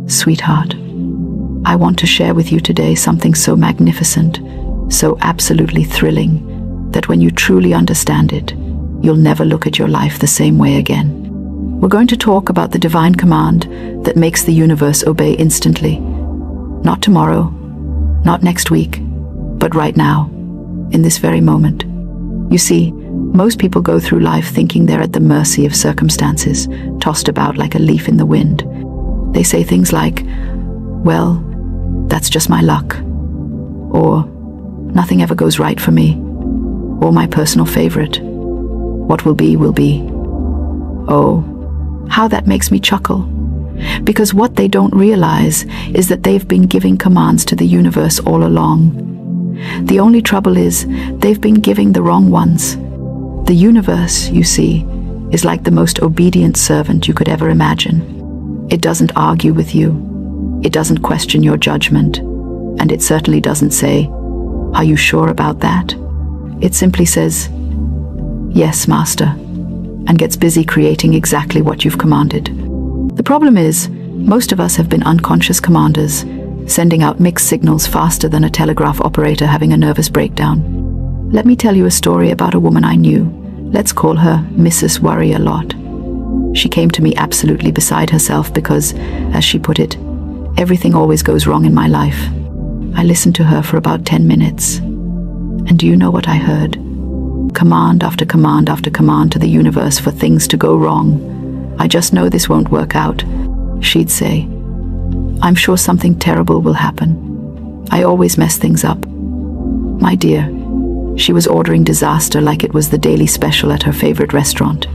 Sweetheart, I want to share with you today something so magnificent, so absolutely thrilling, that when you truly understand it, you'll never look at your life the same way again. We're going to talk about the divine command that makes the universe obey instantly. Not tomorrow, not next week, but right now, in this very moment. You see, most people go through life thinking they're at the mercy of circumstances, tossed about like a leaf in the wind. They say things like, well, that's just my luck, or nothing ever goes right for me, or my personal favorite, what will be, will be. Oh, how that makes me chuckle. Because what they don't realize is that they've been giving commands to the universe all along. The only trouble is they've been giving the wrong ones. The universe, you see, is like the most obedient servant you could ever imagine. It doesn't argue with you. It doesn't question your judgment. And it certainly doesn't say, "Are you sure about that?" It simply says, "Yes, Master," and gets busy creating exactly what you've commanded. The problem is, most of us have been unconscious commanders, sending out mixed signals faster than a telegraph operator having a nervous breakdown. Let me tell you a story about a woman I knew. Let's call her Mrs. Worry-a-Lot. She came to me absolutely beside herself because, as she put it, everything always goes wrong in my life. I listened to her for about 10 minutes. And do you know what I heard? Command after command after command to the universe for things to go wrong. "I just know this won't work out," she'd say. "I'm sure something terrible will happen. I always mess things up." My dear, she was ordering disaster like it was the daily special at her favorite restaurant.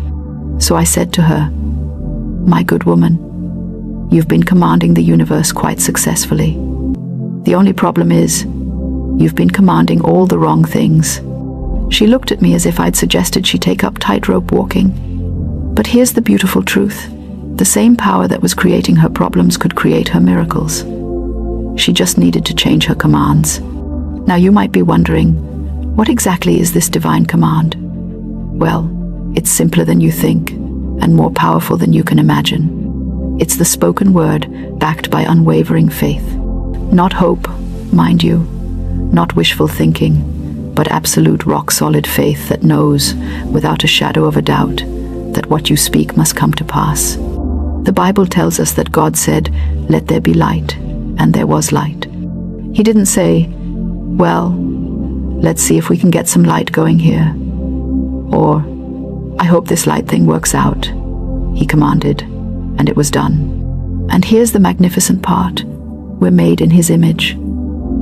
So I said to her, "My good woman, you've been commanding the universe quite successfully. The only problem is, you've been commanding all the wrong things." She looked at me as if I'd suggested she take up tightrope walking. But here's the beautiful truth. The same power that was creating her problems could create her miracles. She just needed to change her commands. Now you might be wondering, what exactly is this divine command? Well, it's simpler than you think, and more powerful than you can imagine. It's the spoken word backed by unwavering faith. Not hope, mind you, not wishful thinking, but absolute rock-solid faith that knows, without a shadow of a doubt, that what you speak must come to pass. The Bible tells us that God said, "Let there be light," and there was light. He didn't say, "Well, let's see if we can get some light going here," or, "I hope this light thing works out." He commanded, and it was done. And here's the magnificent part. We're made in His image.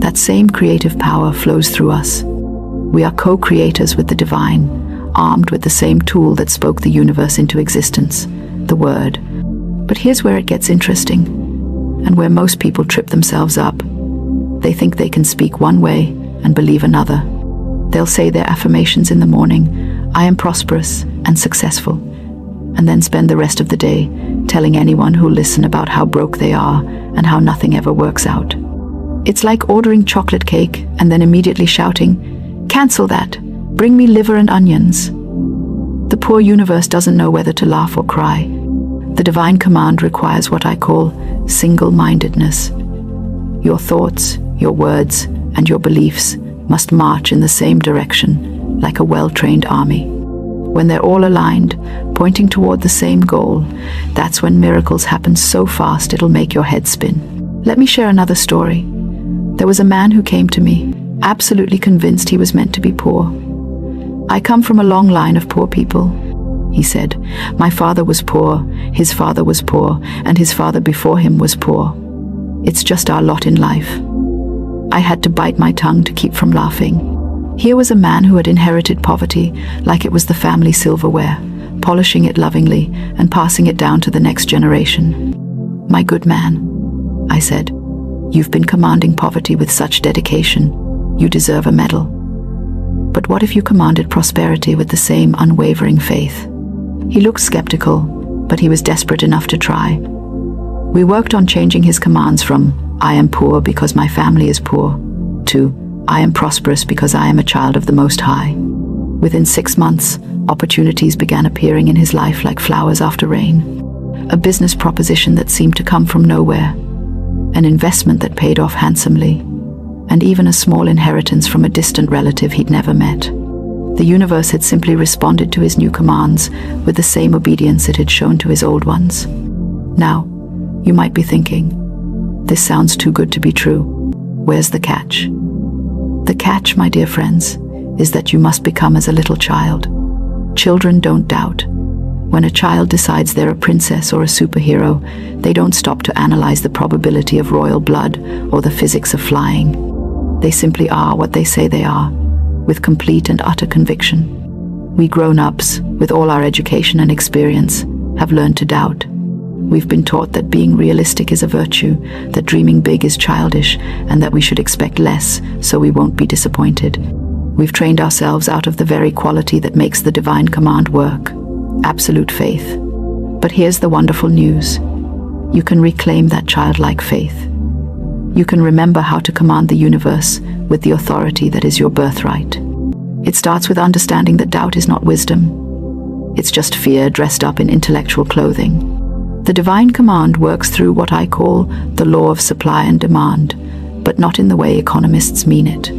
That same creative power flows through us. We are co-creators with the divine, armed with the same tool that spoke the universe into existence, the Word. But here's where it gets interesting, and where most people trip themselves up. They think they can speak one way and believe another. They'll say their affirmations in the morning, "I am prosperous and successful," and then spend the rest of the day telling anyone who'll listen about how broke they are and how nothing ever works out. It's like ordering chocolate cake and then immediately shouting, "Cancel that! Bring me liver and onions." The poor universe doesn't know whether to laugh or cry. The divine command requires what I call single-mindedness. Your thoughts, your words, and your beliefs must march in the same direction, like a well-trained army. When they're all aligned, pointing toward the same goal, that's when miracles happen so fast it'll make your head spin. Let me share another story. There was a man who came to me, absolutely convinced he was meant to be poor. "I come from a long line of poor people," he said. "My father was poor, his father was poor, and his father before him was poor. It's just our lot in life." I had to bite my tongue to keep from laughing. Here was a man who had inherited poverty like it was the family silverware, polishing it lovingly and passing it down to the next generation. "My good man," I said, "you've been commanding poverty with such dedication. You deserve a medal. But what if you commanded prosperity with the same unwavering faith?" He looked skeptical, but he was desperate enough to try. We worked on changing his commands from, "I am poor because my family is poor," to, "I am prosperous because I am a child of the Most High." Within 6 months, opportunities began appearing in his life like flowers after rain. A business proposition that seemed to come from nowhere, an investment that paid off handsomely, and even a small inheritance from a distant relative he'd never met. The universe had simply responded to his new commands with the same obedience it had shown to his old ones. Now, you might be thinking, this sounds too good to be true. Where's the catch? The catch, my dear friends, is that you must become as a little child. Children don't doubt. When a child decides they're a princess or a superhero, they don't stop to analyze the probability of royal blood or the physics of flying. They simply are what they say they are, with complete and utter conviction. We grown-ups, with all our education and experience, have learned to doubt. We've been taught that being realistic is a virtue, that dreaming big is childish, and that we should expect less so we won't be disappointed. We've trained ourselves out of the very quality that makes the divine command work: absolute faith. But here's the wonderful news. You can reclaim that childlike faith. You can remember how to command the universe with the authority that is your birthright. It starts with understanding that doubt is not wisdom. It's just fear dressed up in intellectual clothing. The divine command works through what I call the law of supply and demand, but not in the way economists mean it.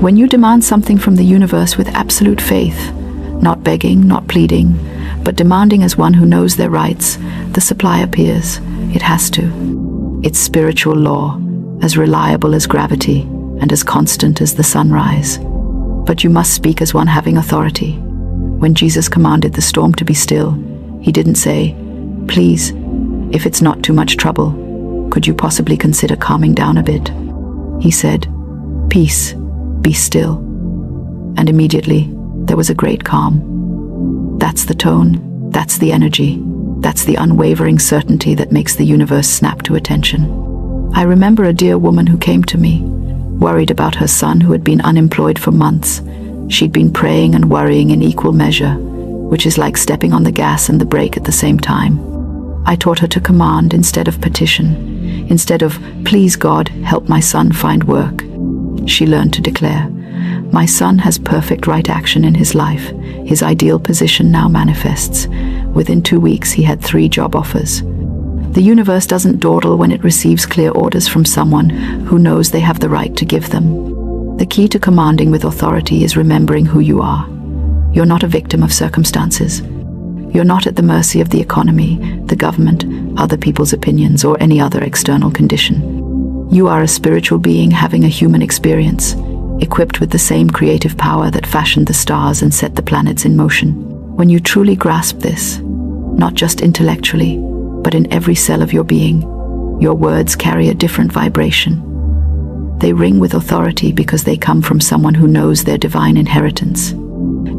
When you demand something from the universe with absolute faith, not begging, not pleading, but demanding as one who knows their rights, the supply appears. It has to. It's spiritual law, as reliable as gravity and as constant as the sunrise. But you must speak as one having authority. When Jesus commanded the storm to be still, he didn't say, "Please, if it's not too much trouble, could you possibly consider calming down a bit?" He said, "Peace, be still." And immediately, there was a great calm. That's the tone, that's the energy, that's the unwavering certainty that makes the universe snap to attention. I remember a dear woman who came to me, worried about her son who had been unemployed for months. She'd been praying and worrying in equal measure, which is like stepping on the gas and the brake at the same time. I taught her to command instead of petition. Instead of, "Please God, help my son find work," she learned to declare, "My son has perfect right action in his life. His ideal position now manifests." Within 2 weeks, he had 3 job offers. The universe doesn't dawdle when it receives clear orders from someone who knows they have the right to give them. The key to commanding with authority is remembering who you are. You're not a victim of circumstances. You're not at the mercy of the economy, the government, other people's opinions, or any other external condition. You are a spiritual being having a human experience, equipped with the same creative power that fashioned the stars and set the planets in motion. When you truly grasp this, not just intellectually, but in every cell of your being, your words carry a different vibration. They ring with authority because they come from someone who knows their divine inheritance.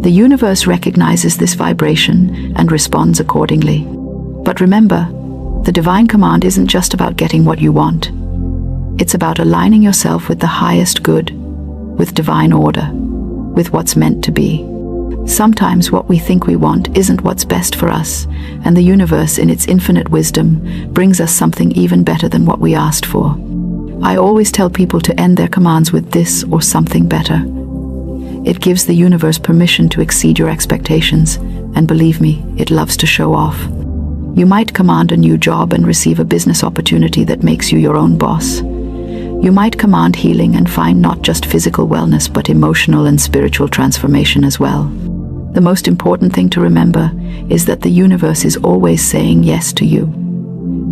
The universe recognizes this vibration and responds accordingly. But remember, the divine command isn't just about getting what you want. It's about aligning yourself with the highest good, with divine order, with what's meant to be. Sometimes what we think we want isn't what's best for us, and the universe, in its infinite wisdom, brings us something even better than what we asked for. I always tell people to end their commands with this or something better. It gives the universe permission to exceed your expectations, and believe me, it loves to show off. You might command a new job and receive a business opportunity that makes you your own boss. You might command healing and find not just physical wellness but emotional and spiritual transformation as well. The most important thing to remember is that the universe is always saying yes to you.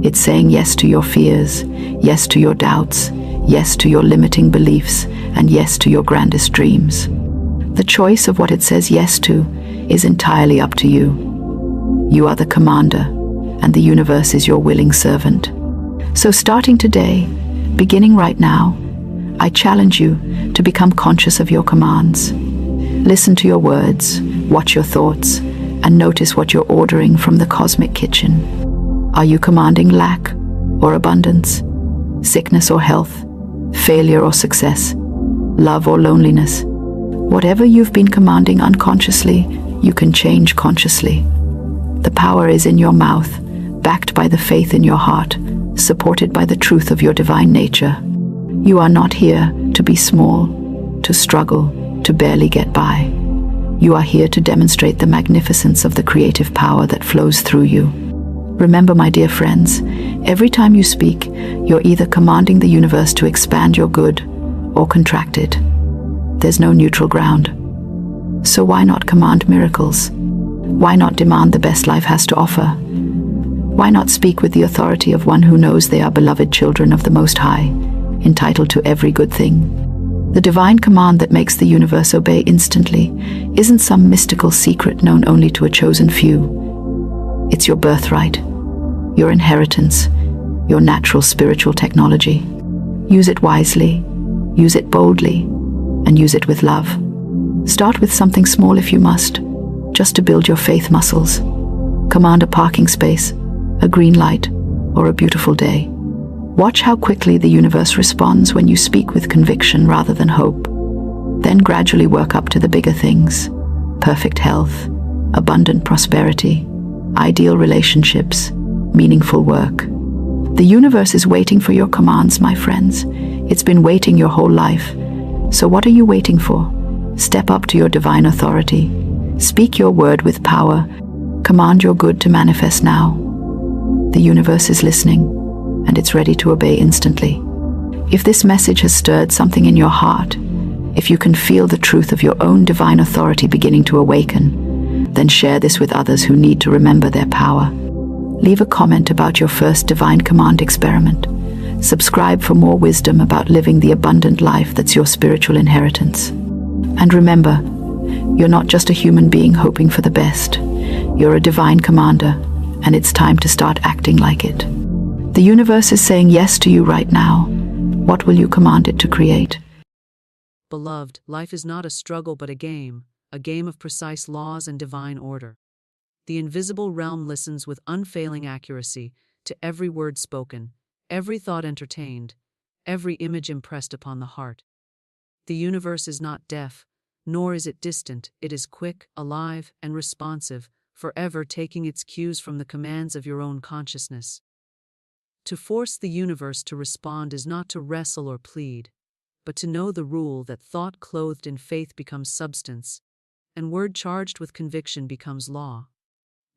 It's saying yes to your fears, yes to your doubts, yes to your limiting beliefs, and yes to your grandest dreams. The choice of what it says yes to is entirely up to you. You are the commander, and the universe is your willing servant. So starting today, beginning right now, I challenge you to become conscious of your commands. Listen to your words, watch your thoughts, and notice what you're ordering from the cosmic kitchen. Are you commanding lack or abundance, sickness or health, failure or success, love or loneliness? Whatever you've been commanding unconsciously, you can change consciously. The power is in your mouth, backed by the faith in your heart, supported by the truth of your divine nature. You are not here to be small, to struggle, to barely get by. You are here to demonstrate the magnificence of the creative power that flows through you. Remember, my dear friends, every time you speak, you're either commanding the universe to expand your good or contract it. There's no neutral ground. So why not command miracles? Why not demand the best life has to offer? Why not speak with the authority of one who knows they are beloved children of the Most High, entitled to every good thing? The divine command that makes the universe obey instantly isn't some mystical secret known only to a chosen few. It's your birthright, your inheritance, your natural spiritual technology. Use it wisely, use it boldly, and use it with love. Start with something small if you must, just to build your faith muscles. Command a parking space, a green light, or a beautiful day. Watch how quickly the universe responds when you speak with conviction rather than hope. Then gradually work up to the bigger things: perfect health, abundant prosperity, ideal relationships, meaningful work. The universe is waiting for your commands, my friends. It's been waiting your whole life. So what are you waiting for? Step up to your divine authority. Speak your word with power. Command your good to manifest now. The universe is listening, and it's ready to obey instantly. If this message has stirred something in your heart, if you can feel the truth of your own divine authority beginning to awaken, then share this with others who need to remember their power. Leave a comment about your first divine command experiment. Subscribe for more wisdom about living the abundant life that's your spiritual inheritance. And remember, you're not just a human being hoping for the best. You're a divine commander, and it's time to start acting like it. The universe is saying yes to you right now. What will you command it to create? Beloved, life is not a struggle but a game of precise laws and divine order. The invisible realm listens with unfailing accuracy to every word spoken, every thought entertained, every image impressed upon the heart. The universe is not deaf, nor is it distant. It is quick, alive, and responsive, forever taking its cues from the commands of your own consciousness. To force the universe to respond is not to wrestle or plead, but to know the rule that thought clothed in faith becomes substance, and word charged with conviction becomes law.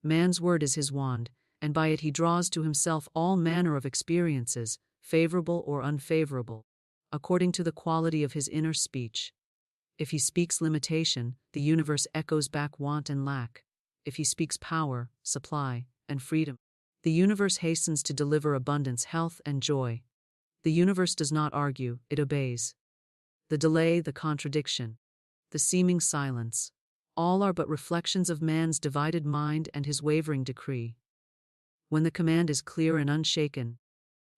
Man's word is his wand, and by it he draws to himself all manner of experiences, favorable or unfavorable, according to the quality of his inner speech. If he speaks limitation, the universe echoes back want and lack. If he speaks power, supply, and freedom, the universe hastens to deliver abundance, health, and joy. The universe does not argue, it obeys. The delay, the contradiction, the seeming silence, all are but reflections of man's divided mind and his wavering decree. When the command is clear and unshaken,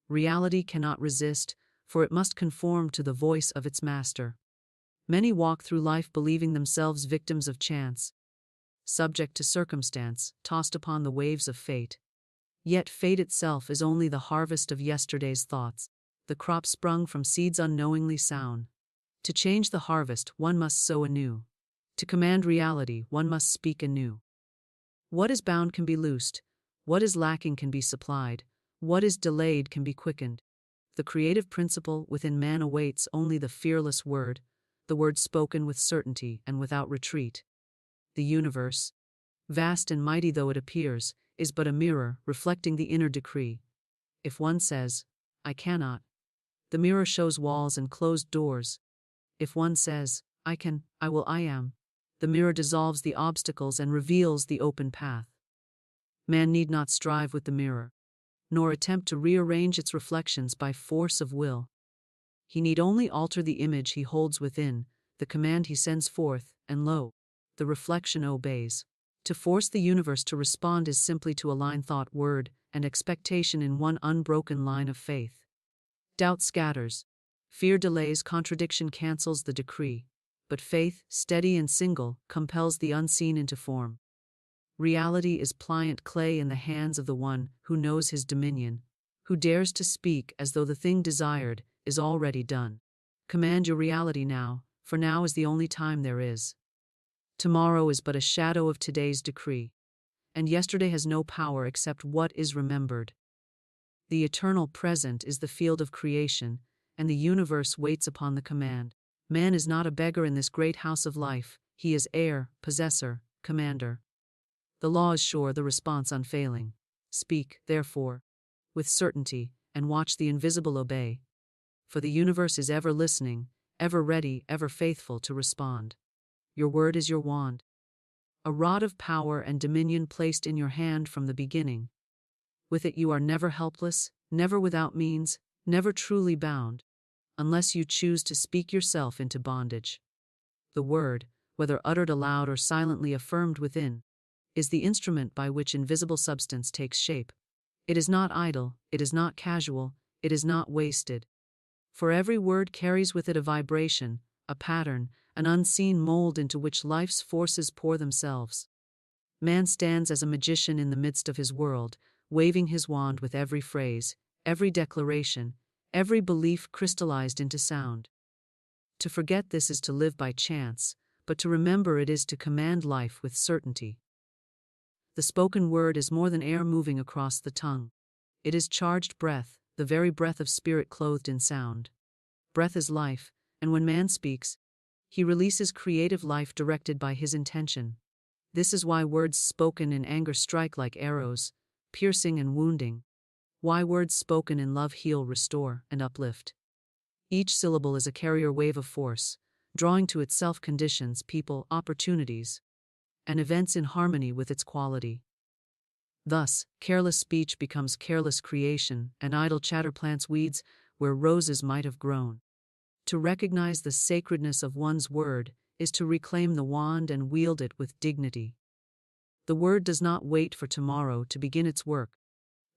reality cannot resist, for it must conform to the voice of its master. Many walk through life believing themselves victims of chance, subject to circumstance, tossed upon the waves of fate. Yet fate itself is only the harvest of yesterday's thoughts, the crop sprung from seeds unknowingly sown. To change the harvest, one must sow anew. To command reality, one must speak anew. What is bound can be loosed. What is lacking can be supplied. What is delayed can be quickened. The creative principle within man awaits only the fearless word, the word spoken with certainty and without retreat. The universe, vast and mighty though it appears, is but a mirror reflecting the inner decree. If one says, "I cannot," the mirror shows walls and closed doors. If one says, "I can, I will, I am," the mirror dissolves the obstacles and reveals the open path. Man need not strive with the mirror, nor attempt to rearrange its reflections by force of will. He need only alter the image he holds within, the command he sends forth, and lo, the reflection obeys. To force the universe to respond is simply to align thought, word, and expectation in one unbroken line of faith. Doubt scatters, fear delays, contradiction cancels the decree, but faith, steady and single, compels the unseen into form. Reality is pliant clay in the hands of the one who knows his dominion, who dares to speak as though the thing desired is already done. Command your reality now, for now is the only time there is. Tomorrow is but a shadow of today's decree, and yesterday has no power except what is remembered. The eternal present is the field of creation, and the universe waits upon the command. Man is not a beggar in this great house of life, he is heir, possessor, commander. The law is sure, the response unfailing. Speak, therefore, with certainty, and watch the invisible obey. For the universe is ever listening, ever ready, ever faithful to respond. Your word is your wand, a rod of power and dominion placed in your hand from the beginning. With it you are never helpless, never without means, never truly bound, unless you choose to speak yourself into bondage. The word, whether uttered aloud or silently affirmed within, is the instrument by which invisible substance takes shape. It is not idle, it is not casual, it is not wasted. For every word carries with it a vibration, a pattern, an unseen mold into which life's forces pour themselves. Man stands as a magician in the midst of his world, waving his wand with every phrase, every declaration, every belief crystallized into sound. To forget this is to live by chance, but to remember it is to command life with certainty. The spoken word is more than air moving across the tongue. It is charged breath, the very breath of spirit clothed in sound. Breath is life, and when man speaks, he releases creative life directed by his intention. This is why words spoken in anger strike like arrows, piercing and wounding. Why words spoken in love heal, restore, and uplift. Each syllable is a carrier wave of force, drawing to itself conditions, people, opportunities, and events in harmony with its quality. Thus, careless speech becomes careless creation, and idle chatter plants weeds where roses might have grown. To recognize the sacredness of one's word is to reclaim the wand and wield it with dignity. The word does not wait for tomorrow to begin its work.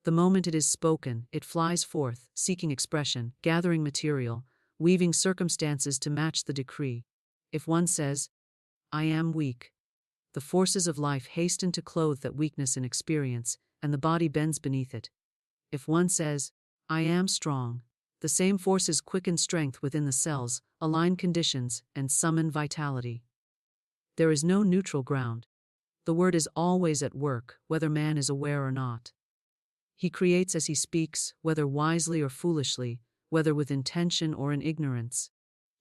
The moment it is spoken, it flies forth, seeking expression, gathering material, weaving circumstances to match the decree. If one says, "I am weak," the forces of life hasten to clothe that weakness in experience, and the body bends beneath it. If one says, "I am strong," the same forces quicken strength within the cells, align conditions, and summon vitality. There is no neutral ground. The word is always at work, whether man is aware or not. He creates as he speaks, whether wisely or foolishly, whether with intention or in ignorance.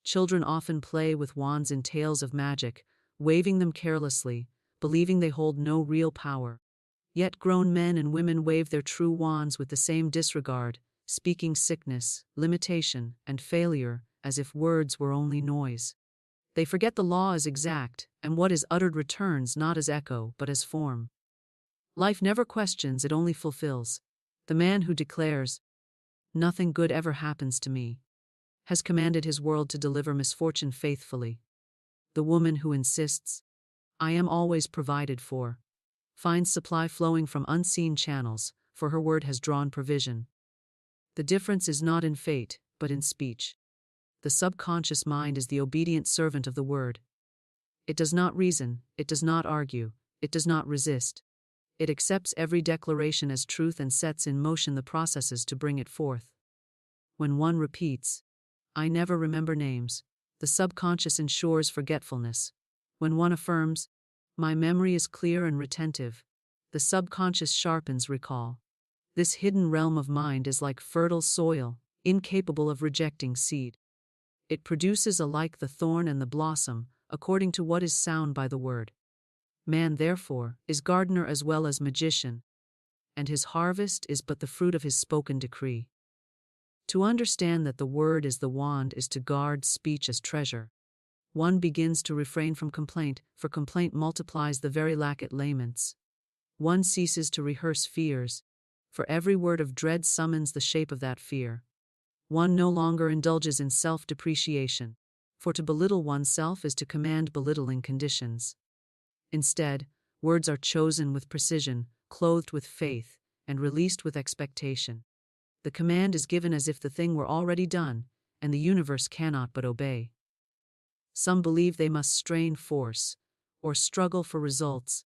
Children often play with wands in tales of magic, waving them carelessly, believing they hold no real power. Yet grown men and women wave their true wands with the same disregard, speaking sickness, limitation, and failure as if words were only noise. They forget the law is exact, and what is uttered returns not as echo but as form. Life never questions, it only fulfills. The man who declares, "Nothing good ever happens to me," has commanded his world to deliver misfortune faithfully. The woman who insists, "I am always provided for," finds supply flowing from unseen channels, for her word has drawn provision. The difference is not in fate, but in speech. The subconscious mind is the obedient servant of the word. It does not reason, it does not argue, it does not resist. It accepts every declaration as truth and sets in motion the processes to bring it forth. When one repeats, "I never remember names," the subconscious ensures forgetfulness. When one affirms, "My memory is clear and retentive," the subconscious sharpens recall. This hidden realm of mind is like fertile soil, incapable of rejecting seed. It produces alike the thorn and the blossom, according to what is sown by the word. Man, therefore, is gardener as well as magician, and his harvest is but the fruit of his spoken decree. To understand that the word is the wand is to guard speech as treasure. One begins to refrain from complaint, for complaint multiplies the very lack it laments. One ceases to rehearse fears, for every word of dread summons the shape of that fear. One no longer indulges in self-depreciation, for to belittle oneself is to command belittling conditions. Instead, words are chosen with precision, clothed with faith, and released with expectation. The command is given as if the thing were already done, and the universe cannot but obey. Some believe they must strain force, or struggle for results,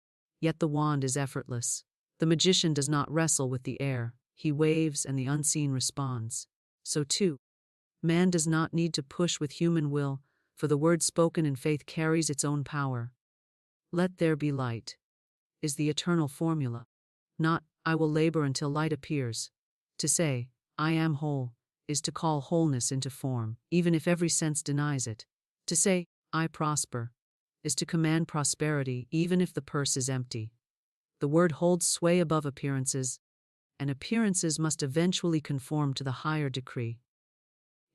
yet the wand is effortless. The magician does not wrestle with the air, he waves and the unseen responds. So too, man does not need to push with human will, for the word spoken in faith carries its own power. "Let there be light" is the eternal formula. Not, "I will labor until light appears." To say, "I am whole," is to call wholeness into form, even if every sense denies it. To say, "I prosper," is to command prosperity, even if the purse is empty. The word holds sway above appearances, and appearances must eventually conform to the higher decree.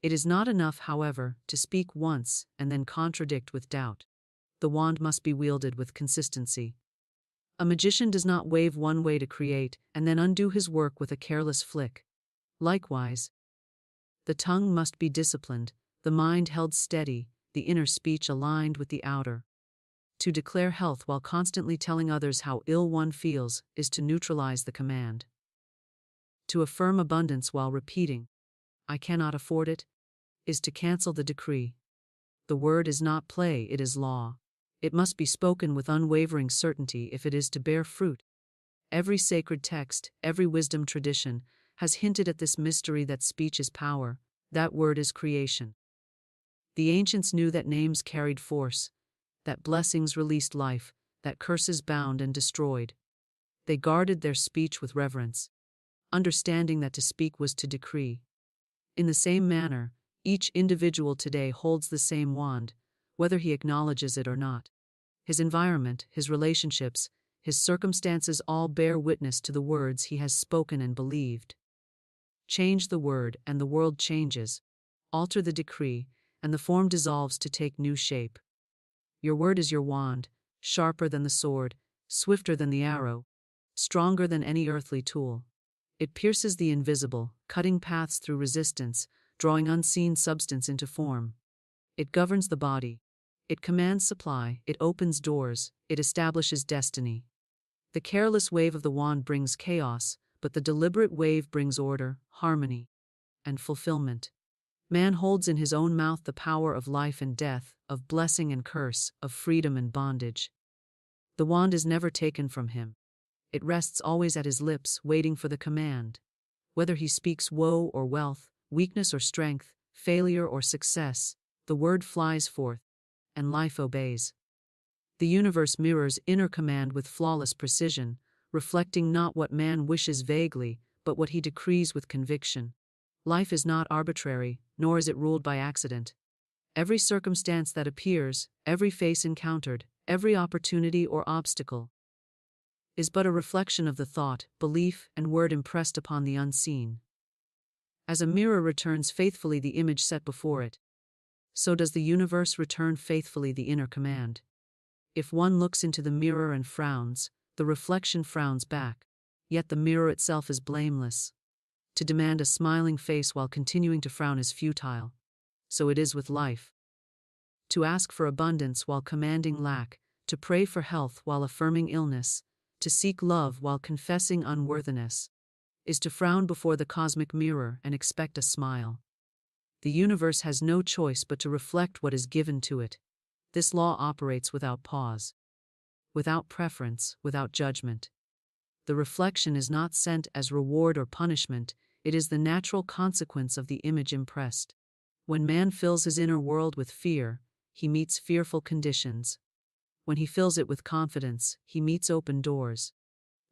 It is not enough, however, to speak once and then contradict with doubt. The wand must be wielded with consistency. A magician does not wave one way to create and then undo his work with a careless flick. Likewise, the tongue must be disciplined, the mind held steady, the inner speech aligned with the outer. To declare health while constantly telling others how ill one feels is to neutralize the command. To affirm abundance while repeating, "I cannot afford it," is to cancel the decree. The word is not play, it is law. It must be spoken with unwavering certainty if it is to bear fruit. Every sacred text, every wisdom tradition, has hinted at this mystery that speech is power, that word is creation. The ancients knew that names carried force, that blessings released life, that curses bound and destroyed. They guarded their speech with reverence, understanding that to speak was to decree. In the same manner, each individual today holds the same wand, whether he acknowledges it or not. His environment, his relationships, his circumstances all bear witness to the words he has spoken and believed. Change the word, and the world changes. Alter the decree, and the form dissolves to take new shape. Your word is your wand, sharper than the sword, swifter than the arrow, stronger than any earthly tool. It pierces the invisible, cutting paths through resistance, drawing unseen substance into form. It governs the body. It commands supply, it opens doors, it establishes destiny. The careless wave of the wand brings chaos, but the deliberate wave brings order, harmony, and fulfillment. Man holds in his own mouth the power of life and death, of blessing and curse, of freedom and bondage. The wand is never taken from him. It rests always at his lips, waiting for the command. Whether he speaks woe or wealth, weakness or strength, failure or success, the word flies forth, and life obeys. The universe mirrors inner command with flawless precision, reflecting not what man wishes vaguely, but what he decrees with conviction. Life is not arbitrary, nor is it ruled by accident. Every circumstance that appears, every face encountered, every opportunity or obstacle, is but a reflection of the thought, belief, and word impressed upon the unseen. As a mirror returns faithfully the image set before it, so does the universe return faithfully the inner command. If one looks into the mirror and frowns, the reflection frowns back, yet the mirror itself is blameless. To demand a smiling face while continuing to frown is futile. So it is with life. To ask for abundance while commanding lack, to pray for health while affirming illness, to seek love while confessing unworthiness, is to frown before the cosmic mirror and expect a smile. The universe has no choice but to reflect what is given to it. This law operates without pause, without preference, without judgment. The reflection is not sent as reward or punishment, it is the natural consequence of the image impressed. When man fills his inner world with fear, he meets fearful conditions. When he fills it with confidence, he meets open doors.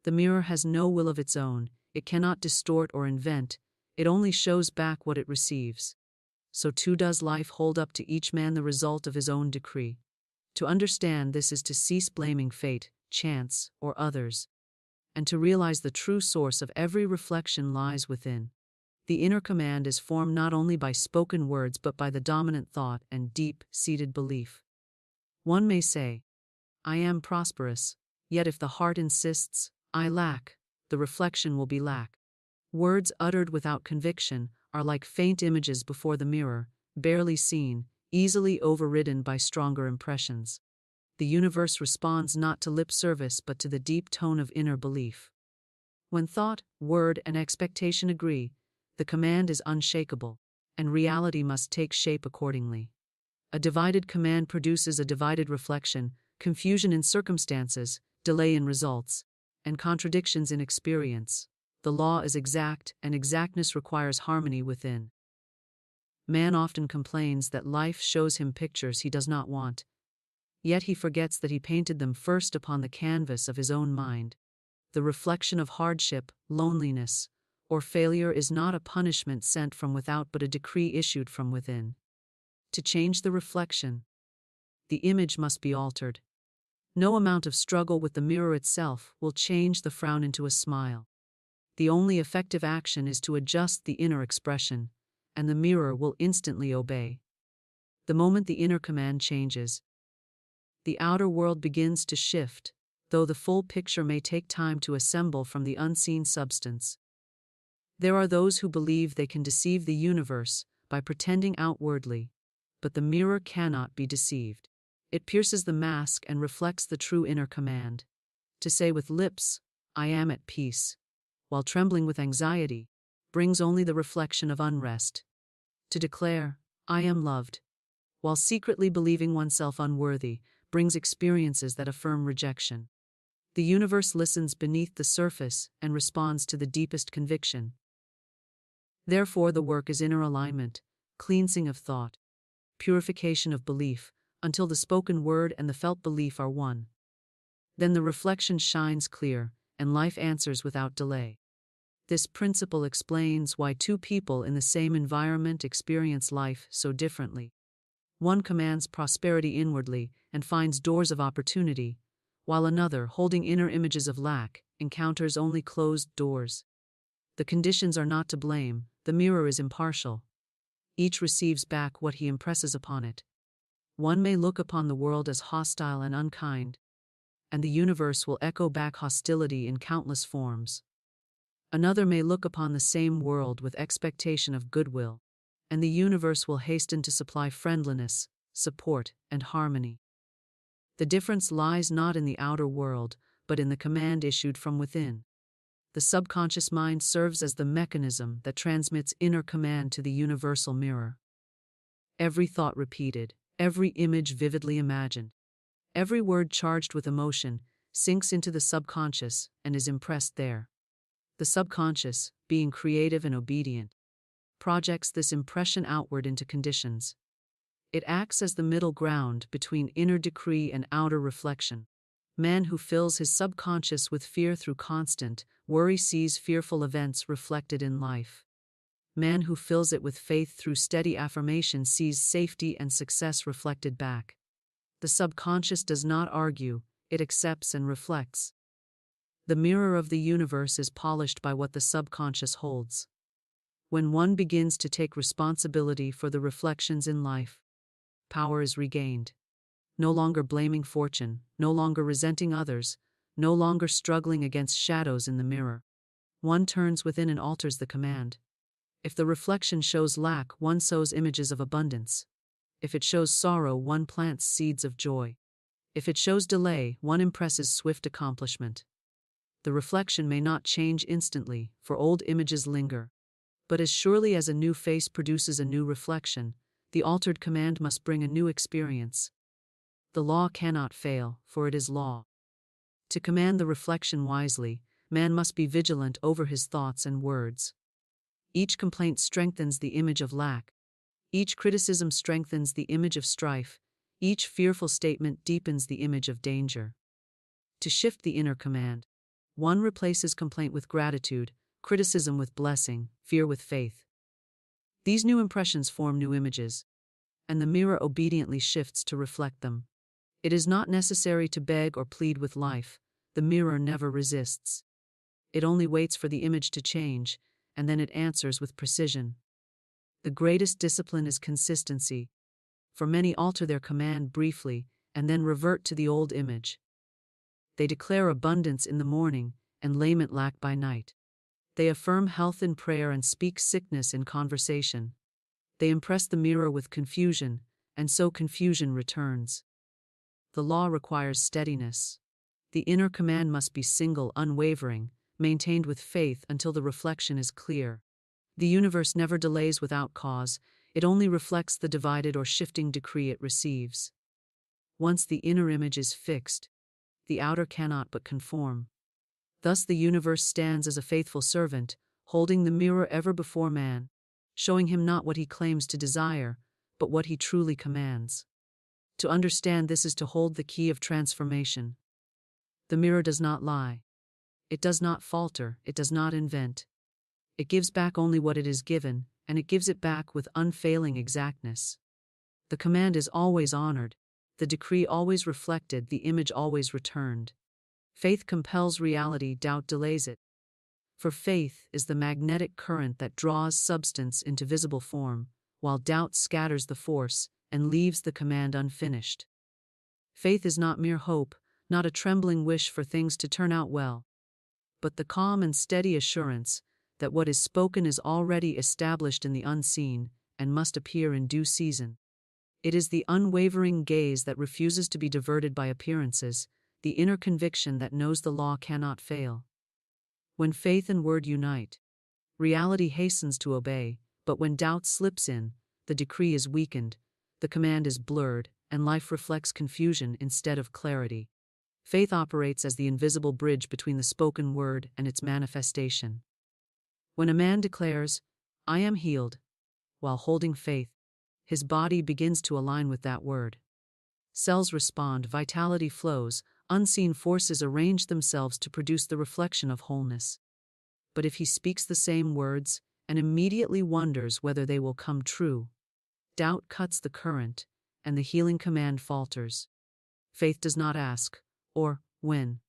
The mirror has no will of its own, it cannot distort or invent, it only shows back what it receives. So too does life hold up to each man the result of his own decree. To understand this is to cease blaming fate, chance, or others, and to realize the true source of every reflection lies within. The inner command is formed not only by spoken words but by the dominant thought and deep-seated belief. One may say, "I am prosperous," yet if the heart insists, "I lack," the reflection will be lack. Words uttered without conviction are like faint images before the mirror, barely seen, easily overridden by stronger impressions. The universe responds not to lip service but to the deep tone of inner belief. When thought, word, and expectation agree, the command is unshakable, and reality must take shape accordingly. A divided command produces a divided reflection, confusion in circumstances, delay in results, and contradictions in experience. The law is exact, and exactness requires harmony within. Man often complains that life shows him pictures he does not want. Yet he forgets that he painted them first upon the canvas of his own mind. The reflection of hardship, loneliness, or failure is not a punishment sent from without but a decree issued from within. To change the reflection, the image must be altered. No amount of struggle with the mirror itself will change the frown into a smile. The only effective action is to adjust the inner expression, and the mirror will instantly obey. The moment the inner command changes, the outer world begins to shift, though the full picture may take time to assemble from the unseen substance. There are those who believe they can deceive the universe by pretending outwardly, but the mirror cannot be deceived. It pierces the mask and reflects the true inner command. To say with lips, "I am at peace," while trembling with anxiety, brings only the reflection of unrest. To declare, "I am loved," while secretly believing oneself unworthy, brings experiences that affirm rejection. The universe listens beneath the surface and responds to the deepest conviction. Therefore, the work is inner alignment, cleansing of thought, purification of belief, until the spoken word and the felt belief are one. Then the reflection shines clear, and life answers without delay. This principle explains why two people in the same environment experience life so differently. One commands prosperity inwardly and finds doors of opportunity, while another, holding inner images of lack, encounters only closed doors. The conditions are not to blame, the mirror is impartial. Each receives back what he impresses upon it. One may look upon the world as hostile and unkind, and the universe will echo back hostility in countless forms. Another may look upon the same world with expectation of goodwill, and the universe will hasten to supply friendliness, support, and harmony. The difference lies not in the outer world, but in the command issued from within. The subconscious mind serves as the mechanism that transmits inner command to the universal mirror. Every thought repeated, every image vividly imagined, every word charged with emotion sinks into the subconscious and is impressed there. The subconscious, being creative and obedient, projects this impression outward into conditions. It acts as the middle ground between inner decree and outer reflection. Man who fills his subconscious with fear through constant worry sees fearful events reflected in life. Man who fills it with faith through steady affirmation sees safety and success reflected back. The subconscious does not argue, it accepts and reflects. The mirror of the universe is polished by what the subconscious holds. When one begins to take responsibility for the reflections in life, power is regained. No longer blaming fortune, no longer resenting others, no longer struggling against shadows in the mirror. One turns within and alters the command. If the reflection shows lack, one sows images of abundance. If it shows sorrow, one plants seeds of joy. If it shows delay, one impresses swift accomplishment. The reflection may not change instantly, for old images linger. But as surely as a new face produces a new reflection, the altered command must bring a new experience. The law cannot fail, for it is law. To command the reflection wisely, man must be vigilant over his thoughts and words. Each complaint strengthens the image of lack. Each criticism strengthens the image of strife. Each fearful statement deepens the image of danger. To shift the inner command, one replaces complaint with gratitude, criticism with blessing, fear with faith. These new impressions form new images, and the mirror obediently shifts to reflect them. It is not necessary to beg or plead with life. The mirror never resists. It only waits for the image to change, and then it answers with precision. The greatest discipline is consistency, for many alter their command briefly and then revert to the old image. They declare abundance in the morning and lament lack by night. They affirm health in prayer and speak sickness in conversation. They impress the mirror with confusion, and so confusion returns. The law requires steadiness. The inner command must be single, unwavering, maintained with faith until the reflection is clear. The universe never delays without cause, it only reflects the divided or shifting decree it receives. Once the inner image is fixed, the outer cannot but conform. Thus the universe stands as a faithful servant, holding the mirror ever before man, showing him not what he claims to desire, but what he truly commands. To understand this is to hold the key of transformation. The mirror does not lie. It does not falter, it does not invent. It gives back only what it is given, and it gives it back with unfailing exactness. The command is always honored, the decree always reflected, the image always returned. Faith compels reality, doubt delays it. For faith is the magnetic current that draws substance into visible form, while doubt scatters the force and leaves the command unfinished. Faith is not mere hope, not a trembling wish for things to turn out well, but the calm and steady assurance that what is spoken is already established in the unseen and must appear in due season. It is the unwavering gaze that refuses to be diverted by appearances, the inner conviction that knows the law cannot fail. When faith and word unite, reality hastens to obey, but when doubt slips in, the decree is weakened, the command is blurred, and life reflects confusion instead of clarity. Faith operates as the invisible bridge between the spoken word and its manifestation. When a man declares, "I am healed," while holding faith, his body begins to align with that word. Cells respond, vitality flows, unseen forces arrange themselves to produce the reflection of wholeness. But if he speaks the same words and immediately wonders whether they will come true, doubt cuts the current, and the healing command falters. Faith does not ask, or when.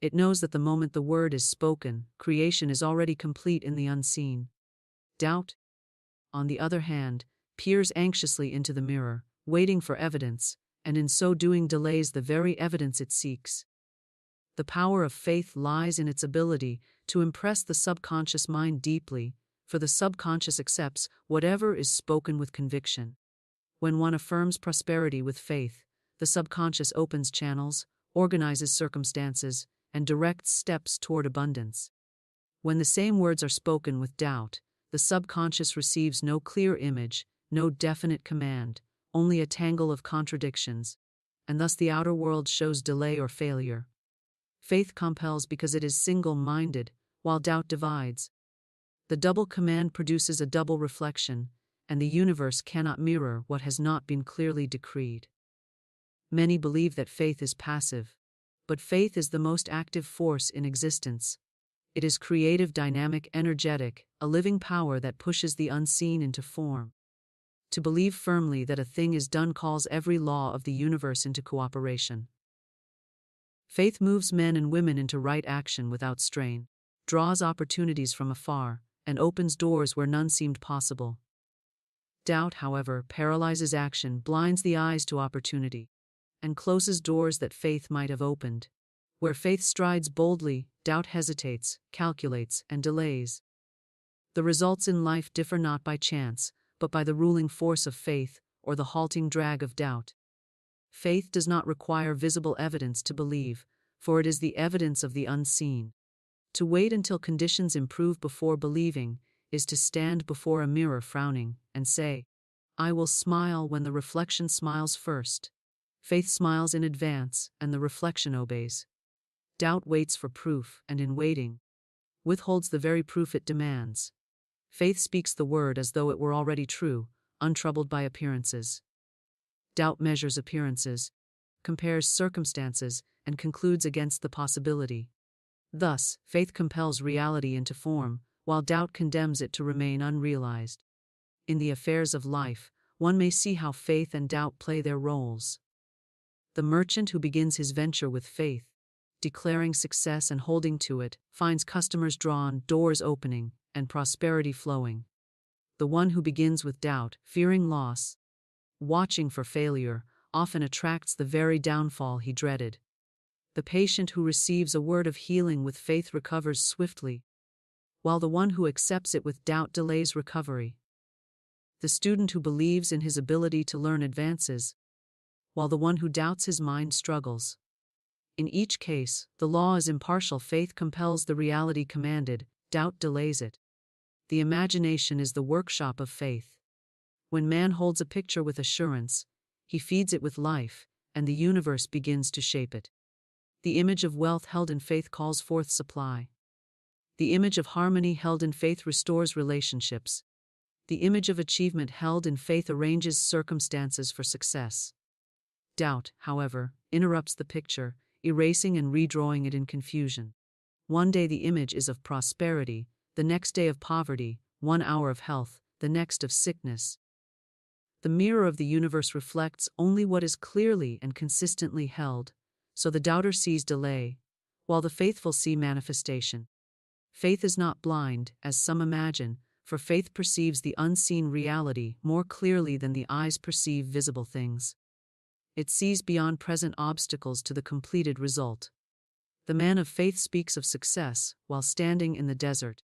It knows that the moment the word is spoken, creation is already complete in the unseen. Doubt, on the other hand, peers anxiously into the mirror, waiting for evidence, and in so doing delays the very evidence it seeks. The power of faith lies in its ability to impress the subconscious mind deeply, for the subconscious accepts whatever is spoken with conviction. When one affirms prosperity with faith, the subconscious opens channels, organizes circumstances, and directs steps toward abundance. When the same words are spoken with doubt, the subconscious receives no clear image, no definite command, only a tangle of contradictions, and thus the outer world shows delay or failure. Faith compels because it is single-minded, while doubt divides. The double command produces a double reflection, and the universe cannot mirror what has not been clearly decreed. Many believe that faith is passive, but faith is the most active force in existence. It is creative, dynamic, energetic, a living power that pushes the unseen into form. To believe firmly that a thing is done calls every law of the universe into cooperation. Faith moves men and women into right action without strain, draws opportunities from afar, and opens doors where none seemed possible. Doubt, however, paralyzes action, blinds the eyes to opportunity, and closes doors that faith might have opened. Where faith strides boldly, doubt hesitates, calculates, and delays. The results in life differ not by chance, but by the ruling force of faith, or the halting drag of doubt. Faith does not require visible evidence to believe, for it is the evidence of the unseen. To wait until conditions improve before believing is to stand before a mirror frowning and say, "I will smile when the reflection smiles first." Faith smiles in advance, and the reflection obeys. Doubt waits for proof, and in waiting, withholds the very proof it demands. Faith speaks the word as though it were already true, untroubled by appearances. Doubt measures appearances, compares circumstances, and concludes against the possibility. Thus, faith compels reality into form, while doubt condemns it to remain unrealized. In the affairs of life, one may see how faith and doubt play their roles. The merchant who begins his venture with faith, declaring success and holding to it, finds customers drawn, doors opening, and prosperity flowing. The one who begins with doubt, fearing loss, watching for failure, often attracts the very downfall he dreaded. The patient who receives a word of healing with faith recovers swiftly, while the one who accepts it with doubt delays recovery. The student who believes in his ability to learn advances, while the one who doubts his mind struggles. In each case, the law is impartial. Faith compels the reality commanded, doubt delays it. The imagination is the workshop of faith. When man holds a picture with assurance, he feeds it with life, and the universe begins to shape it. The image of wealth held in faith calls forth supply. The image of harmony held in faith restores relationships. The image of achievement held in faith arranges circumstances for success. Doubt, however, interrupts the picture, erasing and redrawing it in confusion. One day the image is of prosperity, the next day of poverty, 1 hour of health, the next of sickness. The mirror of the universe reflects only what is clearly and consistently held, so the doubter sees delay, while the faithful see manifestation. Faith is not blind, as some imagine, for faith perceives the unseen reality more clearly than the eyes perceive visible things. It sees beyond present obstacles to the completed result. The man of faith speaks of success while standing in the desert,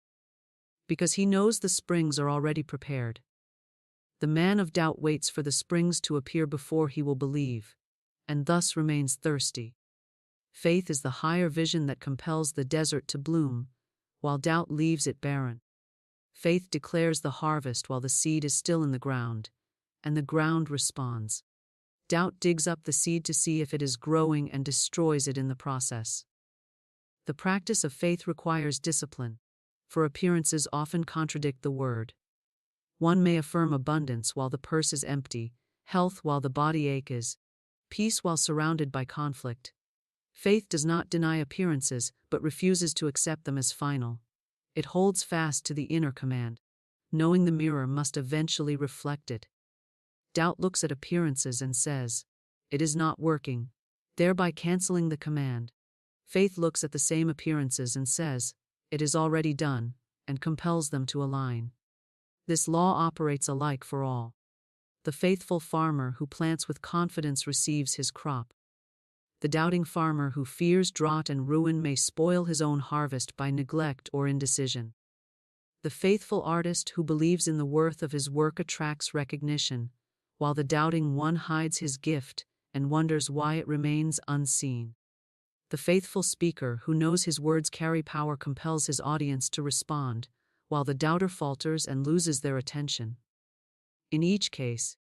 because he knows the springs are already prepared. The man of doubt waits for the springs to appear before he will believe, and thus remains thirsty. Faith is the higher vision that compels the desert to bloom, while doubt leaves it barren. Faith declares the harvest while the seed is still in the ground, and the ground responds. Doubt digs up the seed to see if it is growing and destroys it in the process. The practice of faith requires discipline, for appearances often contradict the word. One may affirm abundance while the purse is empty, health while the body aches, peace while surrounded by conflict. Faith does not deny appearances, but refuses to accept them as final. It holds fast to the inner command, knowing the mirror must eventually reflect it. Doubt looks at appearances and says, "It is not working," thereby canceling the command. Faith looks at the same appearances and says, "It is already done," and compels them to align. This law operates alike for all. The faithful farmer who plants with confidence receives his crop. The doubting farmer who fears drought and ruin may spoil his own harvest by neglect or indecision. The faithful artist who believes in the worth of his work attracts recognition, while the doubting one hides his gift and wonders why it remains unseen. The faithful speaker who knows his words carry power compels his audience to respond, while the doubter falters and loses their attention. In each case,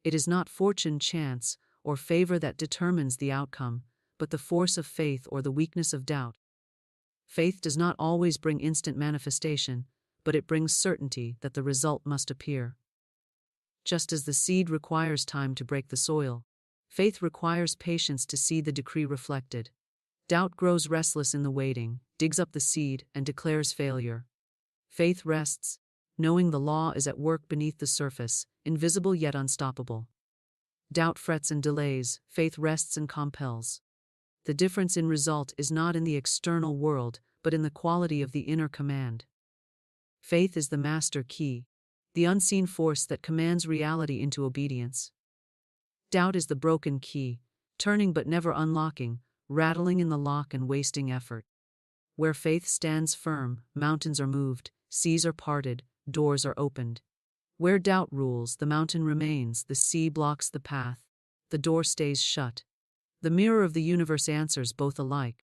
it is not fortune, chance, or favor that determines the outcome, but the force of faith or the weakness of doubt. Faith does not always bring instant manifestation, but it brings certainty that the result must appear. Just as the seed requires time to break the soil, faith requires patience to see the decree reflected. Doubt grows restless in the waiting, digs up the seed, and declares failure. Faith rests, knowing the law is at work beneath the surface, invisible yet unstoppable. Doubt frets and delays, faith rests and compels. The difference in result is not in the external world, but in the quality of the inner command. Faith is the master key, the unseen force that commands reality into obedience. Doubt is the broken key, turning but never unlocking, rattling in the lock and wasting effort. Where faith stands firm, mountains are moved, seas are parted, doors are opened. Where doubt rules, the mountain remains, the sea blocks the path, the door stays shut. The mirror of the universe answers both alike,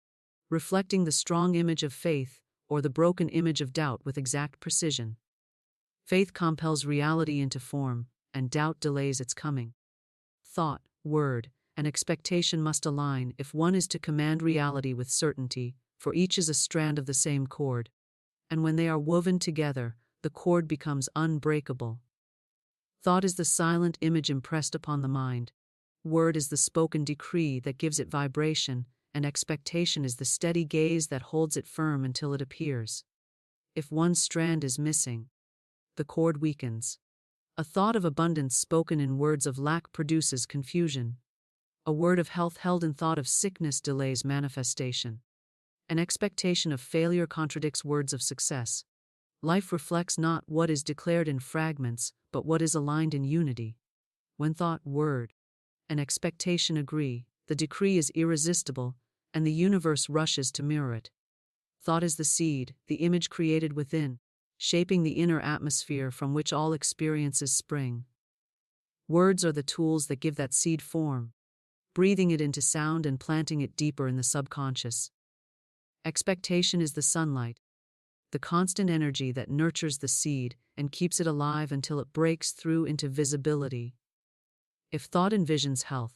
reflecting the strong image of faith or the broken image of doubt with exact precision. Faith compels reality into form, and doubt delays its coming. Thought, word, and expectation must align if one is to command reality with certainty, for each is a strand of the same cord. And when they are woven together, the cord becomes unbreakable. Thought is the silent image impressed upon the mind. Word is the spoken decree that gives it vibration, and expectation is the steady gaze that holds it firm until it appears. If one strand is missing, the cord weakens. A thought of abundance spoken in words of lack produces confusion. A word of health held in thought of sickness delays manifestation. An expectation of failure contradicts words of success. Life reflects not what is declared in fragments, but what is aligned in unity. When thought, word, and expectation agree, the decree is irresistible, and the universe rushes to mirror it. Thought is the seed, the image created within, shaping the inner atmosphere from which all experiences spring. Words are the tools that give that seed form, breathing it into sound and planting it deeper in the subconscious. Expectation is the sunlight, the constant energy that nurtures the seed and keeps it alive until it breaks through into visibility. If thought envisions health,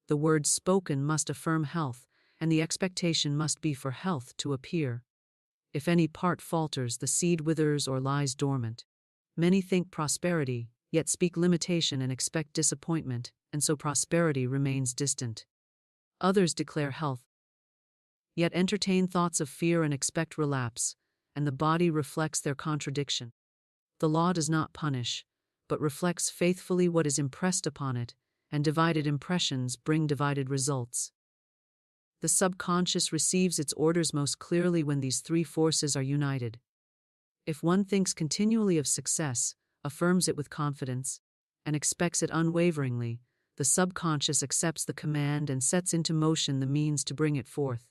the words spoken must affirm health, and the expectation must be for health to appear. If any part falters, the seed withers or lies dormant. Many think prosperity, yet speak limitation and expect disappointment, and so prosperity remains distant. Others declare health, yet entertain thoughts of fear and expect relapse, and the body reflects their contradiction. The law does not punish, but reflects faithfully what is impressed upon it, and divided impressions bring divided results. The subconscious receives its orders most clearly when these three forces are united. If one thinks continually of success, affirms it with confidence, and expects it unwaveringly, the subconscious accepts the command and sets into motion the means to bring it forth.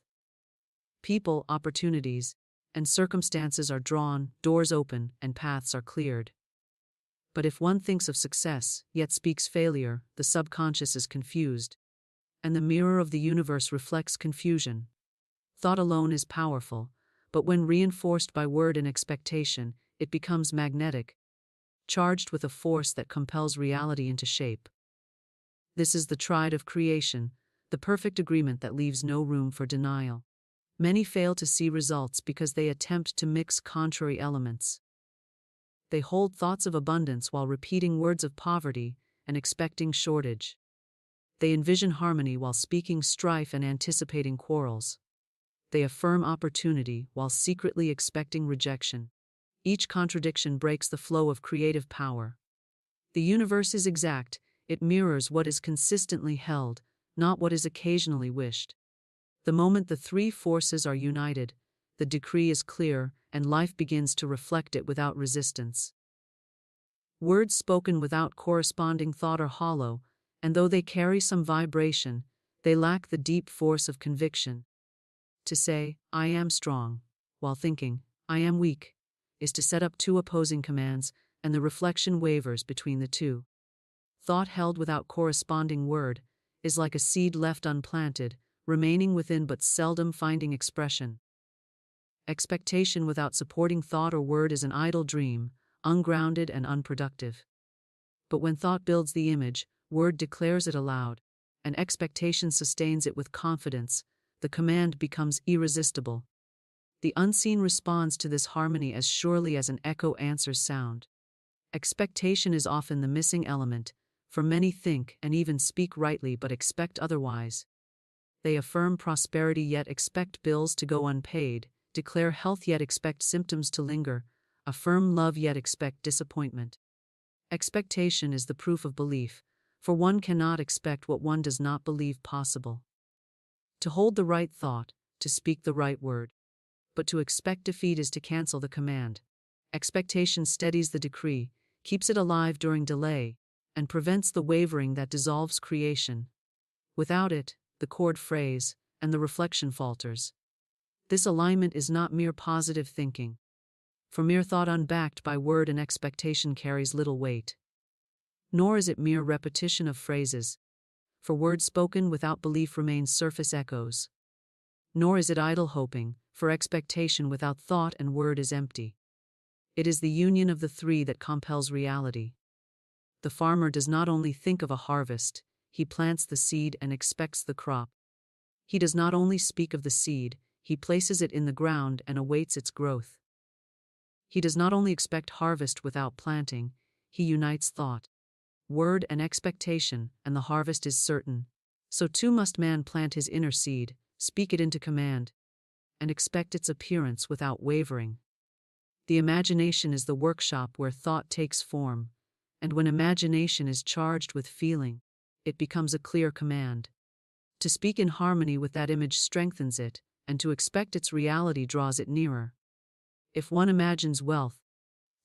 People, opportunities, and circumstances are drawn, doors open, and paths are cleared. But if one thinks of success, yet speaks failure, the subconscious is confused, and the mirror of the universe reflects confusion. Thought alone is powerful, but when reinforced by word and expectation, it becomes magnetic, charged with a force that compels reality into shape. This is the triad of creation, the perfect agreement that leaves no room for denial. Many fail to see results because they attempt to mix contrary elements. They hold thoughts of abundance while repeating words of poverty and expecting shortage. They envision harmony while speaking strife and anticipating quarrels. They affirm opportunity while secretly expecting rejection. Each contradiction breaks the flow of creative power. The universe is exact, it mirrors what is consistently held, not what is occasionally wished. The moment the three forces are united, the decree is clear, and life begins to reflect it without resistance. Words spoken without corresponding thought are hollow, and though they carry some vibration, they lack the deep force of conviction. To say, "I am strong," while thinking, "I am weak," is to set up two opposing commands, and the reflection wavers between the two. Thought held without corresponding word is like a seed left unplanted, remaining within but seldom finding expression. Expectation without supporting thought or word is an idle dream, ungrounded and unproductive. But when thought builds the image, word declares it aloud, and expectation sustains it with confidence, the command becomes irresistible. The unseen responds to this harmony as surely as an echo answers sound. Expectation is often the missing element, for many think and even speak rightly but expect otherwise. They affirm prosperity yet expect bills to go unpaid, declare health yet expect symptoms to linger, affirm love yet expect disappointment. Expectation is the proof of belief, for one cannot expect what one does not believe possible. To hold the right thought, to speak the right word. But to expect defeat is to cancel the command. Expectation steadies the decree, keeps it alive during delay, and prevents the wavering that dissolves creation. Without it, the chord frays, and the reflection falters. This alignment is not mere positive thinking. For mere thought unbacked by word and expectation carries little weight. Nor is it mere repetition of phrases. For words spoken without belief remain surface echoes. Nor is it idle hoping, for expectation without thought and word is empty. It is the union of the three that compels reality. The farmer does not only think of a harvest, he plants the seed and expects the crop. He does not only speak of the seed, he places it in the ground and awaits its growth. He does not only expect harvest without planting, he unites thought, word and expectation, and the harvest is certain. So too must man plant his inner seed, speak it into command, and expect its appearance without wavering. The imagination is the workshop where thought takes form, and when imagination is charged with feeling, it becomes a clear command. To speak in harmony with that image strengthens it, and to expect its reality draws it nearer. If one imagines wealth,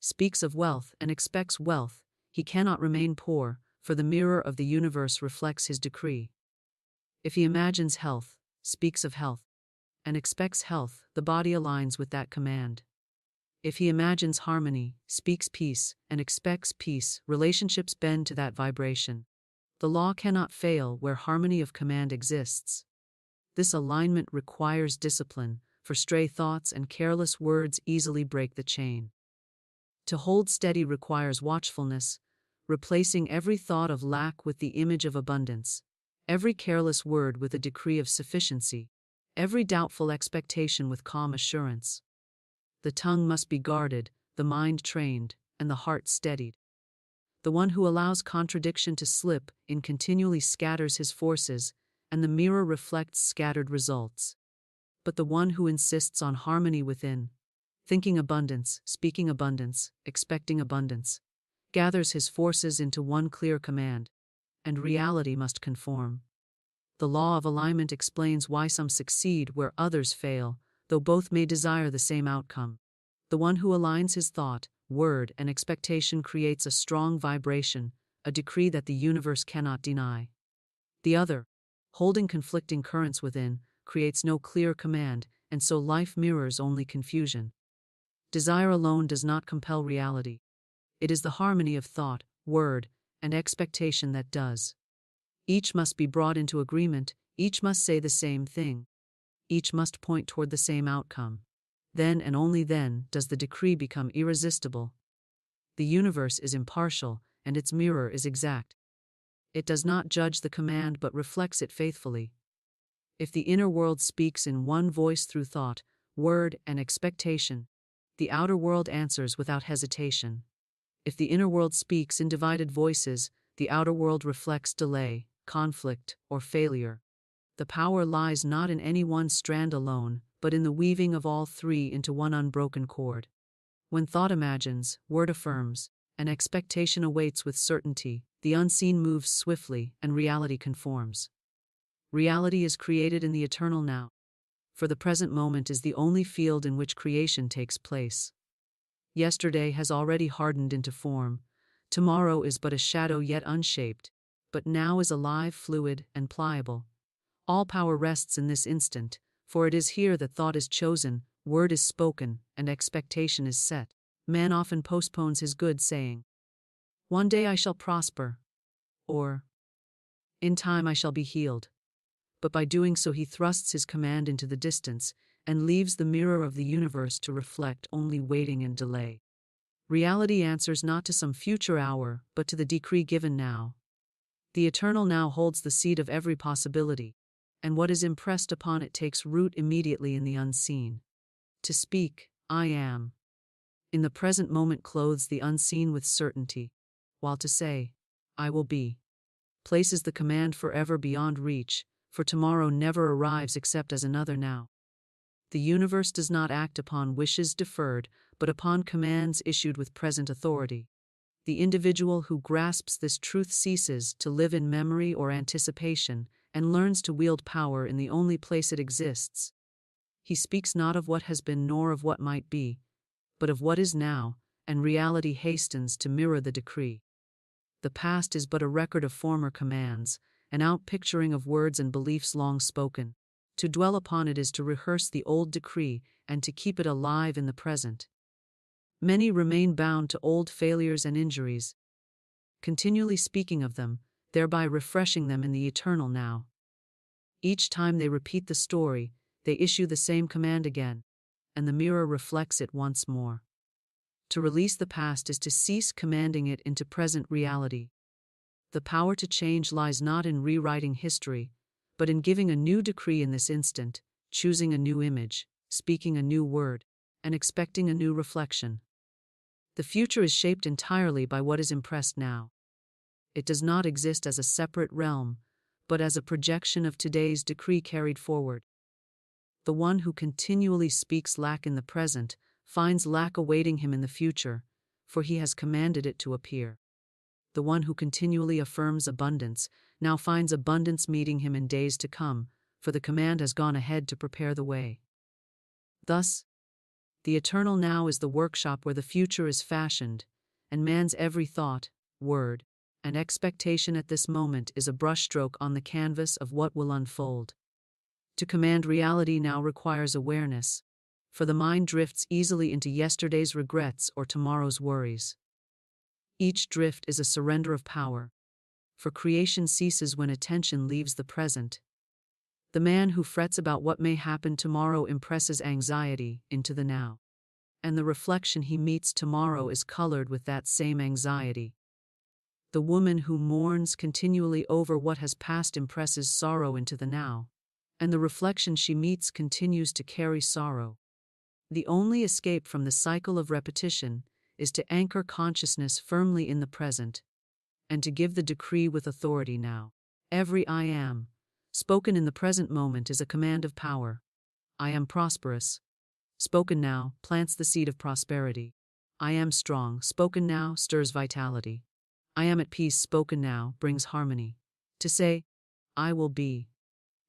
speaks of wealth, and expects wealth, he cannot remain poor, for the mirror of the universe reflects his decree. If he imagines health, speaks of health, and expects health, the body aligns with that command. If he imagines harmony, speaks peace, and expects peace, relationships bend to that vibration. The law cannot fail where harmony of command exists. This alignment requires discipline, for stray thoughts and careless words easily break the chain. To hold steady requires watchfulness, replacing every thought of lack with the image of abundance, every careless word with a decree of sufficiency, every doubtful expectation with calm assurance. The tongue must be guarded, the mind trained, and the heart steadied. The one who allows contradiction to slip in continually scatters his forces, and the mirror reflects scattered results. But the one who insists on harmony within, thinking abundance, speaking abundance, expecting abundance, gathers his forces into one clear command, and reality must conform. The law of alignment explains why some succeed where others fail, though both may desire the same outcome. The one who aligns his thought, word, and expectation creates a strong vibration, a decree that the universe cannot deny. The other, holding conflicting currents within, creates no clear command, and so life mirrors only confusion. Desire alone does not compel reality. It is the harmony of thought, word, and expectation that does. Each must be brought into agreement, each must say the same thing. Each must point toward the same outcome. Then and only then does the decree become irresistible. The universe is impartial, and its mirror is exact. It does not judge the command but reflects it faithfully. If the inner world speaks in one voice through thought, word, and expectation, the outer world answers without hesitation. If the inner world speaks in divided voices, the outer world reflects delay, conflict, or failure. The power lies not in any one strand alone, but in the weaving of all three into one unbroken cord. When thought imagines, word affirms, and expectation awaits with certainty, the unseen moves swiftly and reality conforms. Reality is created in the eternal now. For the present moment is the only field in which creation takes place. Yesterday has already hardened into form. Tomorrow is but a shadow yet unshaped, but now is alive, fluid, and pliable. All power rests in this instant, for it is here that thought is chosen, word is spoken, and expectation is set. Man often postpones his good, saying, "One day I shall prosper," or, "In time I shall be healed." But by doing so he thrusts his command into the distance, and leaves the mirror of the universe to reflect only waiting and delay. Reality answers not to some future hour, but to the decree given now. The eternal now holds the seed of every possibility, and what is impressed upon it takes root immediately in the unseen. To speak, "I am," in the present moment clothes the unseen with certainty, while to say, "I will be," places the command forever beyond reach, for tomorrow never arrives except as another now. The universe does not act upon wishes deferred, but upon commands issued with present authority. The individual who grasps this truth ceases to live in memory or anticipation, and learns to wield power in the only place it exists. He speaks not of what has been nor of what might be, but of what is now, and reality hastens to mirror the decree. The past is but a record of former commands, an outpicturing of words and beliefs long spoken. To dwell upon it is to rehearse the old decree and to keep it alive in the present. Many remain bound to old failures and injuries, continually speaking of them, thereby refreshing them in the eternal now. Each time they repeat the story, they issue the same command again, and the mirror reflects it once more. To release the past is to cease commanding it into present reality. The power to change lies not in rewriting history, but in giving a new decree in this instant, choosing a new image, speaking a new word, and expecting a new reflection. The future is shaped entirely by what is impressed now. It does not exist as a separate realm, but as a projection of today's decree carried forward. The one who continually speaks lack in the present finds lack awaiting him in the future, for he has commanded it to appear. The one who continually affirms abundance now finds abundance meeting him in days to come, for the command has gone ahead to prepare the way. Thus, the eternal now is the workshop where the future is fashioned, and man's every thought, word, and expectation at this moment is a brushstroke on the canvas of what will unfold. To command reality now requires awareness, for the mind drifts easily into yesterday's regrets or tomorrow's worries. Each drift is a surrender of power, for creation ceases when attention leaves the present. The man who frets about what may happen tomorrow impresses anxiety into the now, and the reflection he meets tomorrow is colored with that same anxiety. The woman who mourns continually over what has passed impresses sorrow into the now, and the reflection she meets continues to carry sorrow. The only escape from the cycle of repetition is to anchor consciousness firmly in the present, and to give the decree with authority now. Every "I am" spoken in the present moment is a command of power. I am prosperous, spoken now, plants the seed of prosperity. I am strong, spoken now, stirs vitality. I am at peace, spoken now, brings harmony. To say, I will be,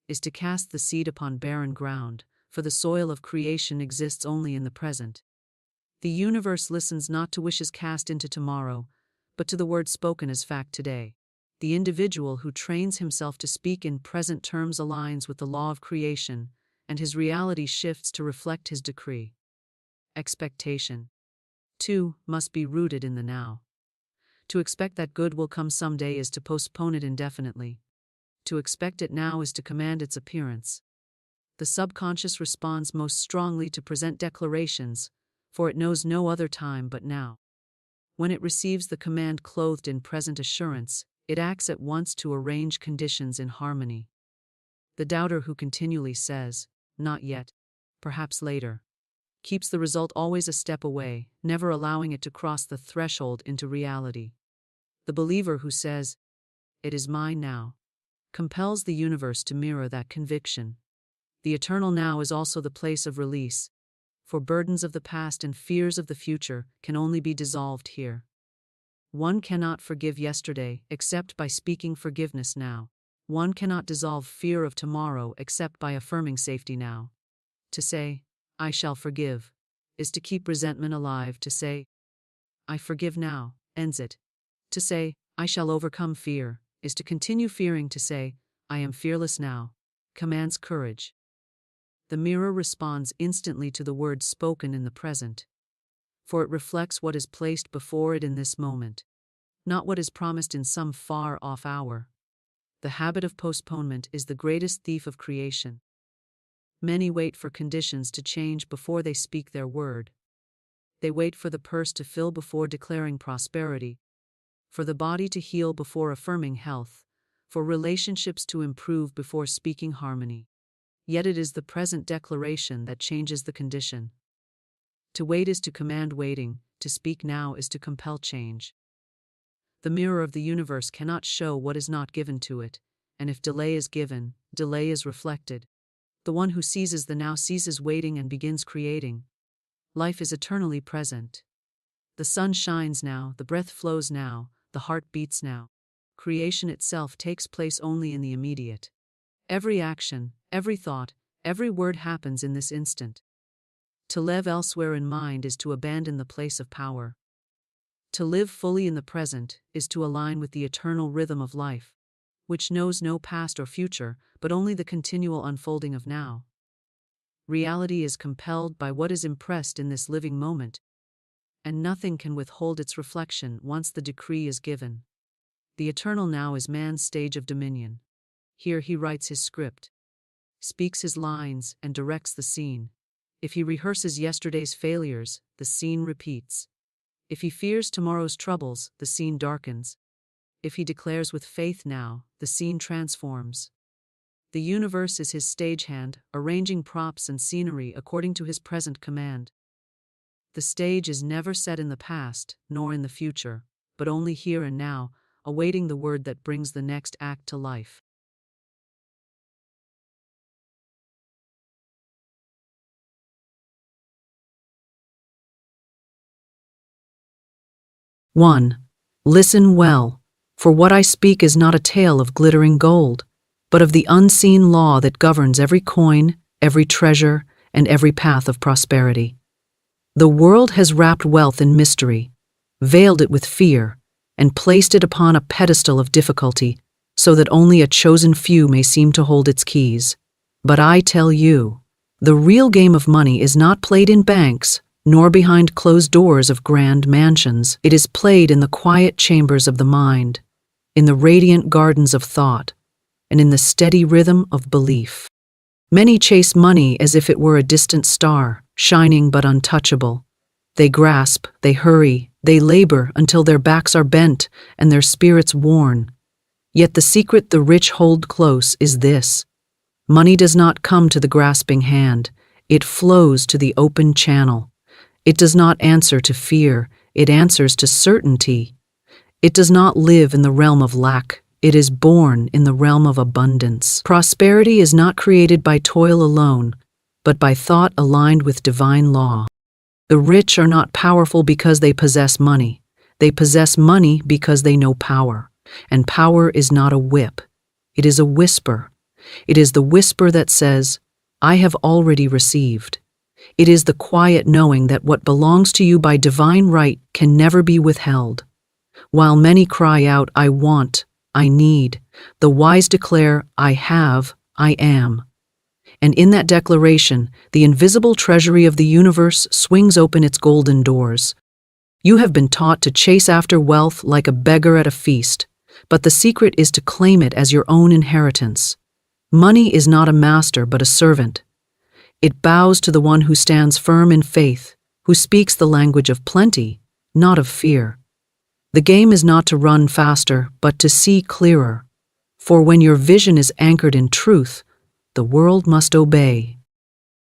is to cast the seed upon barren ground, for the soil of creation exists only in the present. The universe listens not to wishes cast into tomorrow, but to the word spoken as fact today. The individual who trains himself to speak in present terms aligns with the law of creation, and his reality shifts to reflect his decree. Expectation. 2. Must be rooted in the now. To expect that good will come someday is to postpone it indefinitely. To expect it now is to command its appearance. The subconscious responds most strongly to present declarations, for it knows no other time but now. When it receives the command clothed in present assurance, it acts at once to arrange conditions in harmony. The doubter who continually says, "Not yet, perhaps later," keeps the result always a step away, never allowing it to cross the threshold into reality. The believer who says, "It is mine now," compels the universe to mirror that conviction. The eternal now is also the place of release, for burdens of the past and fears of the future can only be dissolved here. One cannot forgive yesterday except by speaking forgiveness now. One cannot dissolve fear of tomorrow except by affirming safety now. To say, "I shall forgive," is to keep resentment alive. To say, "I forgive now," ends it. To say, "I shall overcome fear," is to continue fearing. To say, "I am fearless now," commands courage. The mirror responds instantly to the words spoken in the present, for it reflects what is placed before it in this moment, not what is promised in some far-off hour. The habit of postponement is the greatest thief of creation. Many wait for conditions to change before they speak their word. They wait for the purse to fill before declaring prosperity, for the body to heal before affirming health, for relationships to improve before speaking harmony. Yet it is the present declaration that changes the condition. To wait is to command waiting, to speak now is to compel change. The mirror of the universe cannot show what is not given to it, and if delay is given, delay is reflected. The one who seizes the now ceases waiting and begins creating. Life is eternally present. The sun shines now, the breath flows now, the heart beats now. Creation itself takes place only in the immediate. Every action, every thought, every word happens in this instant. To live elsewhere in mind is to abandon the place of power. To live fully in the present is to align with the eternal rhythm of life, which knows no past or future, but only the continual unfolding of now. Reality is compelled by what is impressed in this living moment, and nothing can withhold its reflection once the decree is given. The eternal now is man's stage of dominion. Here he writes his script, speaks his lines, and directs the scene. If he rehearses yesterday's failures, the scene repeats. If he fears tomorrow's troubles, the scene darkens. If he declares with faith now, the scene transforms. The universe is his stagehand, arranging props and scenery according to his present command. The stage is never set in the past, nor in the future, but only here and now, awaiting the word that brings the next act to life. One. Listen well, for what I speak is not a tale of glittering gold, but of the unseen law that governs every coin, every treasure, and every path of prosperity. The world has wrapped wealth in mystery, veiled it with fear, and placed it upon a pedestal of difficulty, so that only a chosen few may seem to hold its keys. But I tell you, the real game of money is not played in banks, nor behind closed doors of grand mansions. It is played in the quiet chambers of the mind, in the radiant gardens of thought, and in the steady rhythm of belief. Many chase money as if it were a distant star, shining but untouchable. They grasp, they hurry, they labor until their backs are bent and their spirits worn. Yet the secret the rich hold close is this: money does not come to the grasping hand, it flows to the open channel. It does not answer to fear, it answers to certainty. It does not live in the realm of lack, it is born in the realm of abundance. Prosperity is not created by toil alone, but by thought aligned with divine law. The rich are not powerful because they possess money. They possess money because they know power. And power is not a whip. It is a whisper. It is the whisper that says, "I have already received." It is the quiet knowing that what belongs to you by divine right can never be withheld. While many cry out, "I want, I need," the wise declare, "I have, I am." And in that declaration, the invisible treasury of the universe swings open its golden doors. You have been taught to chase after wealth like a beggar at a feast, but the secret is to claim it as your own inheritance. Money is not a master but a servant. It bows to the one who stands firm in faith, who speaks the language of plenty, not of fear. The game is not to run faster, but to see clearer. For when your vision is anchored in truth, the world must obey.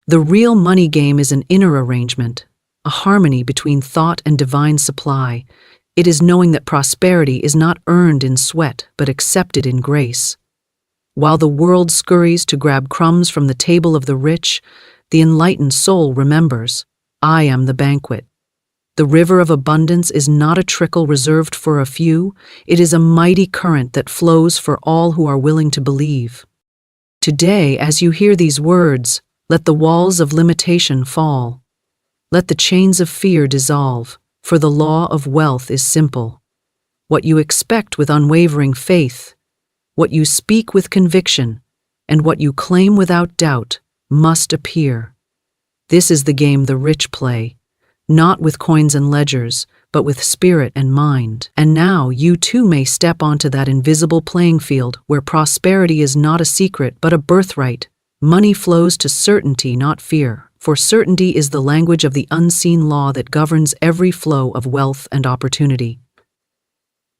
The real money game is an inner arrangement, a harmony between thought and divine supply. It is knowing that prosperity is not earned in sweat, but accepted in grace. While the world scurries to grab crumbs from the table of the rich, the enlightened soul remembers, "I am the banquet." The river of abundance is not a trickle reserved for a few, it is a mighty current that flows for all who are willing to believe. Today, as you hear these words, let the walls of limitation fall. Let the chains of fear dissolve, for the law of wealth is simple. What you expect with unwavering faith, what you speak with conviction, and what you claim without doubt must appear. This is the game the rich play, not with coins and ledgers, but with spirit and mind. And now you too may step onto that invisible playing field where prosperity is not a secret but a birthright. Money flows to certainty, not fear, for certainty is the language of the unseen law that governs every flow of wealth and opportunity.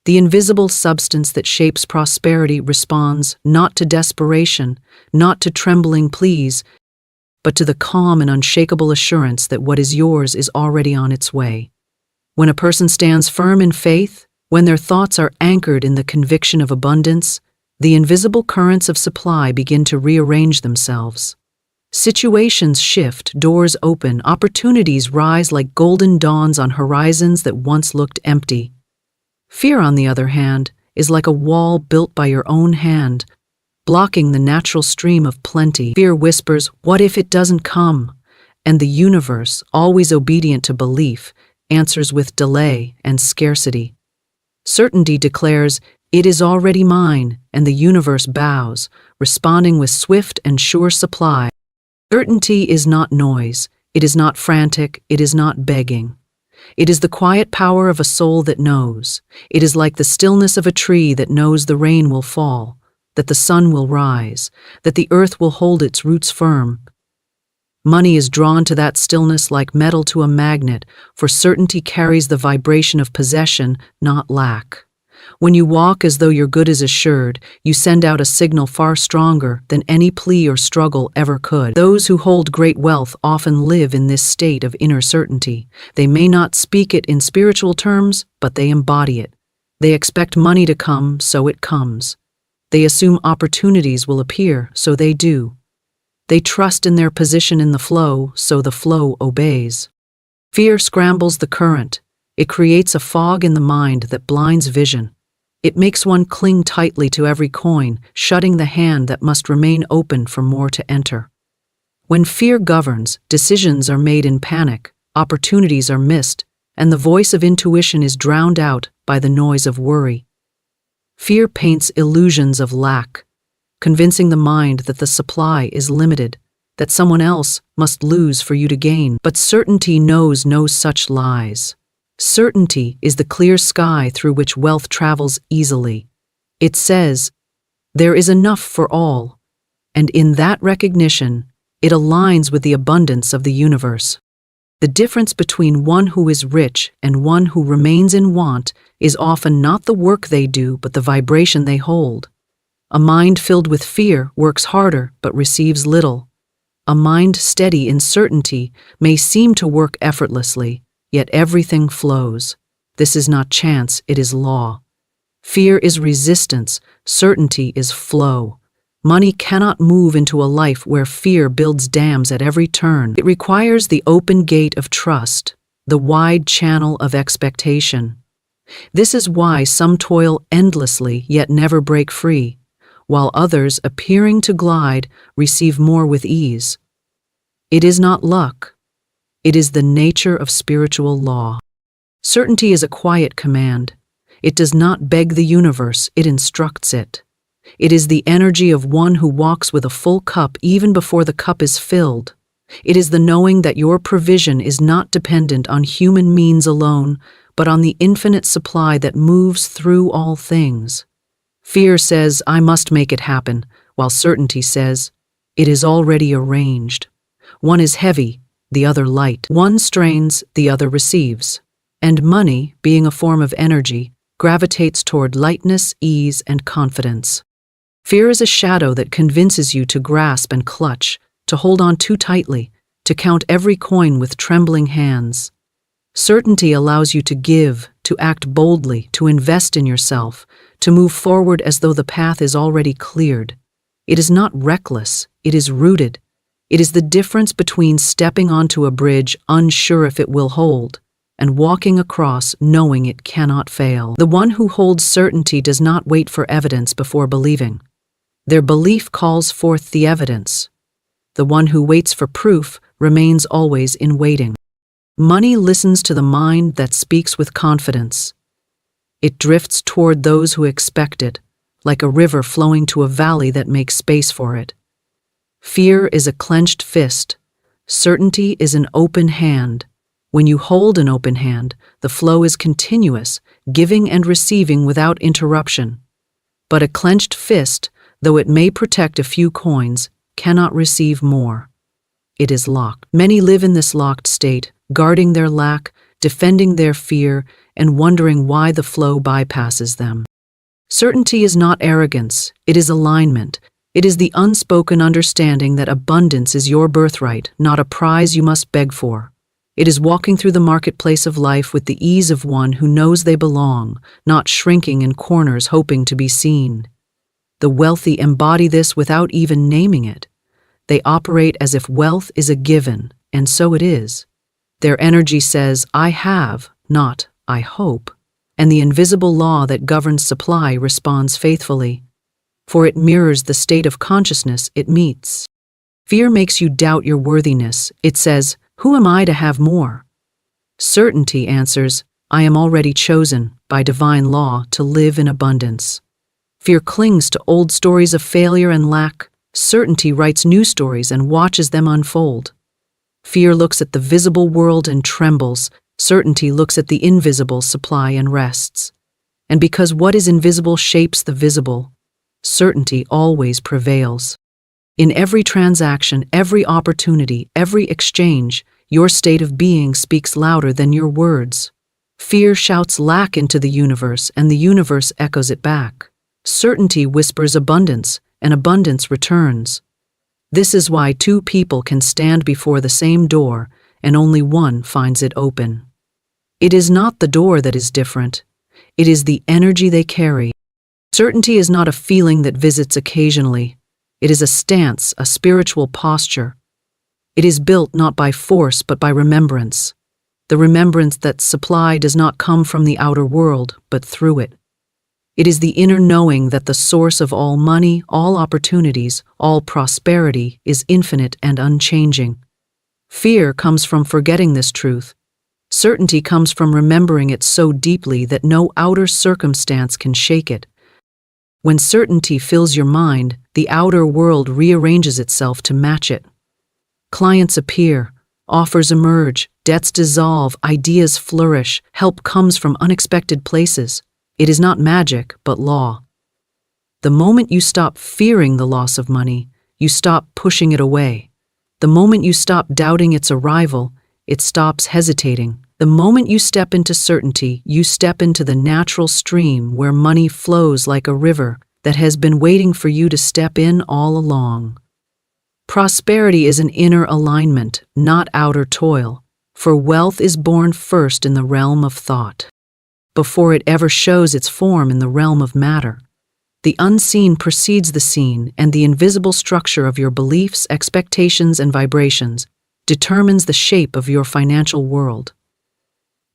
The invisible substance that shapes prosperity responds not to desperation, not to trembling pleas, but to the calm and unshakable assurance that what is yours is already on its way. When a person stands firm in faith, when their thoughts are anchored in the conviction of abundance, the invisible currents of supply begin to rearrange themselves. Situations shift, doors open, opportunities rise like golden dawns on horizons that once looked empty. Fear, on the other hand, is like a wall built by your own hand, blocking the natural stream of plenty. Fear whispers, "What if it doesn't come?" And the universe, always obedient to belief, answers with delay and scarcity. Certainty declares, "It is already mine," and the universe bows, responding with swift and sure supply. Certainty is not noise, it is not frantic, it is not begging. It is the quiet power of a soul that knows. It is like the stillness of a tree that knows the rain will fall, that the sun will rise, that the earth will hold its roots firm. Money is drawn to that stillness like metal to a magnet, for certainty carries the vibration of possession, not lack. When you walk as though your good is assured, you send out a signal far stronger than any plea or struggle ever could. Those who hold great wealth often live in this state of inner certainty. They may not speak it in spiritual terms, but they embody it. They expect money to come, so it comes. They assume opportunities will appear, so they do. They trust in their position in the flow, so the flow obeys. Fear scrambles the current. It creates a fog in the mind that blinds vision. It makes one cling tightly to every coin, shutting the hand that must remain open for more to enter. When fear governs, decisions are made in panic, opportunities are missed, and the voice of intuition is drowned out by the noise of worry. Fear paints illusions of lack, convincing the mind that the supply is limited, that someone else must lose for you to gain. But certainty knows no such lies. Certainty is the clear sky through which wealth travels easily. It says, "There is enough for all," and in that recognition, it aligns with the abundance of the universe. The difference between one who is rich and one who remains in want is often not the work they do but the vibration they hold. A mind filled with fear works harder but receives little. A mind steady in certainty may seem to work effortlessly, yet everything flows. This is not chance, it is law. Fear is resistance, certainty is flow. Money cannot move into a life where fear builds dams at every turn. It requires the open gate of trust, the wide channel of expectation. This is why some toil endlessly yet never break free, while others, appearing to glide, receive more with ease. It is not luck. It is the nature of spiritual law. Certainty is a quiet command. It does not beg the universe, it instructs it. It is the energy of one who walks with a full cup even before the cup is filled. It is the knowing that your provision is not dependent on human means alone, but on the infinite supply that moves through all things. Fear says, I must make it happen, while certainty says, it is already arranged. One is heavy, the other light. One strains, the other receives. And money, being a form of energy, gravitates toward lightness, ease, and confidence. Fear is a shadow that convinces you to grasp and clutch, to hold on too tightly, to count every coin with trembling hands. Certainty allows you to give, to act boldly, to invest in yourself, to move forward as though the path is already cleared. It is not reckless, it is rooted. It is the difference between stepping onto a bridge unsure if it will hold, and walking across knowing it cannot fail. The one who holds certainty does not wait for evidence before believing. Their belief calls forth the evidence. The one who waits for proof remains always in waiting. Money listens to the mind that speaks with confidence. It drifts toward those who expect it, like a river flowing to a valley that makes space for it. Fear is a clenched fist. Certainty is an open hand. When you hold an open hand, the flow is continuous, giving and receiving without interruption. But a clenched fist, though it may protect a few coins, cannot receive more. It is locked. Many live in this locked state, guarding their lack, defending their fear, and wondering why the flow bypasses them. Certainty is not arrogance, it is alignment. It is the unspoken understanding that abundance is your birthright, not a prize you must beg for. It is walking through the marketplace of life with the ease of one who knows they belong, not shrinking in corners hoping to be seen. The wealthy embody this without even naming it. They operate as if wealth is a given, and so it is. Their energy says, I have, not, I hope, and the invisible law that governs supply responds faithfully, for it mirrors the state of consciousness it meets. Fear makes you doubt your worthiness. It says, who am I to have more? Certainty answers, I am already chosen, by divine law, to live in abundance. Fear clings to old stories of failure and lack. Certainty writes new stories and watches them unfold. Fear looks at the visible world and trembles. Certainty looks at the invisible supply and rests. And because what is invisible shapes the visible, certainty always prevails. In every transaction, every opportunity, every exchange, your state of being speaks louder than your words. Fear shouts lack into the universe, and the universe echoes it back. Certainty whispers abundance, and abundance returns. This is why two people can stand before the same door, and only one finds it open. It is not the door that is different. It is the energy they carry. Certainty is not a feeling that visits occasionally. It is a stance, a spiritual posture. It is built not by force but by remembrance. The remembrance that supply does not come from the outer world, but through it. It is the inner knowing that the source of all money, all opportunities, all prosperity is infinite and unchanging. Fear comes from forgetting this truth. Certainty comes from remembering it so deeply that no outer circumstance can shake it. When certainty fills your mind, the outer world rearranges itself to match it. Clients appear, offers emerge, debts dissolve, ideas flourish, help comes from unexpected places. It is not magic, but law. The moment you stop fearing the loss of money, you stop pushing it away. The moment you stop doubting its arrival, it stops hesitating. The moment you step into certainty, you step into the natural stream where money flows like a river that has been waiting for you to step in all along. Prosperity is an inner alignment, not outer toil, for wealth is born first in the realm of thought, before it ever shows its form in the realm of matter. The unseen precedes the seen, and the invisible structure of your beliefs, expectations, and vibrations determines the shape of your financial world.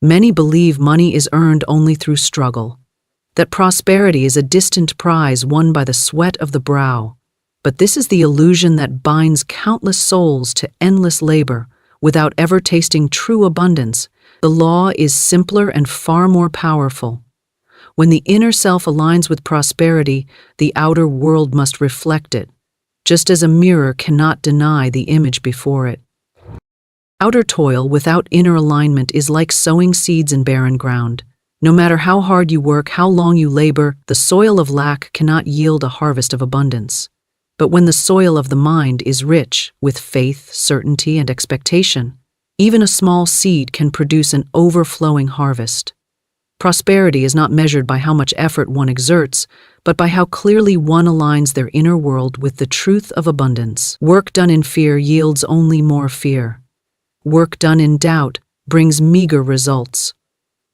Many believe money is earned only through struggle. that prosperity is a distant prize won by the sweat of the brow. But this is the illusion that binds countless souls to endless labor without ever tasting true abundance. The law is simpler and far more powerful. When the inner self aligns with prosperity, the outer world must reflect it, just as a mirror cannot deny the image before it. Outer toil without inner alignment is like sowing seeds in barren ground. No matter how hard you work, how long you labor, the soil of lack cannot yield a harvest of abundance. But when the soil of the mind is rich with faith, certainty, and expectation, even a small seed can produce an overflowing harvest. Prosperity is not measured by how much effort one exerts, but by how clearly one aligns their inner world with the truth of abundance. Work done in fear yields only more fear. Work done in doubt brings meager results.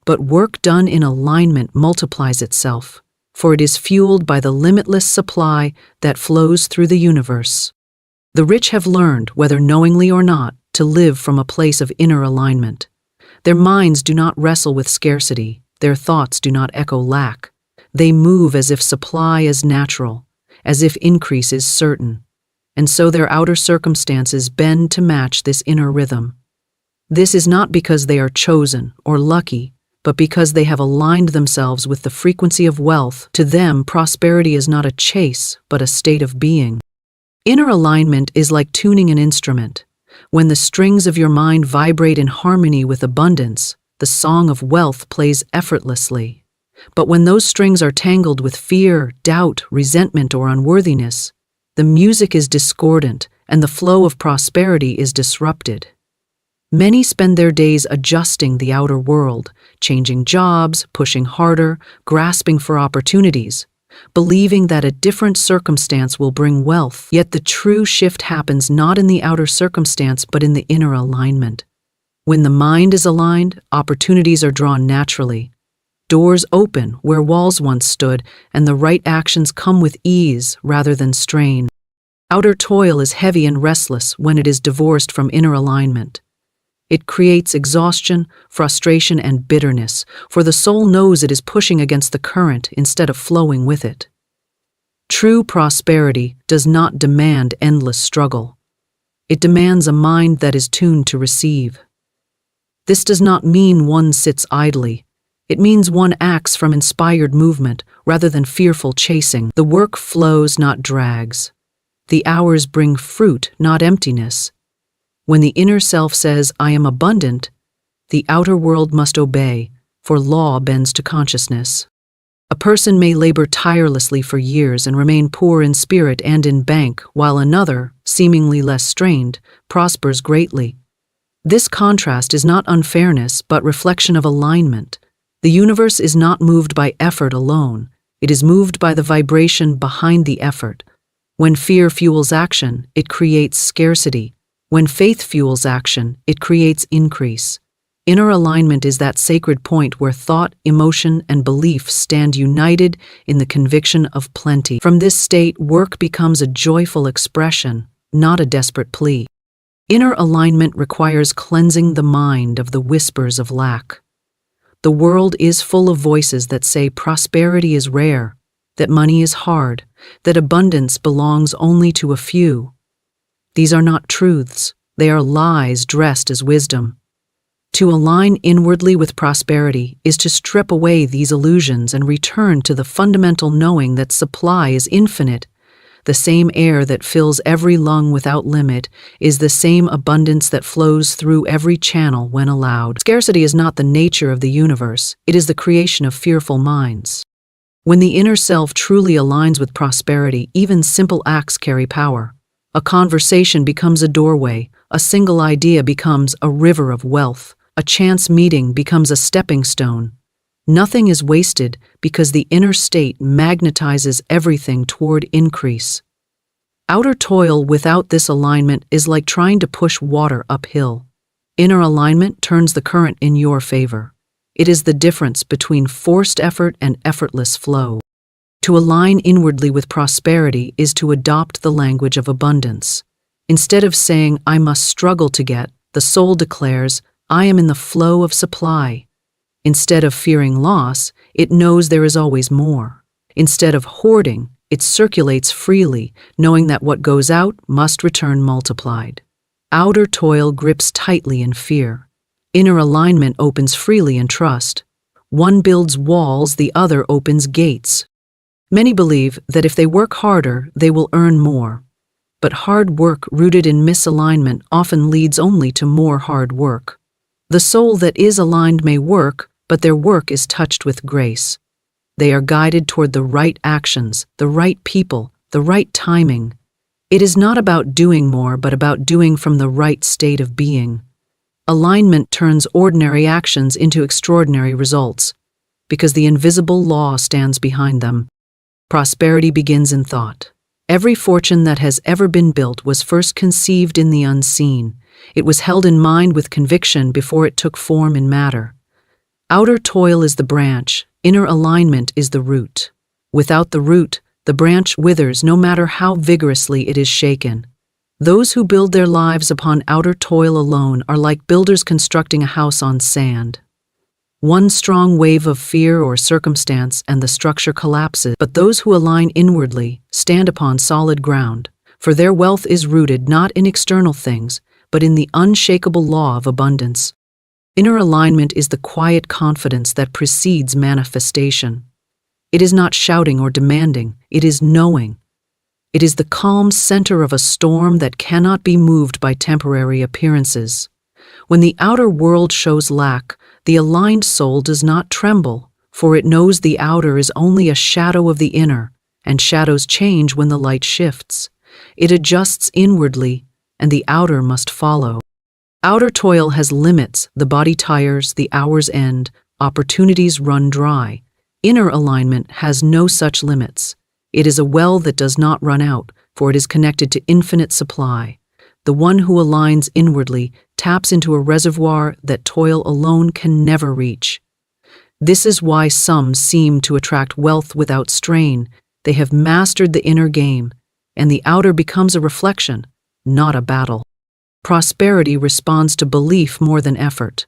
But work done in alignment multiplies itself, for it is fueled by the limitless supply that flows through the universe. The rich have learned, whether knowingly or not, to live from a place of inner alignment. Their minds do not wrestle with scarcity, their thoughts do not echo lack. They move as if supply is natural, as if increase is certain, and so their outer circumstances bend to match this inner rhythm. This is not because they are chosen or lucky, but because they have aligned themselves with the frequency of wealth. To them, prosperity is not a chase, but a state of being. Inner alignment is like tuning an instrument. When the strings of your mind vibrate in harmony with abundance, the song of wealth plays effortlessly. But when those strings are tangled with fear, doubt, resentment, or unworthiness, the music is discordant and the flow of prosperity is disrupted. Many spend their days adjusting the outer world, changing jobs, pushing harder, grasping for opportunities, believing that a different circumstance will bring wealth. Yet the true shift happens not in the outer circumstance but in the inner alignment. When the mind is aligned, opportunities are drawn naturally. Doors open where walls once stood, and the right actions come with ease rather than strain. Outer toil is heavy and restless when it is divorced from inner alignment. It creates exhaustion, frustration, and bitterness, for the soul knows it is pushing against the current instead of flowing with it. True prosperity does not demand endless struggle. It demands a mind that is tuned to receive. This does not mean one sits idly. It means one acts from inspired movement rather than fearful chasing. The work flows, not drags. The hours bring fruit, not emptiness. When the inner self says, "I am abundant," the outer world must obey, for law bends to consciousness. A person may labor tirelessly for years and remain poor in spirit and in bank, while another, seemingly less strained, prospers greatly. This contrast is not unfairness, but reflection of alignment. The universe is not moved by effort alone. It is moved by the vibration behind the effort. When fear fuels action, it creates scarcity. When faith fuels action, it creates increase. Inner alignment is that sacred point where thought, emotion, and belief stand united in the conviction of plenty. From this state, work becomes a joyful expression, not a desperate plea. Inner alignment requires cleansing the mind of the whispers of lack. The world is full of voices that say prosperity is rare, that money is hard, that abundance belongs only to a few. These are not truths, they are lies dressed as wisdom. To align inwardly with prosperity is to strip away these illusions and return to the fundamental knowing that supply is infinite. The same air that fills every lung without limit is the same abundance that flows through every channel when allowed. Scarcity is not the nature of the universe, it is the creation of fearful minds. When the inner self truly aligns with prosperity, even simple acts carry power. A conversation becomes a doorway, a single idea becomes a river of wealth, a chance meeting becomes a stepping stone. Nothing is wasted because the inner state magnetizes everything toward increase. Outer toil without this alignment is like trying to push water uphill. Inner alignment turns the current in your favor. It is the difference between forced effort and effortless flow. To align inwardly with prosperity is to adopt the language of abundance. Instead of saying, "I must struggle to get," the soul declares, "I am in the flow of supply." Instead of fearing loss, it knows there is always more. Instead of hoarding, it circulates freely, knowing that what goes out must return multiplied. Outer toil grips tightly in fear. Inner alignment opens freely in trust. One builds walls, the other opens gates. Many believe that if they work harder, they will earn more. But hard work rooted in misalignment often leads only to more hard work. The soul that is aligned may work, but their work is touched with grace. They are guided toward the right actions, the right people, the right timing. It is not about doing more, but about doing from the right state of being. Alignment turns ordinary actions into extraordinary results, because the invisible law stands behind them. Prosperity begins in thought. Every fortune that has ever been built was first conceived in the unseen. It was held in mind with conviction before it took form in matter. Outer toil is the branch, inner alignment is the root. Without the root, the branch withers no matter how vigorously it is shaken. Those who build their lives upon outer toil alone are like builders constructing a house on sand. One strong wave of fear or circumstance and the structure collapses, but those who align inwardly stand upon solid ground, for their wealth is rooted not in external things, but in the unshakable law of abundance. Inner alignment is the quiet confidence that precedes manifestation. It is not shouting or demanding, it is knowing. It is the calm center of a storm that cannot be moved by temporary appearances. When the outer world shows lack, the aligned soul does not tremble, for it knows the outer is only a shadow of the inner, and shadows change when the light shifts. It adjusts inwardly, and the outer must follow. Outer toil has limits, the body tires, the hours end, opportunities run dry. Inner alignment has no such limits. It is a well that does not run out, for it is connected to infinite supply. The one who aligns inwardly taps into a reservoir that toil alone can never reach. This is why some seem to attract wealth without strain. They have mastered the inner game, and the outer becomes a reflection, not a battle. Prosperity responds to belief more than effort.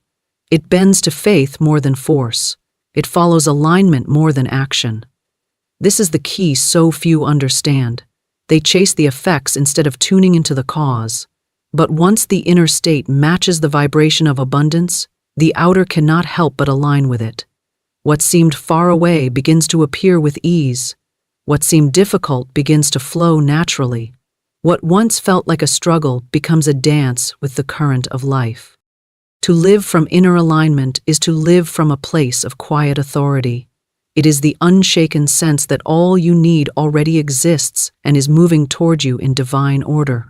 It bends to faith more than force. It follows alignment more than action. This is the key so few understand. They chase the effects instead of tuning into the cause. But once the inner state matches the vibration of abundance, the outer cannot help but align with it. What seemed far away begins to appear with ease. What seemed difficult begins to flow naturally. What once felt like a struggle becomes a dance with the current of life. To live from inner alignment is to live from a place of quiet authority. It is the unshaken sense that all you need already exists and is moving toward you in divine order.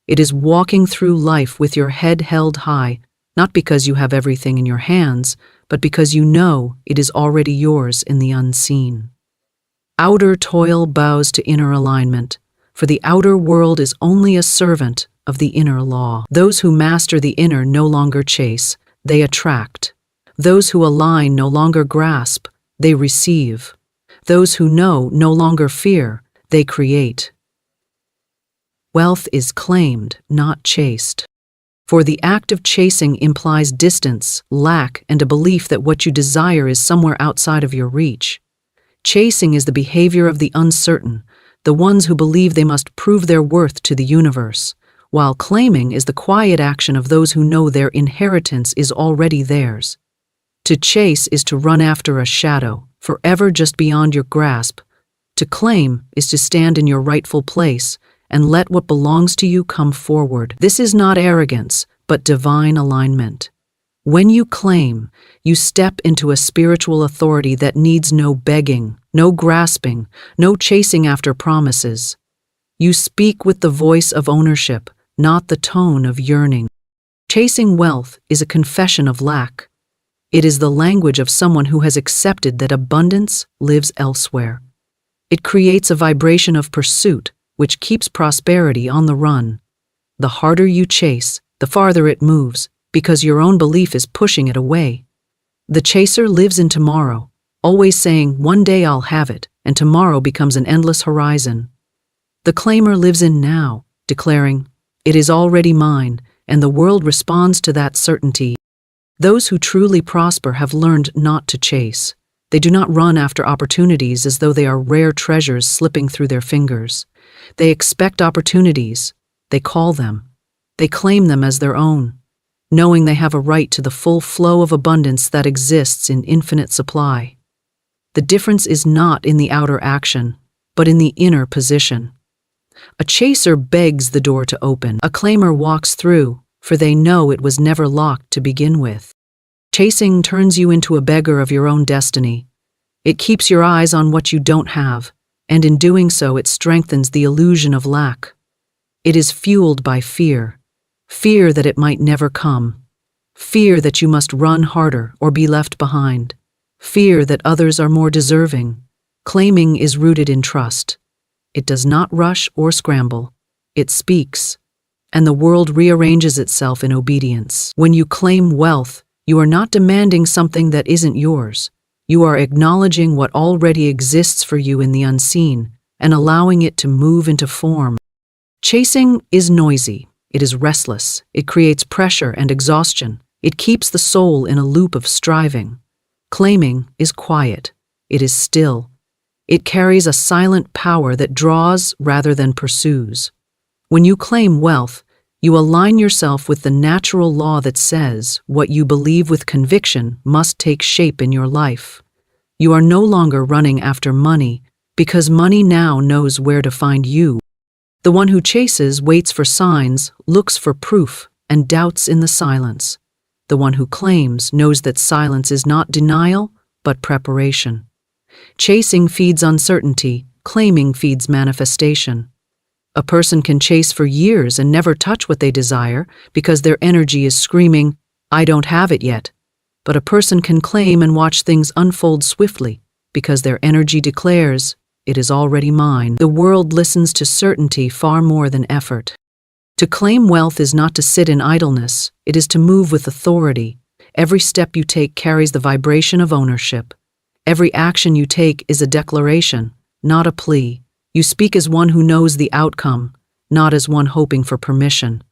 It is walking through life with your head held high, not because you have everything in your hands, but because you know it is already yours in the unseen. Outer toil bows to inner alignment, for the outer world is only a servant of the inner law. Those who master the inner no longer chase, they attract. Those who align no longer grasp, they receive. Those who know no longer fear, they create. Wealth is claimed, not chased. For the act of chasing implies distance, lack, and a belief that what you desire is somewhere outside of your reach. Chasing is the behavior of the uncertain, the ones who believe they must prove their worth to the universe, while claiming is the quiet action of those who know their inheritance is already theirs. To chase is to run after a shadow, forever just beyond your grasp. To claim is to stand in your rightful place and let what belongs to you come forward. This is not arrogance, but divine alignment. When you claim, you step into a spiritual authority that needs no begging, no grasping, no chasing after promises. You speak with the voice of ownership, not the tone of yearning. Chasing wealth is a confession of lack. It is the language of someone who has accepted that abundance lives elsewhere. It creates a vibration of pursuit, which keeps prosperity on the run. The harder you chase, the farther it moves, because your own belief is pushing it away. The chaser lives in tomorrow, always saying, "One day I'll have it," and tomorrow becomes an endless horizon. The claimer lives in now, declaring, "It is already mine," and the world responds to that certainty. Those who truly prosper have learned not to chase. They do not run after opportunities as though they are rare treasures slipping through their fingers. They expect opportunities. They call them. They claim them as their own, knowing they have a right to the full flow of abundance that exists in infinite supply. The difference is not in the outer action, but in the inner position. A chaser begs the door to open. A claimer walks through, for they know it was never locked to begin with. Chasing turns you into a beggar of your own destiny. It keeps your eyes on what you don't have, and in doing so it strengthens the illusion of lack. It is fueled by fear. Fear that it might never come. Fear that you must run harder or be left behind. Fear that others are more deserving. Claiming is rooted in trust. It does not rush or scramble. It speaks. And the world rearranges itself in obedience. When you claim wealth, you are not demanding something that isn't yours. You are acknowledging what already exists for you in the unseen and allowing it to move into form. Chasing is noisy. It is restless. It creates pressure and exhaustion. It keeps the soul in a loop of striving. Claiming is quiet. It is still. It carries a silent power that draws rather than pursues. When you claim wealth, you align yourself with the natural law that says what you believe with conviction must take shape in your life. You are no longer running after money because money now knows where to find you. The one who chases waits for signs, looks for proof, and doubts in the silence. The one who claims knows that silence is not denial, but preparation. Chasing feeds uncertainty, claiming feeds manifestation. A person can chase for years and never touch what they desire because their energy is screaming, "I don't have it yet." But a person can claim and watch things unfold swiftly because their energy declares, "It is already mine." The world listens to certainty far more than effort. To claim wealth is not to sit in idleness, it is to move with authority. Every step you take carries the vibration of ownership. Every action you take is a declaration, not a plea. You speak as one who knows the outcome, not as one hoping for permission.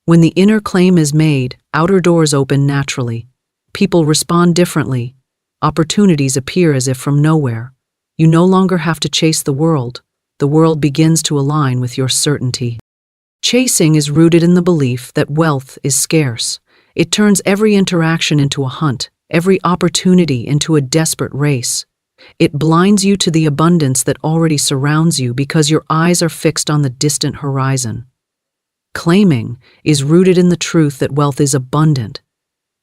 When the inner claim is made, outer doors open naturally. People respond differently. Opportunities appear as if from nowhere. You no longer have to chase the world begins to align with your certainty. Chasing is rooted in the belief that wealth is scarce. It turns every interaction into a hunt, every opportunity into a desperate race. It blinds you to the abundance that already surrounds you because your eyes are fixed on the distant horizon. Claiming is rooted in the truth that wealth is abundant.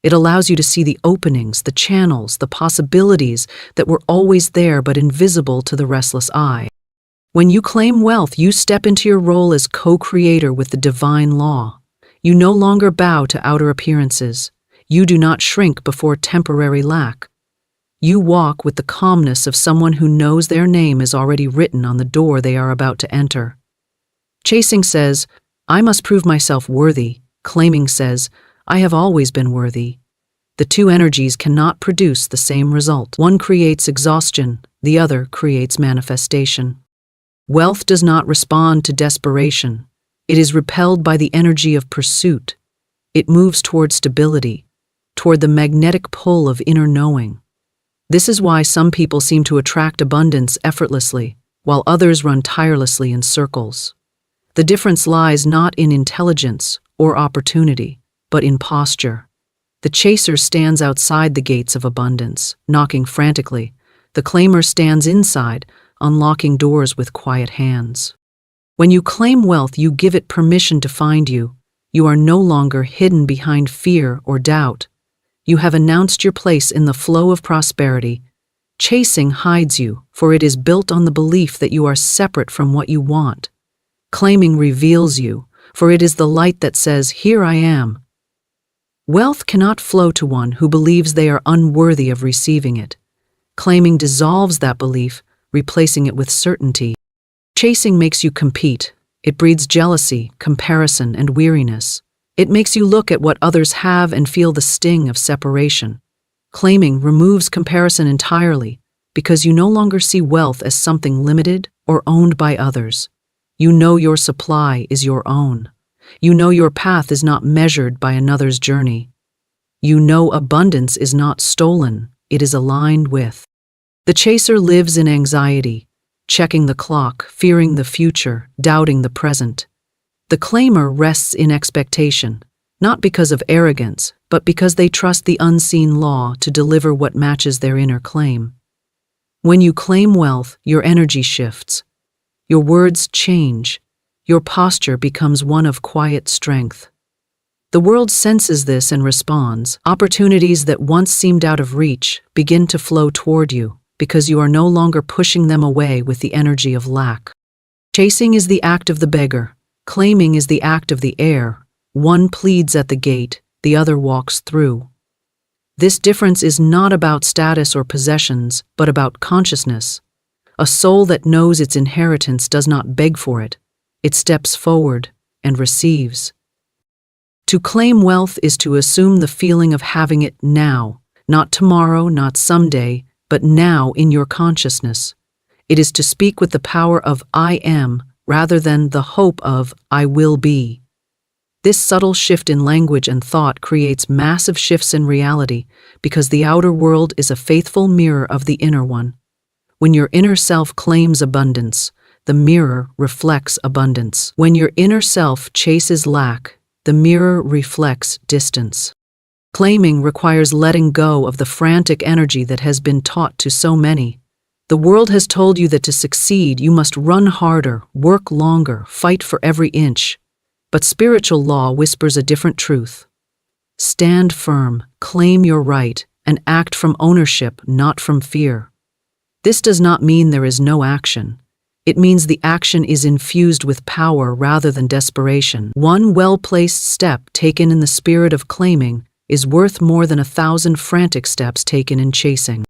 It allows you to see the openings, the channels, the possibilities that were always there but invisible to the restless eye. When you claim wealth, you step into your role as co-creator with the divine law. You no longer bow to outer appearances. You do not shrink before temporary lack. You walk with the calmness of someone who knows their name is already written on the door they are about to enter. Chasing says, "I must prove myself worthy." Claiming says, "I have always been worthy." The two energies cannot produce the same result. One creates exhaustion, the other creates manifestation. Wealth does not respond to desperation. It is repelled by the energy of pursuit. It moves toward stability, toward the magnetic pull of inner knowing. This is why some people seem to attract abundance effortlessly, while others run tirelessly in circles. The difference lies not in intelligence or opportunity, but in posture. The chaser stands outside the gates of abundance, knocking frantically. The claimer stands inside, unlocking doors with quiet hands. When you claim wealth, you give it permission to find you. You are no longer hidden behind fear or doubt. You have announced your place in the flow of prosperity. Chasing hides you, for it is built on the belief that you are separate from what you want. Claiming reveals you, for it is the light that says, "Here I am." Wealth cannot flow to one who believes they are unworthy of receiving it. Claiming dissolves that belief, replacing it with certainty. Chasing makes you compete. It breeds jealousy, comparison, and weariness. It makes you look at what others have and feel the sting of separation. Claiming removes comparison entirely because you no longer see wealth as something limited or owned by others. You know your supply is your own. You know your path is not measured by another's journey. You know abundance is not stolen, it is aligned with. The chaser lives in anxiety, checking the clock, fearing the future, doubting the present. The claimer rests in expectation, not because of arrogance, but because they trust the unseen law to deliver what matches their inner claim. When you claim wealth, your energy shifts. Your words change. Your posture becomes one of quiet strength. The world senses this and responds. Opportunities that once seemed out of reach begin to flow toward you because you are no longer pushing them away with the energy of lack. Chasing is the act of the beggar. Claiming is the act of the heir. One pleads at the gate, the other walks through. This difference is not about status or possessions, but about consciousness. A soul that knows its inheritance does not beg for it. It steps forward and receives. To claim wealth is to assume the feeling of having it now, not tomorrow, not someday, but now in your consciousness. It is to speak with the power of I am rather than the hope of I will be. This subtle shift in language and thought creates massive shifts in reality because the outer world is a faithful mirror of the inner one. When your inner self claims abundance, the mirror reflects abundance. When your inner self chases lack, the mirror reflects distance. Claiming requires letting go of the frantic energy that has been taught to so many. The world has told you that to succeed, you must run harder, work longer, fight for every inch. But spiritual law whispers a different truth. Stand firm, claim your right, and act from ownership, not from fear. This does not mean there is no action. It means the action is infused with power rather than desperation. One well-placed step taken in the spirit of claiming is worth more than 1,000 frantic steps taken in chasing.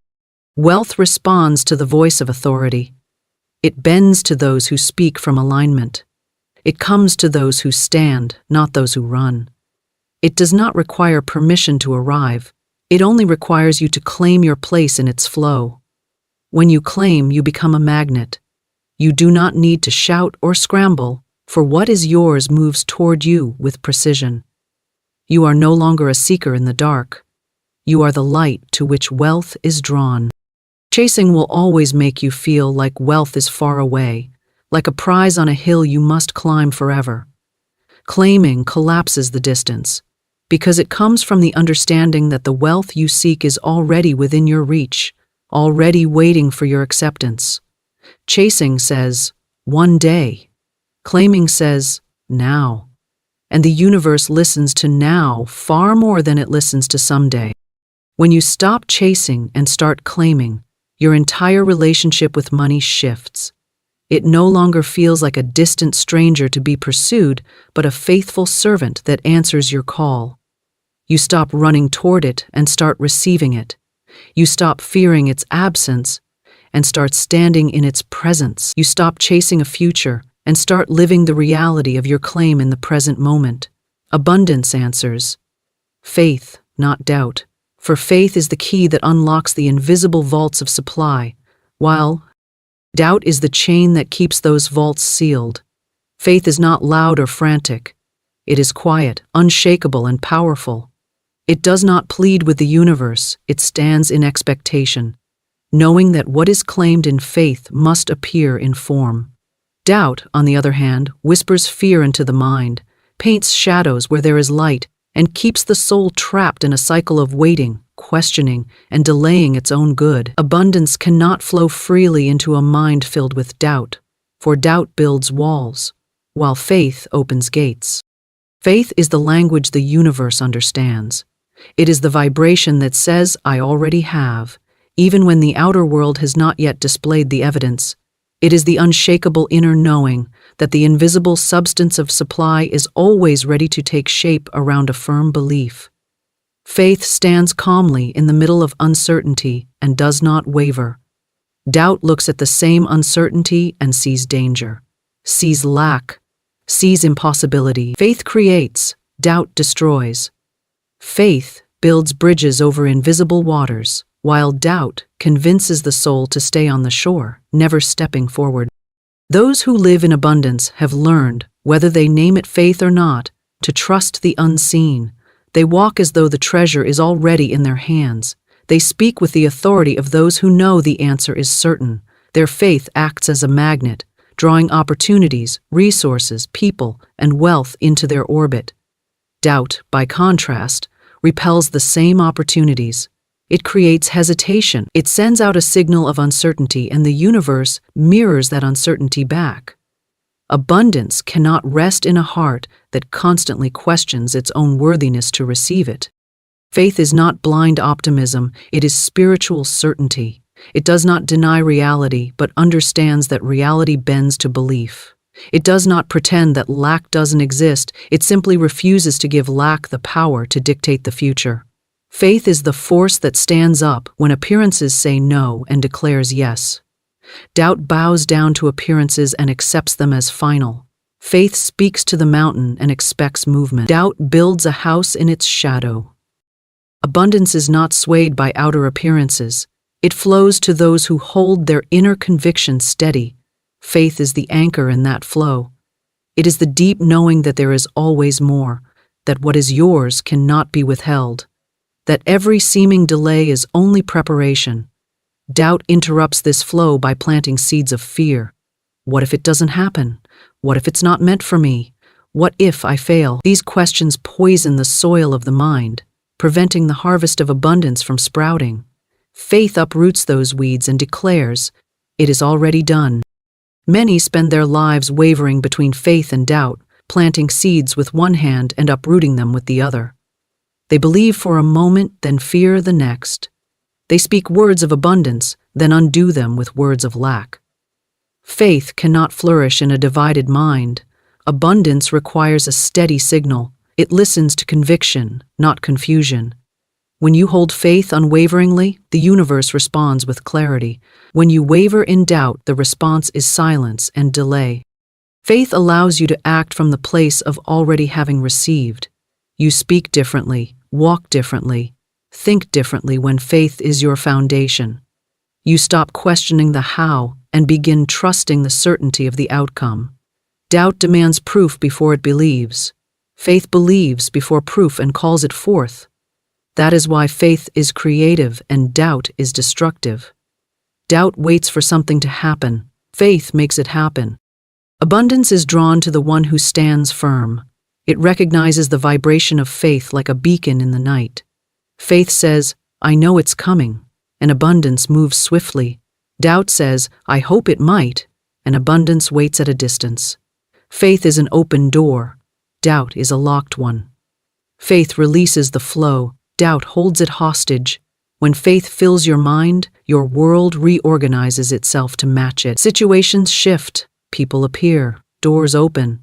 Wealth responds to the voice of authority. It bends to those who speak from alignment. It comes to those who stand, not those who run. It does not require permission to arrive. It only requires you to claim your place in its flow. When you claim, you become a magnet. You do not need to shout or scramble, for what is yours moves toward you with precision. You are no longer a seeker in the dark. You are the light to which wealth is drawn. Chasing will always make you feel like wealth is far away, like a prize on a hill you must climb forever. Claiming collapses the distance, because it comes from the understanding that the wealth you seek is already within your reach, already waiting for your acceptance. Chasing says, one day. Claiming says, now. And the universe listens to now far more than it listens to someday. When you stop chasing and start claiming, your entire relationship with money shifts. It no longer feels like a distant stranger to be pursued, but a faithful servant that answers your call. You stop running toward it and start receiving it. You stop fearing its absence and start standing in its presence. You stop chasing a future and start living the reality of your claim in the present moment. Abundance answers. Faith, not doubt. For faith is the key that unlocks the invisible vaults of supply, while doubt is the chain that keeps those vaults sealed. Faith is not loud or frantic. It is quiet, unshakable, and powerful. It does not plead with the universe, it stands in expectation, knowing that what is claimed in faith must appear in form. Doubt, on the other hand, whispers fear into the mind, paints shadows where there is light, and keeps the soul trapped in a cycle of waiting, questioning, and delaying its own good. Abundance cannot flow freely into a mind filled with doubt, for doubt builds walls, while faith opens gates. Faith is the language the universe understands. It is the vibration that says, I already have, even when the outer world has not yet displayed the evidence. It is the unshakable inner knowing that the invisible substance of supply is always ready to take shape around a firm belief. Faith stands calmly in the middle of uncertainty and does not waver. Doubt looks at the same uncertainty and sees danger, sees lack, sees impossibility. Faith creates, doubt destroys. Faith builds bridges over invisible waters, while doubt convinces the soul to stay on the shore, never stepping forward. Those who live in abundance have learned, whether they name it faith or not, to trust the unseen, They walk as though the treasure is already in their hands. They speak with the authority of those who know the answer is certain. Their faith acts as a magnet, drawing opportunities, resources, people, and wealth into their orbit. Doubt, by contrast, repels the same opportunities. It creates hesitation. It sends out a signal of uncertainty, and the universe mirrors that uncertainty back. Abundance cannot rest in a heart that constantly questions its own worthiness to receive it. Faith is not blind optimism, it is spiritual certainty. It does not deny reality, but understands that reality bends to belief. It does not pretend that lack doesn't exist, it simply refuses to give lack the power to dictate the future. Faith is the force that stands up when appearances say no and declares yes. Doubt bows down to appearances and accepts them as final. Faith speaks to the mountain and expects movement. Doubt builds a house in its shadow. Abundance is not swayed by outer appearances. It flows to those who hold their inner conviction steady. Faith is the anchor in that flow. It is the deep knowing that there is always more, that what is yours cannot be withheld, that every seeming delay is only preparation. Doubt interrupts this flow by planting seeds of fear. What if it doesn't happen? What if it's not meant for me? What if I fail? These questions poison the soil of the mind, preventing the harvest of abundance from sprouting. Faith uproots those weeds and declares, "It is already done." Many spend their lives wavering between faith and doubt, planting seeds with one hand and uprooting them with the other. They believe for a moment, then fear the next. They speak words of abundance, then undo them with words of lack. Faith cannot flourish in a divided mind. Abundance requires a steady signal. It listens to conviction, not confusion. When you hold faith unwaveringly, the universe responds with clarity. When you waver in doubt, the response is silence and delay. Faith allows you to act from the place of already having received. You speak differently, walk differently, think differently when faith is your foundation. You stop questioning the how and begin trusting the certainty of the outcome. Doubt demands proof before it believes. Faith believes before proof and calls it forth. That is why faith is creative and doubt is destructive. Doubt waits for something to happen. Faith makes it happen. Abundance is drawn to the one who stands firm. It recognizes the vibration of faith like a beacon in the night. Faith says, "I know it's coming," and abundance moves swiftly. Doubt says, "I hope it might," and abundance waits at a distance. Faith is an open door. Doubt is a locked one. Faith releases the flow. Doubt holds it hostage. When faith fills your mind, your world reorganizes itself to match it. Situations shift, people appear, doors open.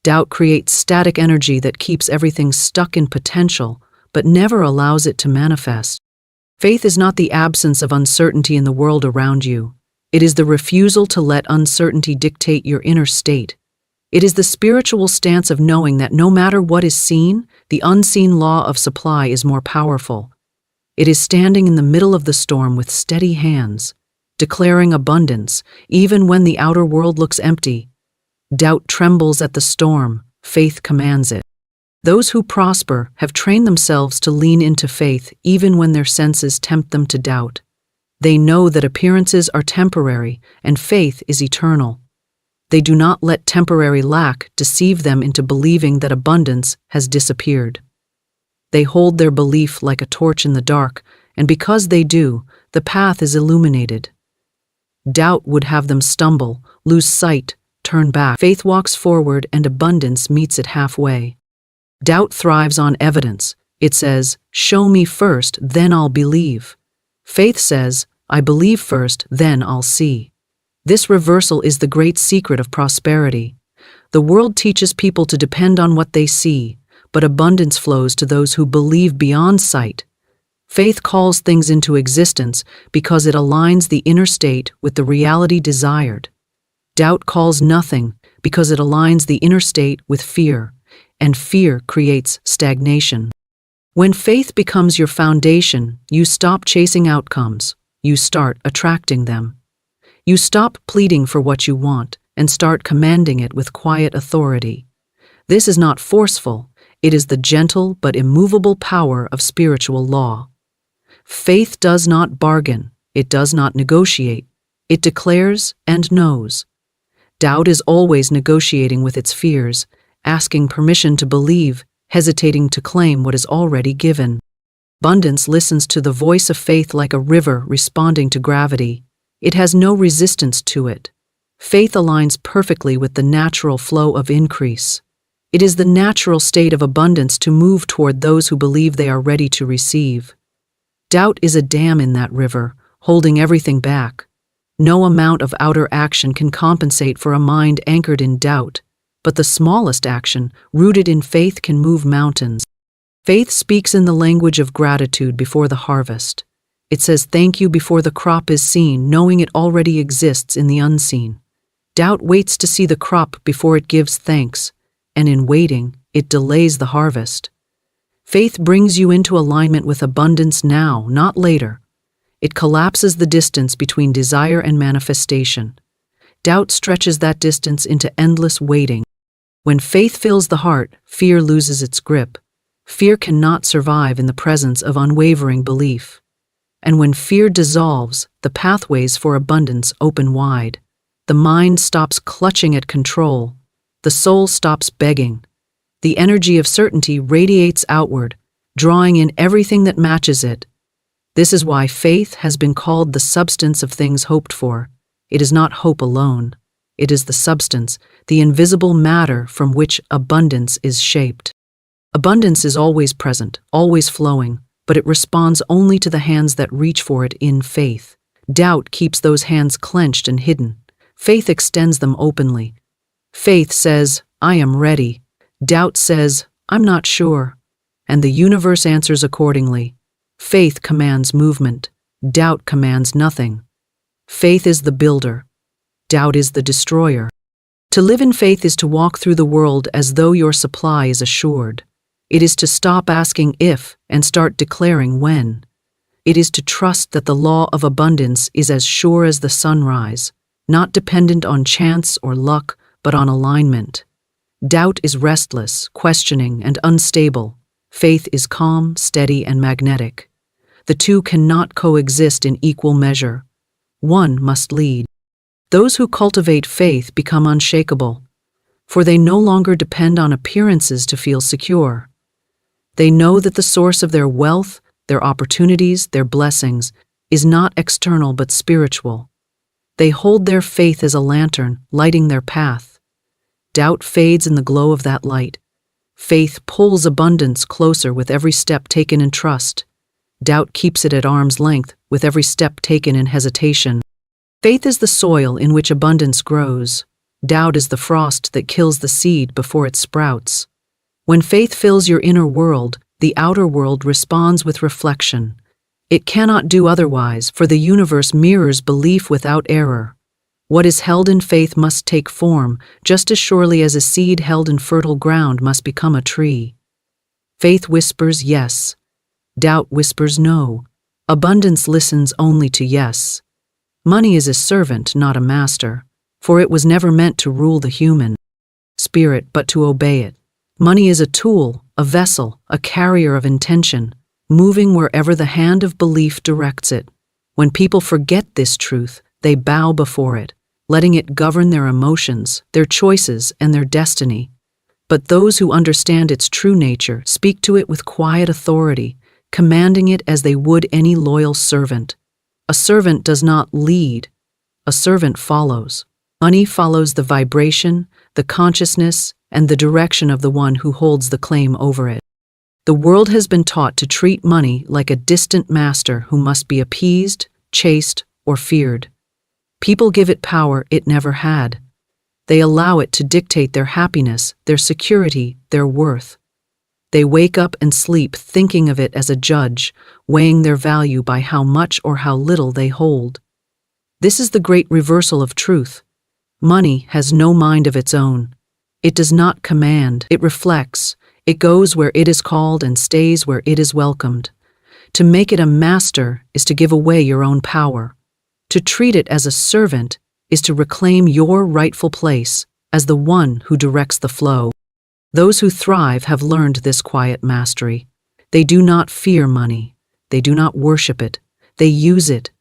Doubt creates static energy that keeps everything stuck in potential, but never allows it to manifest. Faith is not the absence of uncertainty in the world around you. It is the refusal to let uncertainty dictate your inner state. It is the spiritual stance of knowing that no matter what is seen, the unseen law of supply is more powerful. It is standing in the middle of the storm with steady hands, declaring abundance, even when the outer world looks empty. Doubt trembles at the storm, faith commands it. Those who prosper have trained themselves to lean into faith even when their senses tempt them to doubt. They know that appearances are temporary and faith is eternal. They do not let temporary lack deceive them into believing that abundance has disappeared. They hold their belief like a torch in the dark, and because they do, the path is illuminated. Doubt would have them stumble, lose sight, turn back. Faith walks forward and abundance meets it halfway. Doubt thrives on evidence. It says, "Show me first, then I'll believe." Faith says, "I believe first, then I'll see." This reversal is the great secret of prosperity. The world teaches people to depend on what they see, but abundance flows to those who believe beyond sight. Faith calls things into existence because it aligns the inner state with the reality desired. Doubt calls nothing because it aligns the inner state with fear, and fear creates stagnation. When faith becomes your foundation, you stop chasing outcomes, you start attracting them. You stop pleading for what you want and start commanding it with quiet authority. This is not forceful, It is the gentle but immovable power of spiritual law. Faith does not bargain, it does not negotiate, it declares and knows. Doubt is always negotiating with its fears, asking permission to believe, hesitating to claim what is already given. Abundance listens to the voice of faith like a river responding to gravity. It has no resistance to it. Faith aligns perfectly with the natural flow of increase. It is the natural state of abundance to move toward those who believe they are ready to receive. Doubt is a dam in that river, holding everything back. No amount of outer action can compensate for a mind anchored in doubt, but the smallest action, rooted in faith, can move mountains. Faith speaks in the language of gratitude before the harvest. It says thank you before the crop is seen, knowing it already exists in the unseen. Doubt waits to see the crop before it gives thanks, and in waiting, it delays the harvest. Faith brings you into alignment with abundance now, not later. It collapses the distance between desire and manifestation. Doubt stretches that distance into endless waiting. When faith fills the heart, fear loses its grip. Fear cannot survive in the presence of unwavering belief. And when fear dissolves, the pathways for abundance open wide. The mind stops clutching at control. The soul stops begging. The energy of certainty radiates outward, drawing in everything that matches it. This is why faith has been called the substance of things hoped for. It is not hope alone. It is the substance, the invisible matter from which abundance is shaped. Abundance is always present, always flowing, but it responds only to the hands that reach for it in faith. Doubt keeps those hands clenched and hidden. Faith extends them openly. Faith says, I am ready. Doubt says, I'm not sure. And the universe answers accordingly. Faith commands movement. Doubt commands nothing. Faith is the builder. Doubt is the destroyer. To live in faith is to walk through the world as though your supply is assured. It is to stop asking if and start declaring when. It is to trust that the law of abundance is as sure as the sunrise, not dependent on chance or luck, but on alignment. Doubt is restless, questioning, and unstable. Faith is calm, steady, and magnetic. The two cannot coexist in equal measure. One must lead. Those who cultivate faith become unshakable, for they no longer depend on appearances to feel secure. They know that the source of their wealth, their opportunities, their blessings, is not external but spiritual. They hold their faith as a lantern, lighting their path. Doubt fades in the glow of that light. Faith pulls abundance closer with every step taken in trust. Doubt keeps it at arm's length with every step taken in hesitation. Faith is the soil in which abundance grows. Doubt is the frost that kills the seed before it sprouts. When faith fills your inner world, the outer world responds with reflection. It cannot do otherwise, for the universe mirrors belief without error. What is held in faith must take form, just as surely as a seed held in fertile ground must become a tree. Faith whispers yes. Doubt whispers no. Abundance listens only to yes. Money is a servant, not a master, for it was never meant to rule the human spirit but to obey it. Money is a tool, a vessel, a carrier of intention, moving wherever the hand of belief directs it. When people forget this truth, they bow before it, letting it govern their emotions, their choices, and their destiny. But those who understand its true nature speak to it with quiet authority, commanding it as they would any loyal servant. A servant does not lead, a servant follows. Money follows the vibration, the consciousness, and the direction of the one who holds the claim over it. The world has been taught to treat money like a distant master who must be appeased, chased, or feared. People give it power it never had. They allow it to dictate their happiness, their security, their worth. They wake up and sleep thinking of it as a judge, weighing their value by how much or how little they hold. This is the great reversal of truth. Money has no mind of its own. It does not command, it reflects. It goes where it is called and stays where it is welcomed. To make it a master is to give away your own power. To treat it as a servant is to reclaim your rightful place as the one who directs the flow. Those who thrive have learned this quiet mastery. They do not fear money. They do not worship it. They use it.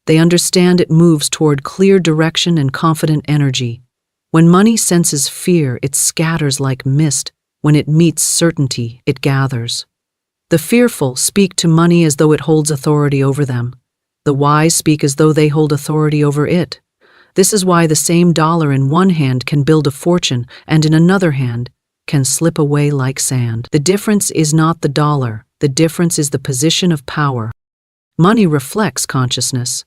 They understand it moves toward clear direction and confident energy. When money senses fear, it scatters like mist. When it meets certainty, it gathers. The fearful speak to money as though it holds authority over them. The wise speak as though they hold authority over it. This is why the same dollar in one hand can build a fortune and in another hand can slip away like sand. The difference is not the dollar. The difference is the position of power. Money reflects consciousness.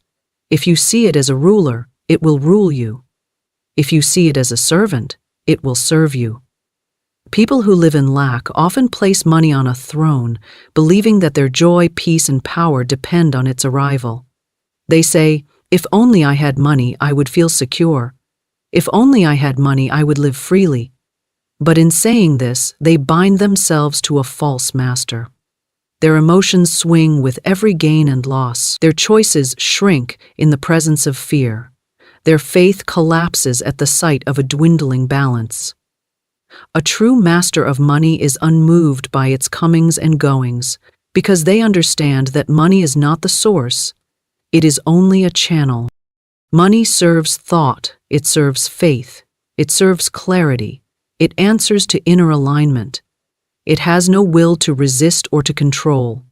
If you see it as a ruler, it will rule you. If you see it as a servant, it will serve you. People who live in lack often place money on a throne, believing that their joy, peace, and power depend on its arrival. They say, "If only I had money, I would feel secure. If only I had money, I would live freely." But in saying this, they bind themselves to a false master. Their emotions swing with every gain and loss. Their choices shrink in the presence of fear. Their faith collapses at the sight of a dwindling balance. A true master of money is unmoved by its comings and goings, because they understand that money is not the source. It is only a channel. Money serves thought, it serves faith, it serves clarity, it answers to inner alignment. It has no will to resist or to control.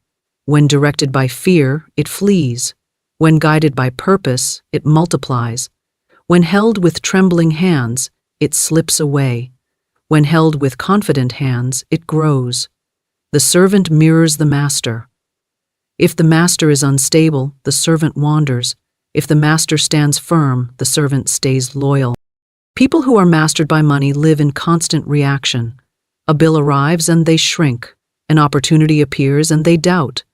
When directed by fear, it flees. When guided by purpose, it multiplies. When held with trembling hands, it slips away. When held with confident hands, it grows. The servant mirrors the master. If the master is unstable, the servant wanders. If the master stands firm, the servant stays loyal. People who are mastered by money live in constant reaction. A bill arrives and they shrink. An opportunity appears and they doubt.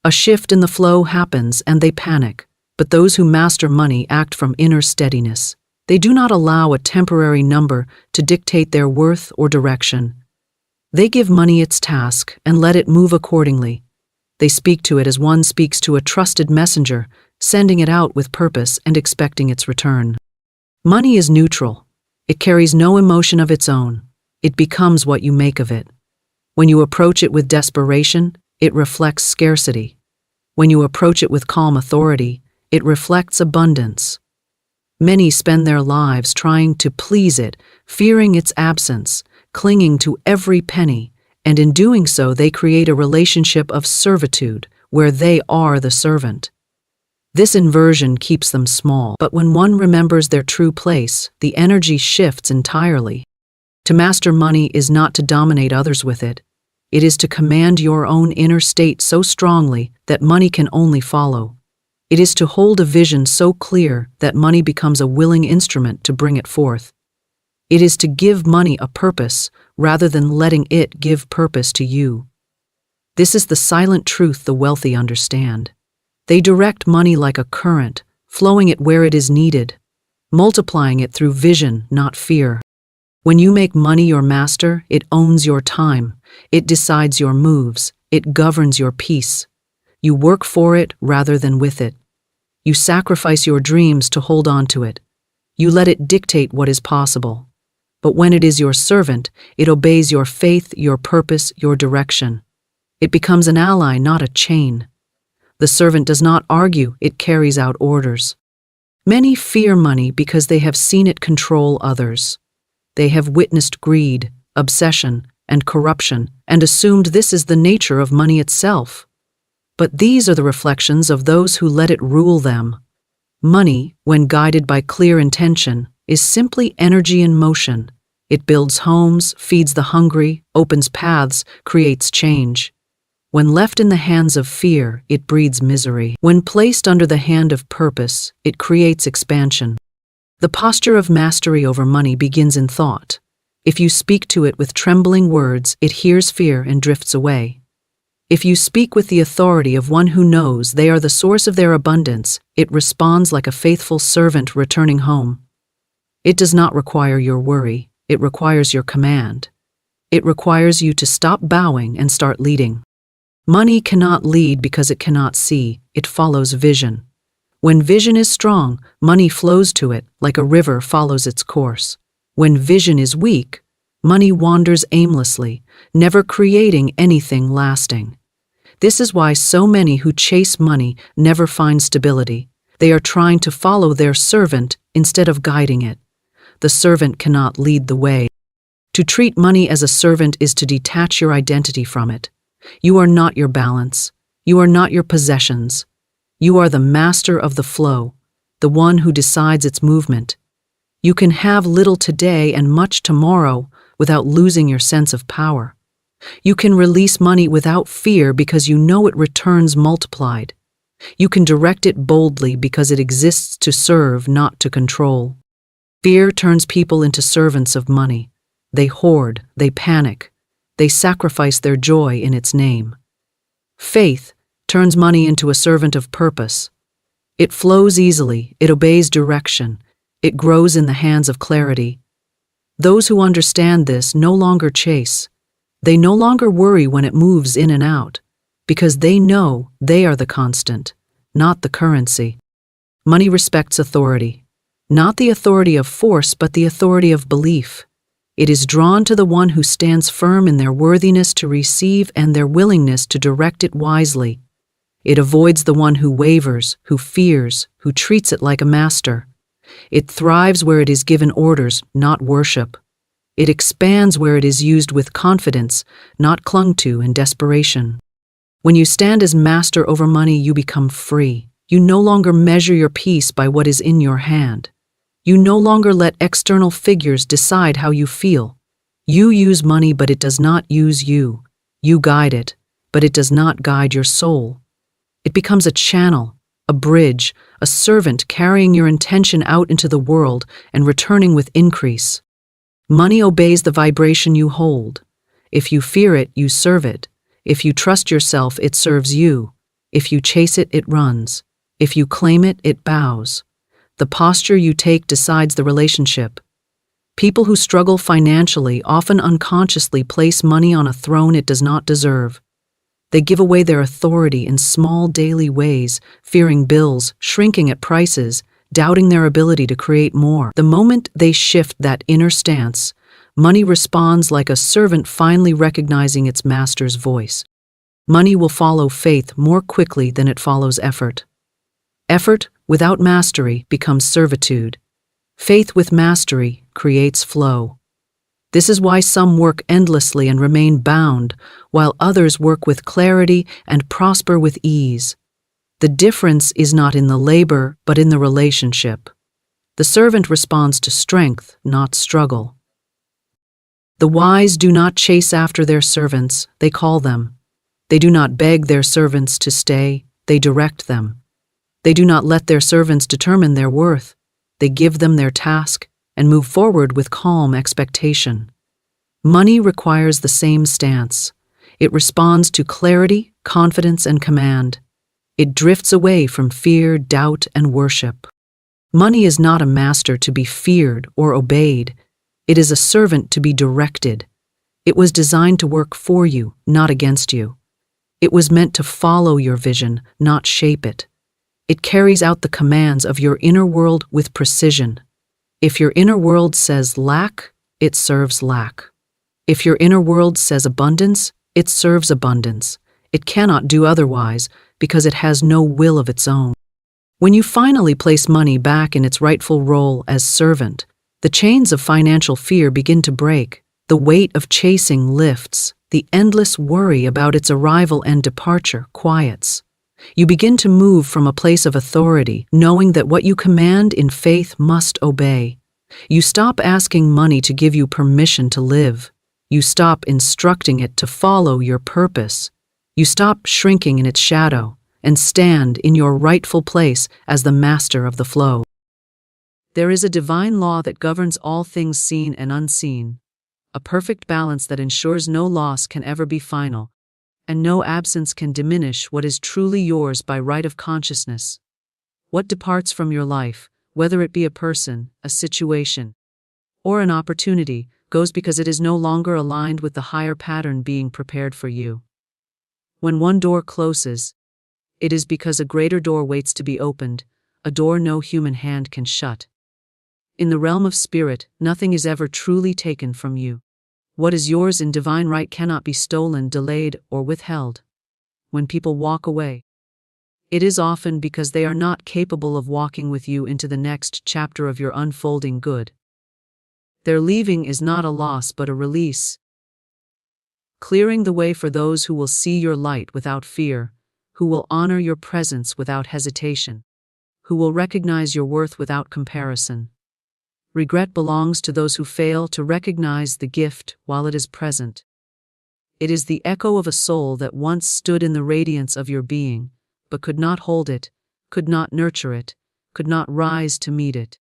A shift in the flow happens and they panic. But those who master money act from inner steadiness. They do not allow a temporary number to dictate their worth or direction. They give money its task and let it move accordingly. They speak to it as one speaks to a trusted messenger, sending it out with purpose and expecting its return. Money is neutral. It carries no emotion of its own. It becomes what you make of it. When you approach it with desperation, it reflects scarcity. When you approach it with calm authority, it reflects abundance. Many spend their lives trying to please it, fearing its absence, clinging to every penny, and in doing so they create a relationship of servitude where they are the servant. This inversion keeps them small, but when one remembers their true place, the energy shifts entirely. To master money is not to dominate others with it. It is to command your own inner state so strongly that money can only follow. It is to hold a vision so clear that money becomes a willing instrument to bring it forth. It is to give money a purpose rather than letting it give purpose to you. This is the silent truth the wealthy understand. They direct money like a current, flowing it where it is needed, multiplying it through vision, not fear. When you make money your master, it owns your time, it decides your moves, it governs your peace. You work for it rather than with it. You sacrifice your dreams to hold on to it. You let it dictate what is possible. But when it is your servant, it obeys your faith, your purpose, your direction. It becomes an ally, not a chain. The servant does not argue, it carries out orders. Many fear money because they have seen it control others. They have witnessed greed, obsession, and corruption, and assumed this is the nature of money itself. But these are the reflections of those who let it rule them. Money, when guided by clear intention, is simply energy in motion. It builds homes, feeds the hungry, opens paths, creates change. When left in the hands of fear, it breeds misery. When placed under the hand of purpose, it creates expansion. The posture of mastery over money begins in thought. If you speak to it with trembling words, it hears fear and drifts away. If you speak with the authority of one who knows they are the source of their abundance, it responds like a faithful servant returning home. It does not require your worry, it requires your command. It requires you to stop bowing and start leading. Money cannot lead because it cannot see, it follows vision. When vision is strong, money flows to it like a river follows its course. When vision is weak, Money wanders aimlessly, never creating anything lasting. This is why so many who chase money never find stability. They are trying to follow their servant instead of guiding it. The servant cannot lead the way. To treat money as a servant is to detach your identity from it. You are not your balance. You are not your possessions. You are the master of the flow, the one who decides its movement. You can have little today and much tomorrow without losing your sense of power. You can release money without fear because you know it returns multiplied. You can direct it boldly because it exists to serve, not to control. Fear turns people into servants of money. They hoard, they panic, they sacrifice their joy in its name. Faith turns money into a servant of purpose. It flows easily, it obeys direction, it grows in the hands of clarity. Those who understand this no longer chase. They no longer worry when it moves in and out, because they know they are the constant, not the currency. Money respects authority, not the authority of force, but the authority of belief. It is drawn to the one who stands firm in their worthiness to receive and their willingness to direct it wisely. It avoids the one who wavers, who fears, who treats it like a master. It thrives where it is given orders, not worship. It expands where it is used with confidence, not clung to in desperation. When you stand as master over money, you become free. You no longer measure your peace by what is in your hand. You no longer let external figures decide how you feel. You use money, but it does not use you. You guide it, but it does not guide your soul. It becomes a channel, a bridge, a servant carrying your intention out into the world and returning with increase. Money obeys the vibration you hold. If you fear it, you serve it. If you trust yourself, it serves you. If you chase it, it runs. If you claim it, it bows. The posture you take decides the relationship. People who struggle financially often unconsciously place money on a throne it does not deserve. They give away their authority in small daily ways, fearing bills, shrinking at prices, doubting their ability to create more. The moment they shift that inner stance, money responds like a servant finally recognizing its master's voice. Money will follow faith more quickly than it follows effort. Effort without mastery becomes servitude. Faith with mastery creates flow. This is why some work endlessly and remain bound, while others work with clarity and prosper with ease. The difference is not in the labor, but in the relationship. The servant responds to strength, not struggle. The wise do not chase after their servants, they call them. They do not beg their servants to stay, they direct them. They do not let their servants determine their worth. They give them their task and move forward with calm expectation. Money requires the same stance. It responds to clarity, confidence, and command. It drifts away from fear, doubt, and worship. Money is not a master to be feared or obeyed. It is a servant to be directed. It was designed to work for you, not against you. It was meant to follow your vision, not shape it. It carries out the commands of your inner world with precision. If your inner world says lack, it serves lack. If your inner world says abundance, it serves abundance. It cannot do otherwise because it has no will of its own. When you finally place money back in its rightful role as servant, the chains of financial fear begin to break. The weight of chasing lifts. The endless worry about its arrival and departure quiets. You begin to move from a place of authority, knowing that what you command in faith must obey. You stop asking money to give you permission to live. You stop instructing it to follow your purpose. You stop shrinking in its shadow and stand in your rightful place as the master of the flow. There is a divine law that governs all things seen and unseen, a perfect balance that ensures no loss can ever be final, and no absence can diminish what is truly yours by right of consciousness. What departs from your life, whether it be a person, a situation, or an opportunity, goes because it is no longer aligned with the higher pattern being prepared for you. When one door closes, it is because a greater door waits to be opened, a door no human hand can shut. In the realm of spirit, nothing is ever truly taken from you. What is yours in divine right cannot be stolen, delayed, or withheld. When people walk away, it is often because they are not capable of walking with you into the next chapter of your unfolding good. Their leaving is not a loss but a release, clearing the way for those who will see your light without fear, who will honor your presence without hesitation, who will recognize your worth without comparison. Regret belongs to those who fail to recognize the gift while it is present. It is the echo of a soul that once stood in the radiance of your being, but could not hold it, could not nurture it, could not rise to meet it.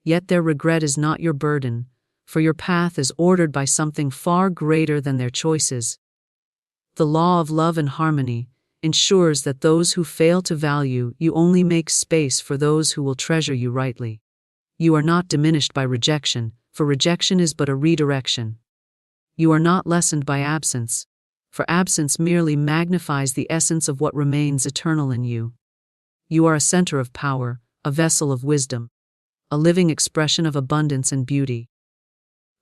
Yet their regret is not your burden, for your path is ordered by something far greater than their choices. The law of love and harmony ensures that those who fail to value you only make space for those who will treasure you rightly. You are not diminished by rejection, for rejection is but a redirection. You are not lessened by absence, for absence merely magnifies the essence of what remains eternal in you. You are a center of power, a vessel of wisdom, a living expression of abundance and beauty.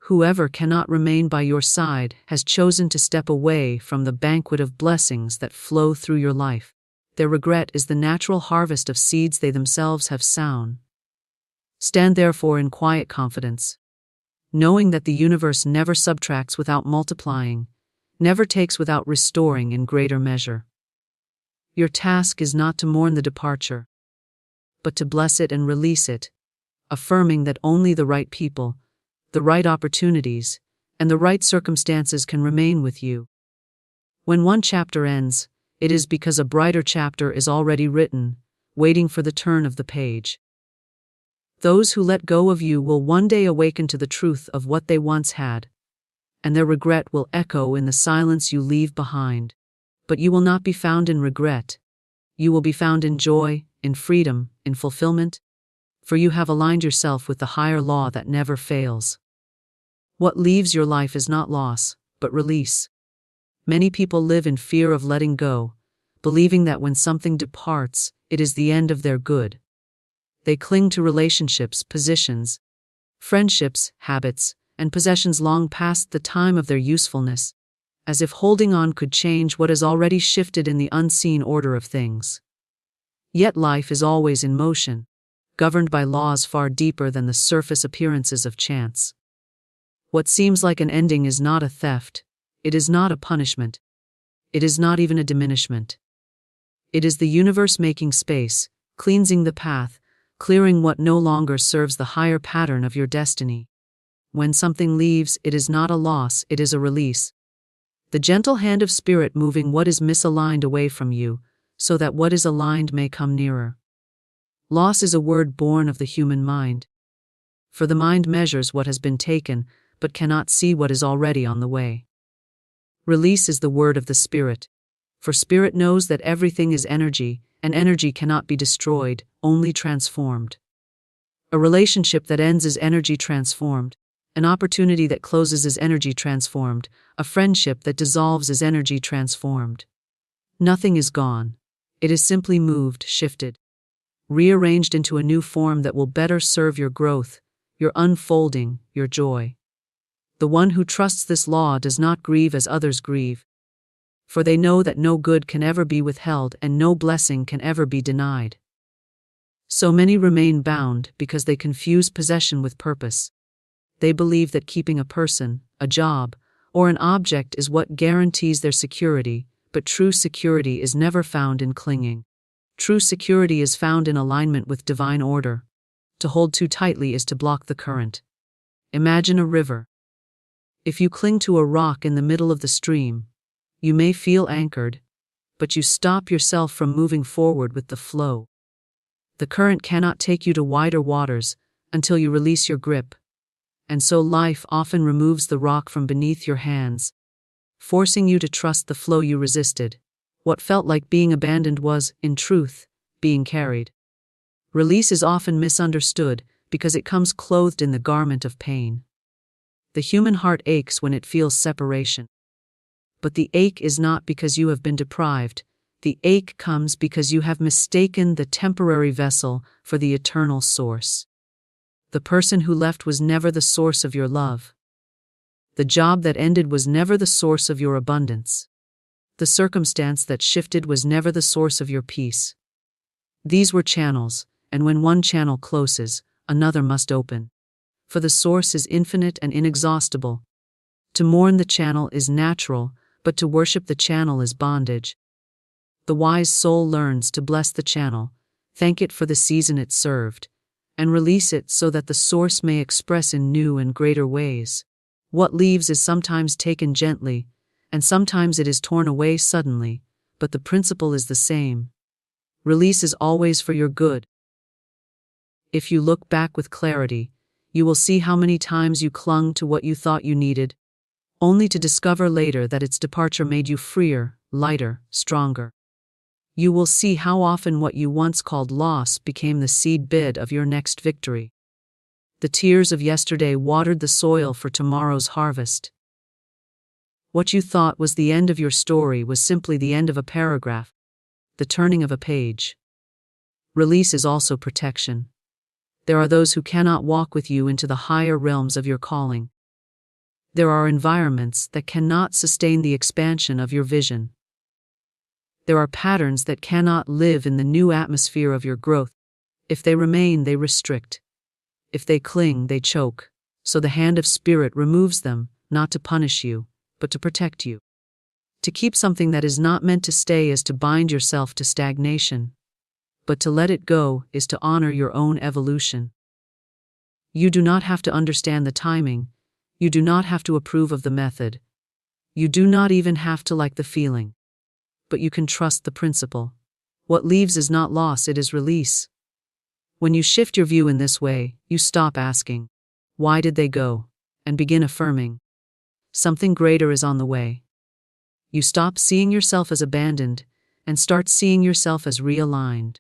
Whoever cannot remain by your side has chosen to step away from the banquet of blessings that flow through your life. Their regret is the natural harvest of seeds they themselves have sown. Stand therefore in quiet confidence, knowing that the universe never subtracts without multiplying, never takes without restoring in greater measure. Your task is not to mourn the departure, but to bless it and release it, affirming that only the right people, the right opportunities, and the right circumstances can remain with you. When one chapter ends, it is because a brighter chapter is already written, waiting for the turn of the page. Those who let go of you will one day awaken to the truth of what they once had, and their regret will echo in the silence you leave behind. But you will not be found in regret. You will be found in joy, in freedom, in fulfillment, for you have aligned yourself with the higher law that never fails. What leaves your life is not loss, but release. Many people live in fear of letting go, believing that when something departs, it is the end of their good. They cling to relationships, positions, friendships, habits, and possessions long past the time of their usefulness, as if holding on could change what has already shifted in the unseen order of things. Yet life is always in motion, governed by laws far deeper than the surface appearances of chance. What seems like an ending is not a theft, it is not a punishment, it is not even a diminishment. It is the universe making space, cleansing the path, clearing what no longer serves the higher pattern of your destiny. When something leaves, it is not a loss, it is a release. The gentle hand of spirit moving what is misaligned away from you, so that what is aligned may come nearer. Loss is a word born of the human mind. For the mind measures what has been taken, but cannot see what is already on the way. Release is the word of the spirit. For spirit knows that everything is energy, and energy cannot be destroyed, only transformed. A relationship that ends is energy transformed. An opportunity that closes is energy transformed. A friendship that dissolves is energy transformed. Nothing is gone. It is simply moved, shifted, rearranged into a new form that will better serve your growth, your unfolding, your joy. The one who trusts this law does not grieve as others grieve, for they know that no good can ever be withheld and no blessing can ever be denied. So many remain bound because they confuse possession with purpose. They believe that keeping a person, a job, or an object is what guarantees their security, but true security is never found in clinging. True security is found in alignment with divine order. To hold too tightly is to block the current. Imagine a river. If you cling to a rock in the middle of the stream, you may feel anchored, but you stop yourself from moving forward with the flow. The current cannot take you to wider waters until you release your grip, and so life often removes the rock from beneath your hands, forcing you to trust the flow you resisted. What felt like being abandoned was, in truth, being carried. Release is often misunderstood because it comes clothed in the garment of pain. The human heart aches when it feels separation. But the ache is not because you have been deprived. The ache comes because you have mistaken the temporary vessel for the eternal source. The person who left was never the source of your love. The job that ended was never the source of your abundance. The circumstance that shifted was never the source of your peace. These were channels, and when one channel closes, another must open. For the source is infinite and inexhaustible. To mourn the channel is natural, but to worship the channel is bondage. The wise soul learns to bless the channel, thank it for the season it served, and release it so that the source may express in new and greater ways. What leaves is sometimes taken gently, and sometimes it is torn away suddenly, but the principle is the same. Release is always for your good. If you look back with clarity, you will see how many times you clung to what you thought you needed, only to discover later that its departure made you freer, lighter, stronger. You will see how often what you once called loss became the seed bed of your next victory. The tears of yesterday watered the soil for tomorrow's harvest. What you thought was the end of your story was simply the end of a paragraph, the turning of a page. Release is also protection. There are those who cannot walk with you into the higher realms of your calling. There are environments that cannot sustain the expansion of your vision. There are patterns that cannot live in the new atmosphere of your growth. If they remain, they restrict. If they cling, they choke. So the hand of spirit removes them, not to punish you, but to protect you. To keep something that is not meant to stay is to bind yourself to stagnation. But to let it go is to honor your own evolution. You do not have to understand the timing. You do not have to approve of the method. You do not even have to like the feeling. But you can trust the principle. What leaves is not loss, it is release. When you shift your view in this way, you stop asking, "Why did they go?" and begin affirming, "Something greater is on the way." You stop seeing yourself as abandoned and start seeing yourself as realigned.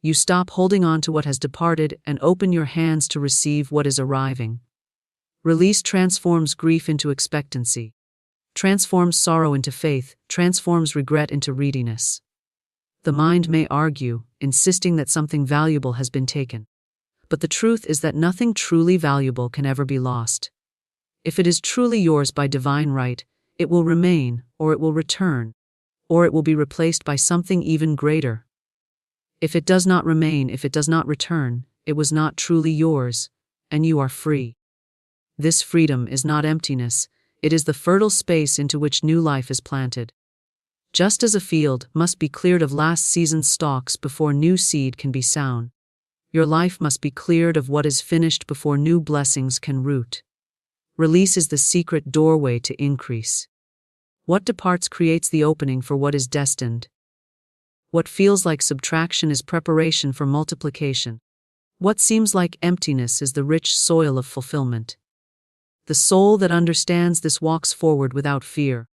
You stop holding on to what has departed and open your hands to receive what is arriving. Release transforms grief into expectancy, transforms sorrow into faith, transforms regret into readiness. The mind may argue, insisting that something valuable has been taken. But the truth is that nothing truly valuable can ever be lost. If it is truly yours by divine right, it will remain, or it will return, or it will be replaced by something even greater. If it does not remain, if it does not return, it was not truly yours, and you are free. This freedom is not emptiness, it is the fertile space into which new life is planted. Just as a field must be cleared of last season's stalks before new seed can be sown, your life must be cleared of what is finished before new blessings can root. Release is the secret doorway to increase. What departs creates the opening for what is destined. What feels like subtraction is preparation for multiplication. What seems like emptiness is the rich soil of fulfillment. The soul that understands this walks forward without fear,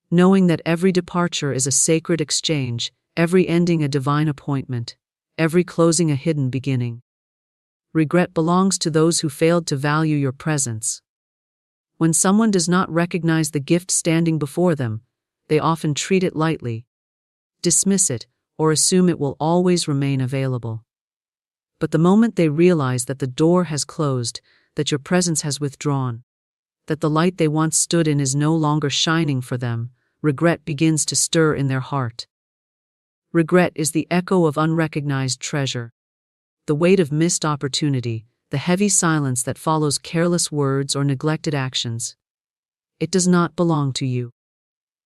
knowing that every departure is a sacred exchange, every ending a divine appointment, every closing a hidden beginning. Regret belongs to those who failed to value your presence. When someone does not recognize the gift standing before them, they often treat it lightly, dismiss it, or assume it will always remain available. But the moment they realize that the door has closed, that your presence has withdrawn, that the light they once stood in is no longer shining for them, regret begins to stir in their heart. Regret is the echo of unrecognized treasure, the weight of missed opportunity, the heavy silence that follows careless words or neglected actions. It does not belong to you.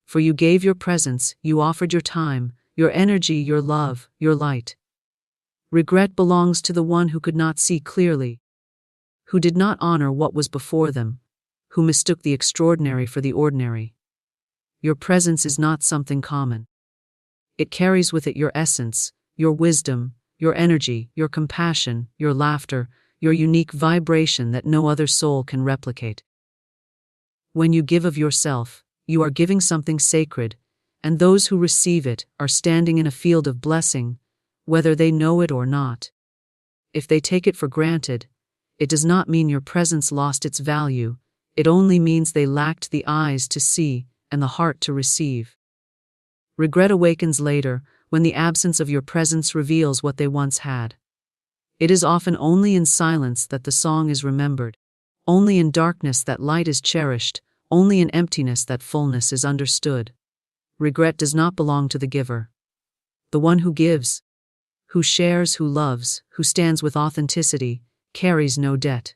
For you gave your presence, you offered your time, your energy, your love, your light. Regret belongs to the one who could not see clearly, who did not honor what was before them, who mistook the extraordinary for the ordinary. Your presence is not something common. It carries with it your essence, your wisdom, your energy, your compassion, your laughter, your unique vibration that no other soul can replicate. When you give of yourself, you are giving something sacred, and those who receive it are standing in a field of blessing, whether they know it or not. If they take it for granted, it does not mean your presence lost its value, it only means they lacked the eyes to see and the heart to receive. Regret awakens later, when the absence of your presence reveals what they once had. It is often only in silence that the song is remembered, Only in darkness that light is cherished, only in emptiness that fullness is understood. Regret does not belong to the giver. The one who gives, who shares, who loves, who stands with authenticity, carries no debt.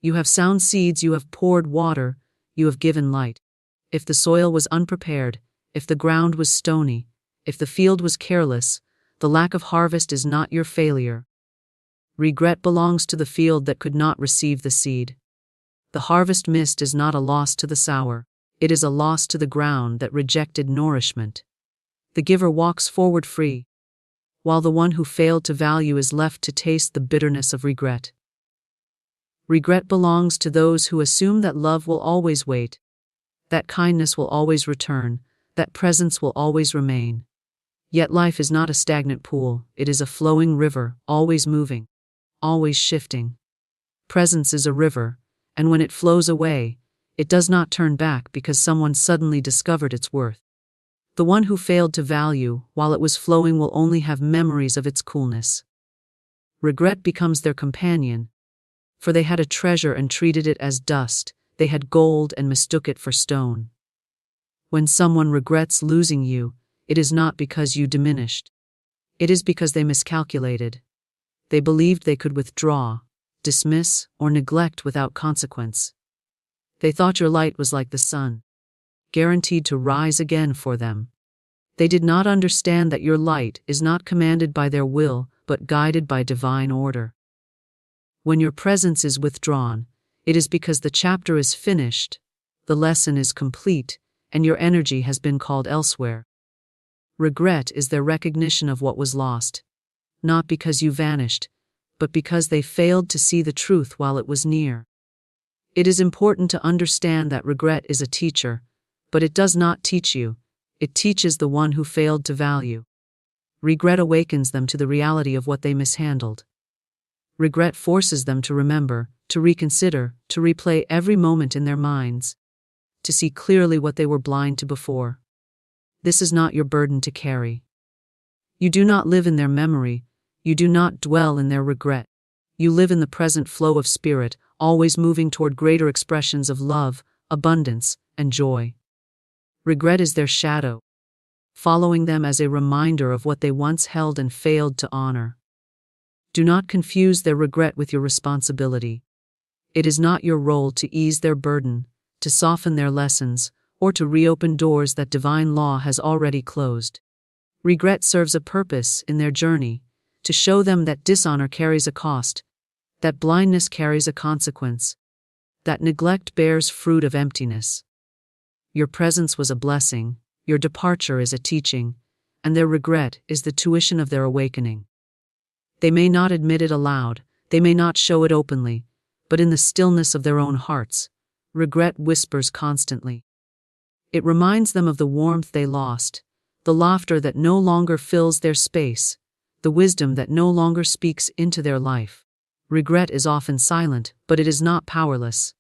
You have sown seeds, you have poured water, you have given light. If the soil was unprepared, if the ground was stony, if the field was careless, the lack of harvest is not your failure. Regret belongs to the field that could not receive the seed. The harvest missed is not a loss to the sower, it is a loss to the ground that rejected nourishment. The giver walks forward free, while the one who failed to value is left to taste the bitterness of regret. Regret belongs to those who assume that love will always wait, that kindness will always return, that presence will always remain. Yet life is not a stagnant pool, it is a flowing river, always moving, always shifting. Presence is a river, and when it flows away, it does not turn back because someone suddenly discovered its worth. The one who failed to value, while it was flowing, will only have memories of its coolness. Regret becomes their companion, for they had a treasure and treated it as dust, they had gold and mistook it for stone. When someone regrets losing you, it is not because you diminished. It is because they miscalculated. They believed they could withdraw, dismiss, or neglect without consequence. They thought your light was like the sun, guaranteed to rise again for them. They did not understand that your light is not commanded by their will, but guided by divine order. When your presence is withdrawn, it is because the chapter is finished, the lesson is complete, and your energy has been called elsewhere. Regret is their recognition of what was lost, not because you vanished, but because they failed to see the truth while it was near. It is important to understand that regret is a teacher, but it does not teach you, it teaches the one who failed to value. Regret awakens them to the reality of what they mishandled. Regret forces them to remember, to reconsider, to replay every moment in their minds, to see clearly what they were blind to before. This is not your burden to carry. You do not live in their memory, you do not dwell in their regret. You live in the present flow of spirit, always moving toward greater expressions of love, abundance, and joy. Regret is their shadow, following them as a reminder of what they once held and failed to honor. Do not confuse their regret with your responsibility. It is not your role to ease their burden, to soften their lessons, or to reopen doors that divine law has already closed. Regret serves a purpose in their journey, to show them that dishonor carries a cost, that blindness carries a consequence, that neglect bears fruit of emptiness. Your presence was a blessing, your departure is a teaching, and their regret is the tuition of their awakening. They may not admit it aloud, they may not show it openly, but in the stillness of their own hearts, regret whispers constantly. It reminds them of the warmth they lost, the laughter that no longer fills their space, the wisdom that no longer speaks into their life. Regret is often silent, but it is not powerless.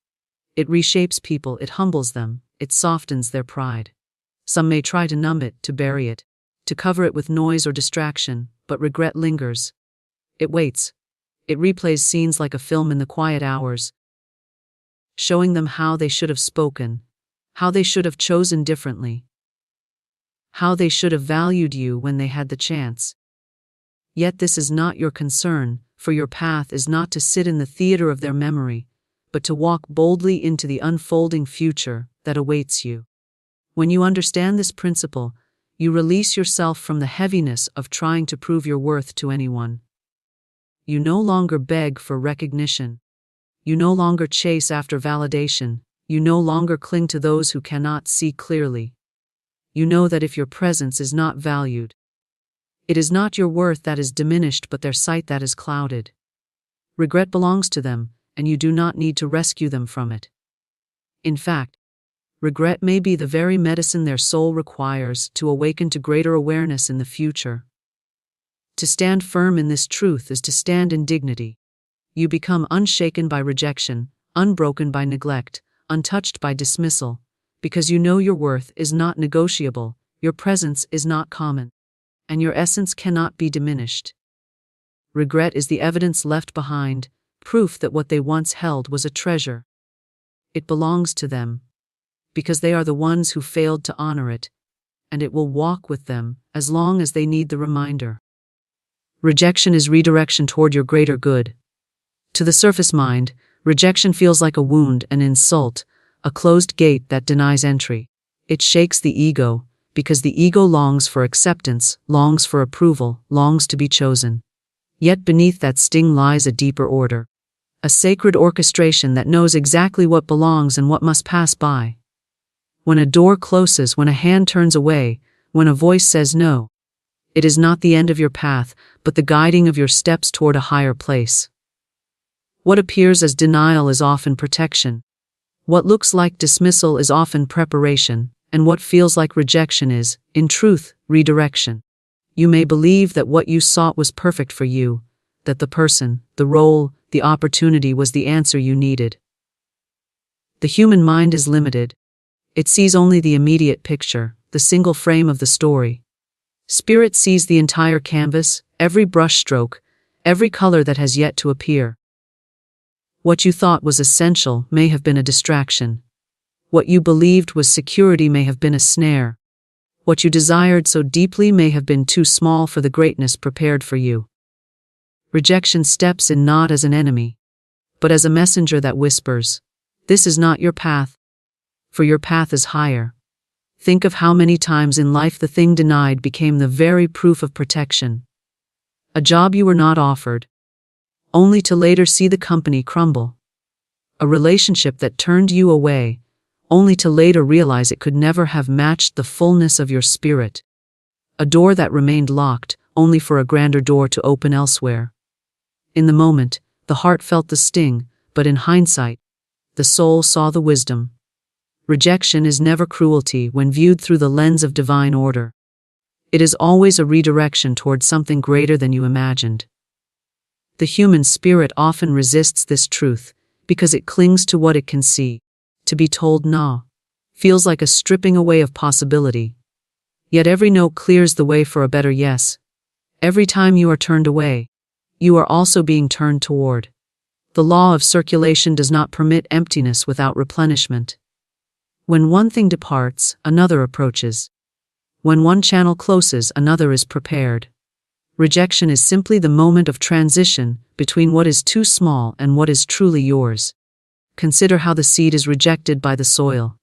It reshapes people, it humbles them, it softens their pride. Some may try to numb it, to bury it, to cover it with noise or distraction, but regret lingers. It waits. It replays scenes like a film in the quiet hours, showing them how they should have spoken, how they should have chosen differently, how they should have valued you when they had the chance. Yet this is not your concern, for your path is not to sit in the theater of their memory, but to walk boldly into the unfolding future that awaits you. When you understand this principle, you release yourself from the heaviness of trying to prove your worth to anyone. You no longer beg for recognition. You no longer chase after validation. You no longer cling to those who cannot see clearly. You know that if your presence is not valued, it is not your worth that is diminished but their sight that is clouded. Regret belongs to them, and you do not need to rescue them from it. In fact, regret may be the very medicine their soul requires to awaken to greater awareness in the future. To stand firm in this truth is to stand in dignity. You become unshaken by rejection, unbroken by neglect, untouched by dismissal, because you know your worth is not negotiable, your presence is not common, and your essence cannot be diminished. Regret is the evidence left behind, proof that what they once held was a treasure. It belongs to them, because they are the ones who failed to honor it, and it will walk with them as long as they need the reminder. Rejection is redirection toward your greater good. To the surface mind, rejection feels like a wound, an insult, a closed gate that denies entry. It shakes the ego, because the ego longs for acceptance, longs for approval, longs to be chosen. Yet beneath that sting lies a deeper order, a sacred orchestration that knows exactly what belongs and what must pass by. When a door closes, when a hand turns away, when a voice says no, it is not the end of your path, but the guiding of your steps toward a higher place. What appears as denial is often protection. What looks like dismissal is often preparation, and what feels like rejection is, in truth, redirection. You may believe that what you sought was perfect for you, that the person, the role, the opportunity was the answer you needed. The human mind is limited. It sees only the immediate picture, the single frame of the story. Spirit sees the entire canvas, every brushstroke, every color that has yet to appear. What you thought was essential may have been a distraction. What you believed was security may have been a snare. What you desired so deeply may have been too small for the greatness prepared for you. Rejection steps in not as an enemy, but as a messenger that whispers, "This is not your path, for your path is higher." Think of how many times in life the thing denied became the very proof of protection. A job you were not offered, only to later see the company crumble. A relationship that turned you away, only to later realize it could never have matched the fullness of your spirit. A door that remained locked, only for a grander door to open elsewhere. In the moment, the heart felt the sting, but in hindsight, the soul saw the wisdom. Rejection is never cruelty when viewed through the lens of divine order. It is always a redirection towards something greater than you imagined. The human spirit often resists this truth, because it clings to what it can see. To be told no feels like a stripping away of possibility. Yet every no clears the way for a better yes. Every time you are turned away, you are also being turned toward. The law of circulation does not permit emptiness without replenishment. When one thing departs, another approaches. When one channel closes, another is prepared. Rejection is simply the moment of transition between what is too small and what is truly yours. Consider how the seed is rejected by the soil.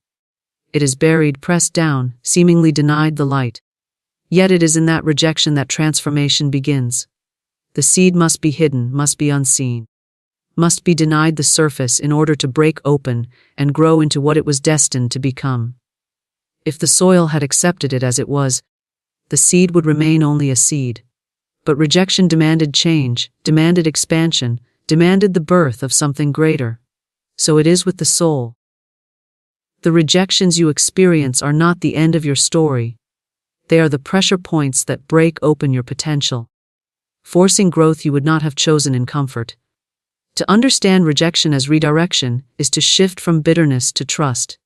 It is buried, pressed down, seemingly denied the light. Yet it is in that rejection that transformation begins. The seed must be hidden, must be unseen, must be denied the surface in order to break open and grow into what it was destined to become. If the soil had accepted it as it was, the seed would remain only a seed. But rejection demanded change, demanded expansion, demanded the birth of something greater. So it is with the soul. The rejections you experience are not the end of your story. They are the pressure points that break open your potential, forcing growth you would not have chosen in comfort. To understand rejection as redirection is to shift from bitterness to trust.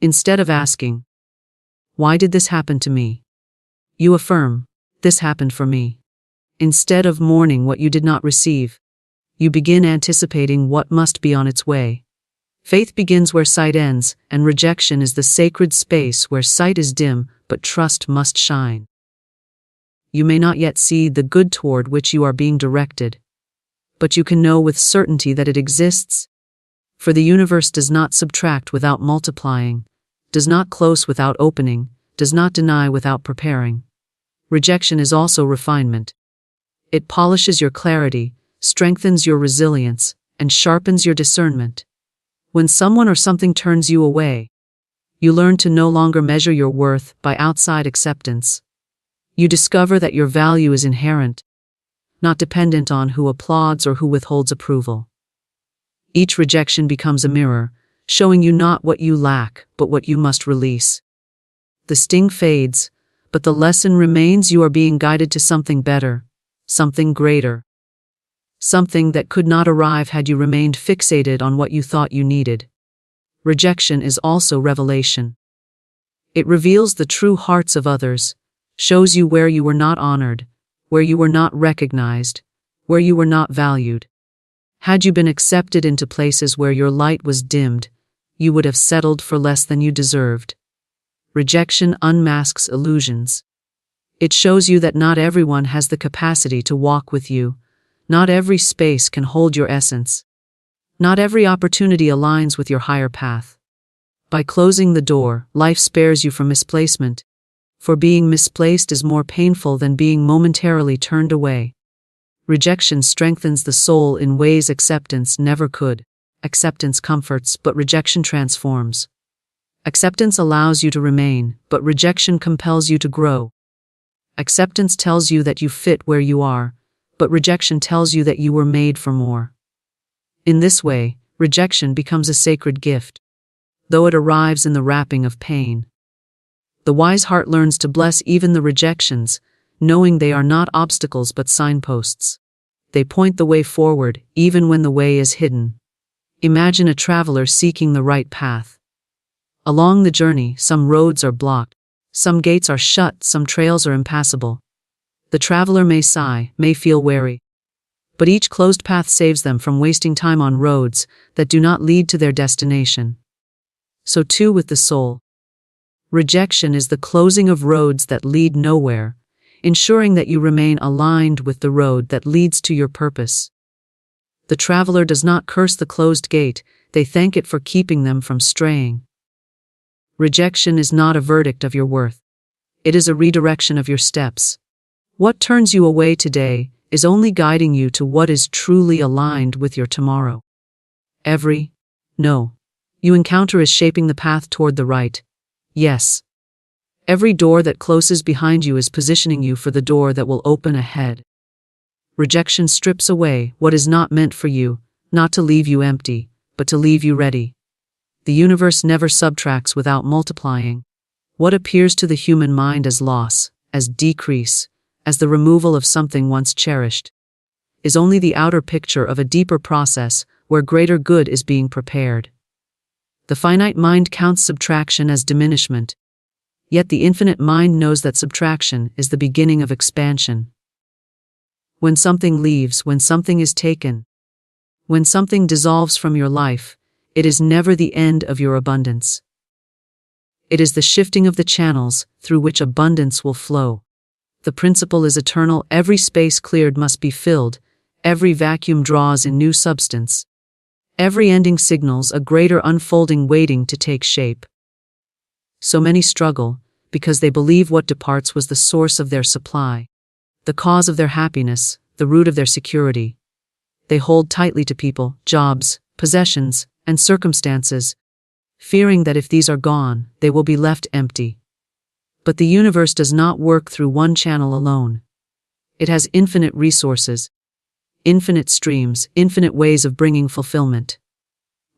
Instead of asking, "Why did this happen to me?" you affirm, "This happened for me." Instead of mourning what you did not receive, you begin anticipating what must be on its way. Faith begins where sight ends, and rejection is the sacred space where sight is dim, but trust must shine. You may not yet see the good toward which you are being directed, but you can know with certainty that it exists. For the universe does not subtract without multiplying, does not close without opening, does not deny without preparing. Rejection is also refinement. It polishes your clarity, strengthens your resilience, and sharpens your discernment. When someone or something turns you away, you learn to no longer measure your worth by outside acceptance. You discover that your value is inherent, not dependent on who applauds or who withholds approval. Each rejection becomes a mirror, showing you not what you lack, but what you must release. The sting fades, but the lesson remains. You are being guided to something better, something greater. Something that could not arrive had you remained fixated on what you thought you needed. Rejection is also revelation. It reveals the true hearts of others, shows you where you were not honored, where you were not recognized, where you were not valued. Had you been accepted into places where your light was dimmed, you would have settled for less than you deserved. Rejection unmasks illusions. It shows you that not everyone has the capacity to walk with you. Not every space can hold your essence. Not every opportunity aligns with your higher path. By closing the door, life spares you from misplacement. For being misplaced is more painful than being momentarily turned away. Rejection strengthens the soul in ways acceptance never could. Acceptance comforts, but rejection transforms. Acceptance allows you to remain, but rejection compels you to grow. Acceptance tells you that you fit where you are, but rejection tells you that you were made for more. In this way, rejection becomes a sacred gift, though it arrives in the wrapping of pain. The wise heart learns to bless even the rejections, knowing they are not obstacles but signposts. They point the way forward, even when the way is hidden. Imagine a traveler seeking the right path. Along the journey, some roads are blocked, some gates are shut, some trails are impassable. The traveler may sigh, may feel weary, but each closed path saves them from wasting time on roads that do not lead to their destination. So too with the soul. Rejection is the closing of roads that lead nowhere, ensuring that you remain aligned with the road that leads to your purpose. The traveler does not curse the closed gate, they thank it for keeping them from straying. Rejection is not a verdict of your worth. It is a redirection of your steps. What turns you away today is only guiding you to what is truly aligned with your tomorrow. Every no you encounter is shaping the path toward the right. Yes. Every door that closes behind you is positioning you for the door that will open ahead. Rejection strips away what is not meant for you, not to leave you empty, but to leave you ready. The universe never subtracts without multiplying. What appears to the human mind as loss, as decrease, as the removal of something once cherished, is only the outer picture of a deeper process where greater good is being prepared. The finite mind counts subtraction as diminishment, yet the infinite mind knows that subtraction is the beginning of expansion. When something leaves, when something is taken, when something dissolves from your life, it is never the end of your abundance. It is the shifting of the channels through which abundance will flow. The principle is eternal. Every space cleared must be filled. Every vacuum draws in new substance. Every ending signals a greater unfolding waiting to take shape. So many struggle because they believe what departs was the source of their supply, the cause of their happiness, the root of their security. They hold tightly to people, jobs, possessions, and circumstances, fearing that if these are gone, they will be left empty. But the universe does not work through one channel alone. It has infinite resources, infinite streams, infinite ways of bringing fulfillment.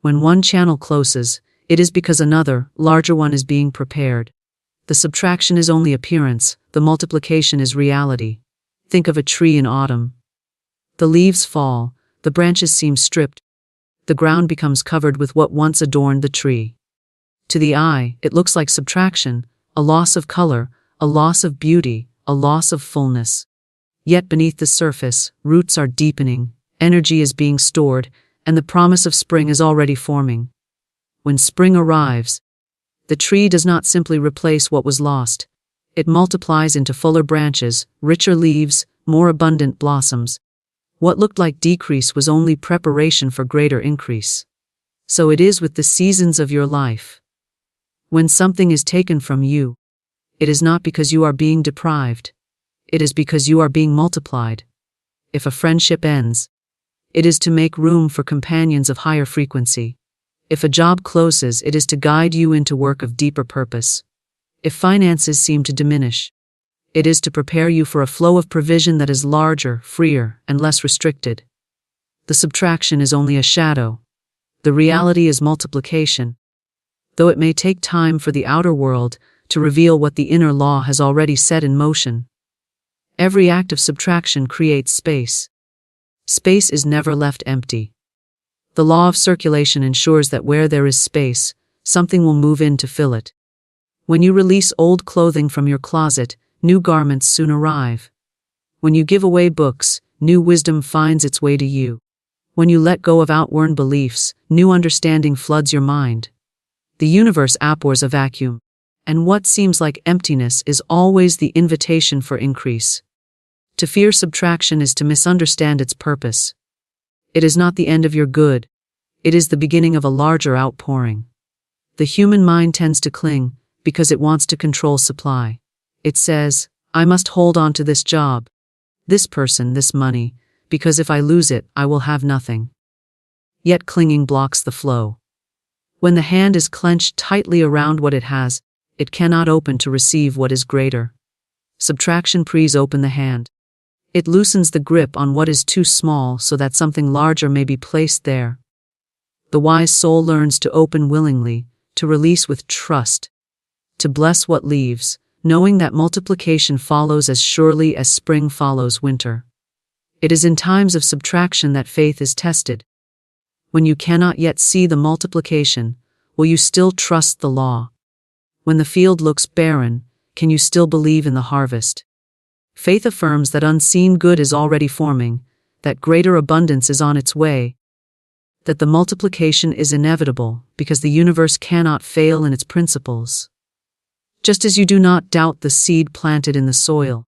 When one channel closes, it is because another, larger one is being prepared. The subtraction is only appearance, the multiplication is reality. Think of a tree in autumn. The leaves fall, the branches seem stripped, the ground becomes covered with what once adorned the tree. To the eye, it looks like subtraction, a loss of color, a loss of beauty, a loss of fullness. Yet beneath the surface, roots are deepening, energy is being stored, and the promise of spring is already forming. When spring arrives, the tree does not simply replace what was lost. It multiplies into fuller branches, richer leaves, more abundant blossoms. What looked like decrease was only preparation for greater increase. So it is with the seasons of your life. When something is taken from you, it is not because you are being deprived. It is because you are being multiplied. If a friendship ends, it is to make room for companions of higher frequency. If a job closes, it is to guide you into work of deeper purpose. If finances seem to diminish, it is to prepare you for a flow of provision that is larger, freer, and less restricted. The subtraction is only a shadow. The reality is multiplication. Though it may take time for the outer world to reveal what the inner law has already set in motion. Every act of subtraction creates space. Space is never left empty. The law of circulation ensures that where there is space, something will move in to fill it. When you release old clothing from your closet, new garments soon arrive. When you give away books, new wisdom finds its way to you. When you let go of outworn beliefs, new understanding floods your mind. The universe abhors a vacuum, and what seems like emptiness is always the invitation for increase. To fear subtraction is to misunderstand its purpose. It is not the end of your good, it is the beginning of a larger outpouring. The human mind tends to cling because it wants to control supply. It says, I must hold on to this job, this person, this money, because if I lose it, I will have nothing. Yet clinging blocks the flow. When the hand is clenched tightly around what it has, it cannot open to receive what is greater. Subtraction preys open the hand. It loosens the grip on what is too small so that something larger may be placed there. The wise soul learns to open willingly, to release with trust, to bless what leaves, knowing that multiplication follows as surely as spring follows winter. It is in times of subtraction that faith is tested. When you cannot yet see the multiplication, will you still trust the law? When the field looks barren, can you still believe in the harvest? Faith affirms that unseen good is already forming, that greater abundance is on its way, that the multiplication is inevitable because the universe cannot fail in its principles. Just as you do not doubt the seed planted in the soil,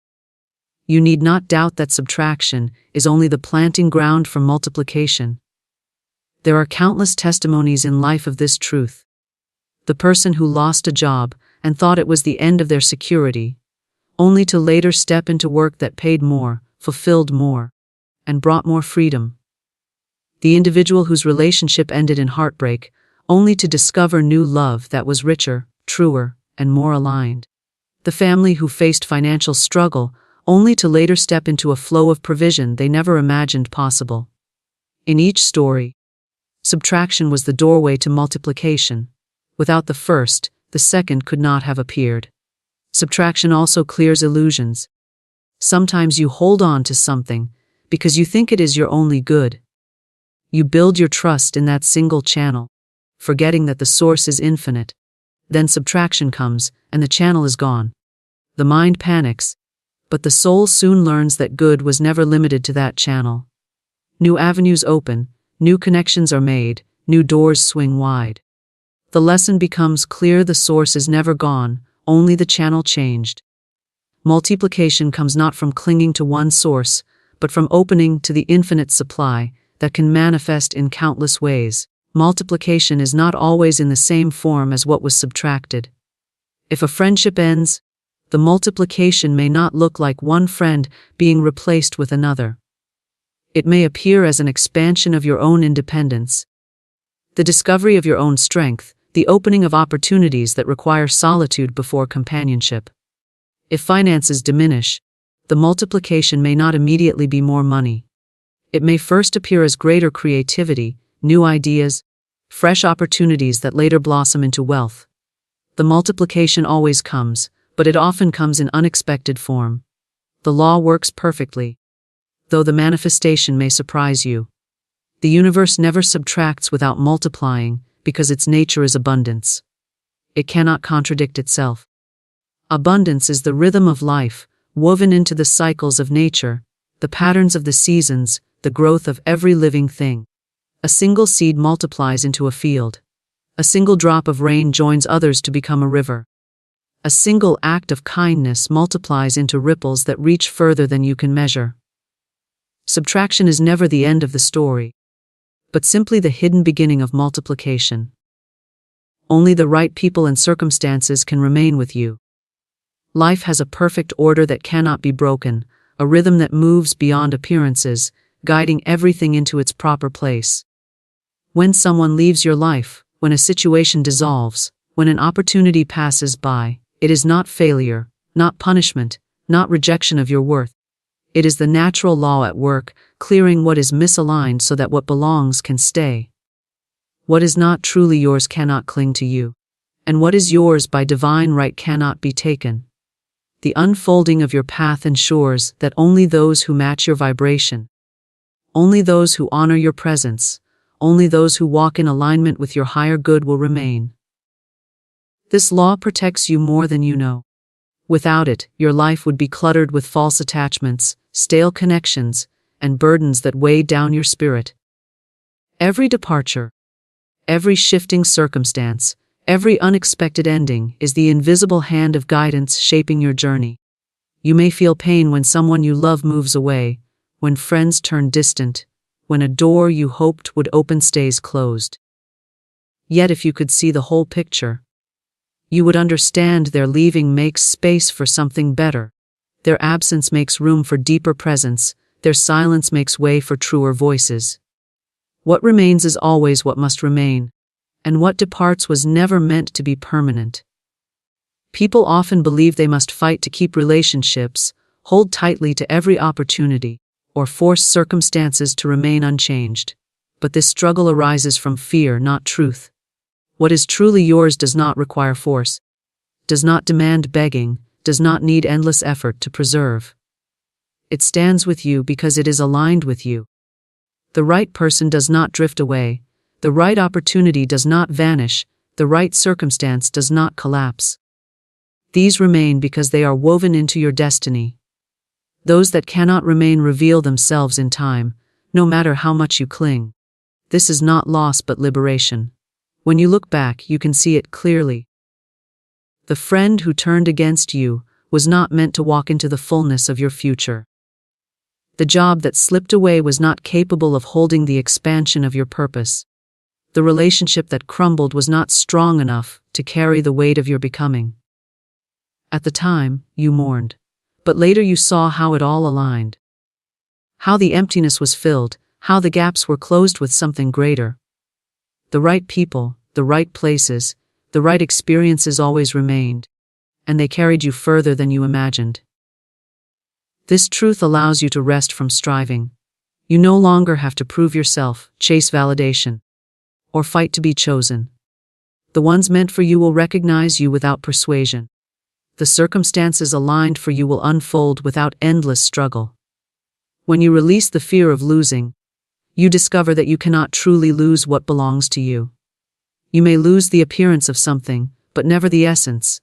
you need not doubt that subtraction is only the planting ground for multiplication. There are countless testimonies in life of this truth. The person who lost a job and thought it was the end of their security, only to later step into work that paid more, fulfilled more, and brought more freedom. The individual whose relationship ended in heartbreak, only to discover new love that was richer, truer, and more aligned. The family who faced financial struggle, only to later step into a flow of provision they never imagined possible. In each story, subtraction was the doorway to multiplication. Without the first, the second could not have appeared. Subtraction also clears illusions. Sometimes you hold on to something because you think it is your only good. You build your trust in that single channel, forgetting that the source is infinite. Then subtraction comes, and the channel is gone. The mind panics, but the soul soon learns that good was never limited to that channel. New avenues open, new connections are made, new doors swing wide. The lesson becomes clear: the source is never gone, only the channel changed. Multiplication comes not from clinging to one source, but from opening to the infinite supply that can manifest in countless ways. Multiplication is not always in the same form as what was subtracted. If a friendship ends, the multiplication may not look like one friend being replaced with another. It may appear as an expansion of your own independence, the discovery of your own strength, the opening of opportunities that require solitude before companionship. If finances diminish, the multiplication may not immediately be more money. It may first appear as greater creativity, new ideas, fresh opportunities that later blossom into wealth. The multiplication always comes, but it often comes in unexpected form. The law works perfectly, though the manifestation may surprise you. The universe never subtracts without multiplying, because its nature is abundance. It cannot contradict itself. Abundance is the rhythm of life, woven into the cycles of nature, the patterns of the seasons, the growth of every living thing. A single seed multiplies into a field. A single drop of rain joins others to become a river. A single act of kindness multiplies into ripples that reach further than you can measure. Subtraction is never the end of the story, but simply the hidden beginning of multiplication. Only the right people and circumstances can remain with you. Life has a perfect order that cannot be broken, a rhythm that moves beyond appearances, guiding everything into its proper place. When someone leaves your life, when a situation dissolves, when an opportunity passes by, it is not failure, not punishment, not rejection of your worth. It is the natural law at work, clearing what is misaligned so that what belongs can stay. What is not truly yours cannot cling to you, and what is yours by divine right cannot be taken. The unfolding of your path ensures that only those who match your vibration, only those who honor your presence, only those who walk in alignment with your higher good will remain. This law protects you more than you know. Without it, your life would be cluttered with false attachments, stale connections, and burdens that weigh down your spirit. Every departure, every shifting circumstance, Every unexpected ending is the invisible hand of guidance shaping your journey. You may feel pain when someone you love moves away, when friends turn distant, when a door you hoped would open stays closed. Yet if you could see the whole picture, you would understand their leaving makes space for something better. Their absence makes room for deeper presence. Their silence makes way for truer voices. What remains is always what must remain, and what departs was never meant to be permanent. People often believe they must fight to keep relationships, hold tightly to every opportunity, or force circumstances to remain unchanged. But this struggle arises from fear, not truth. What is truly yours does not require force, does not demand begging, does not need endless effort to preserve. It stands with you because it is aligned with you. The right person does not drift away, the right opportunity does not vanish, the right circumstance does not collapse. These remain because they are woven into your destiny. Those that cannot remain reveal themselves in time, no matter how much you cling. This is not loss but liberation. When you look back, you can see it clearly. The friend who turned against you was not meant to walk into the fullness of your future. The job that slipped away was not capable of holding the expansion of your purpose. The relationship that crumbled was not strong enough to carry the weight of your becoming. At the time, you mourned, but later you saw how it all aligned. How the emptiness was filled, how the gaps were closed with something greater. The right people, the right places, the right experiences always remained, and they carried you further than you imagined. This truth allows you to rest from striving. You no longer have to prove yourself, chase validation, or fight to be chosen. The ones meant for you will recognize you without persuasion. The circumstances aligned for you will unfold without endless struggle. When you release the fear of losing, you discover that you cannot truly lose what belongs to you. You may lose the appearance of something, but never the essence.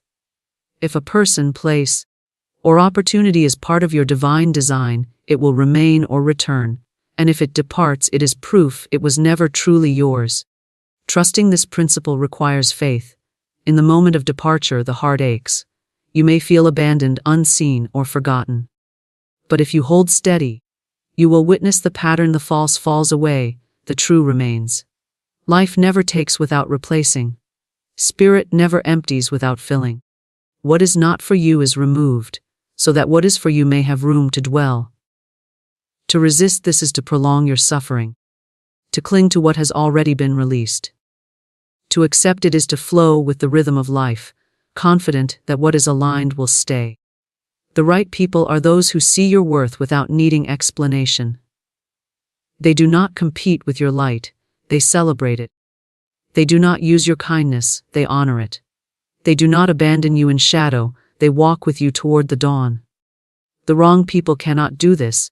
If a person, place, or opportunity is part of your divine design, it will remain or return, and if it departs, it is proof it was never truly yours. Trusting this principle requires faith. In the moment of departure, the heart aches. You may feel abandoned, unseen, or forgotten. But if you hold steady, you will witness the pattern. The false falls away, the true remains. Life never takes without replacing. Spirit never empties without filling. What is not for you is removed, so that what is for you may have room to dwell. To resist this is to prolong your suffering. To cling to what has already been released. To accept it is to flow with the rhythm of life, confident that what is aligned will stay. The right people are those who see your worth without needing explanation. They do not compete with your light, they celebrate it. They do not use your kindness, they honor it. They do not abandon you in shadow, they walk with you toward the dawn. The wrong people cannot do this,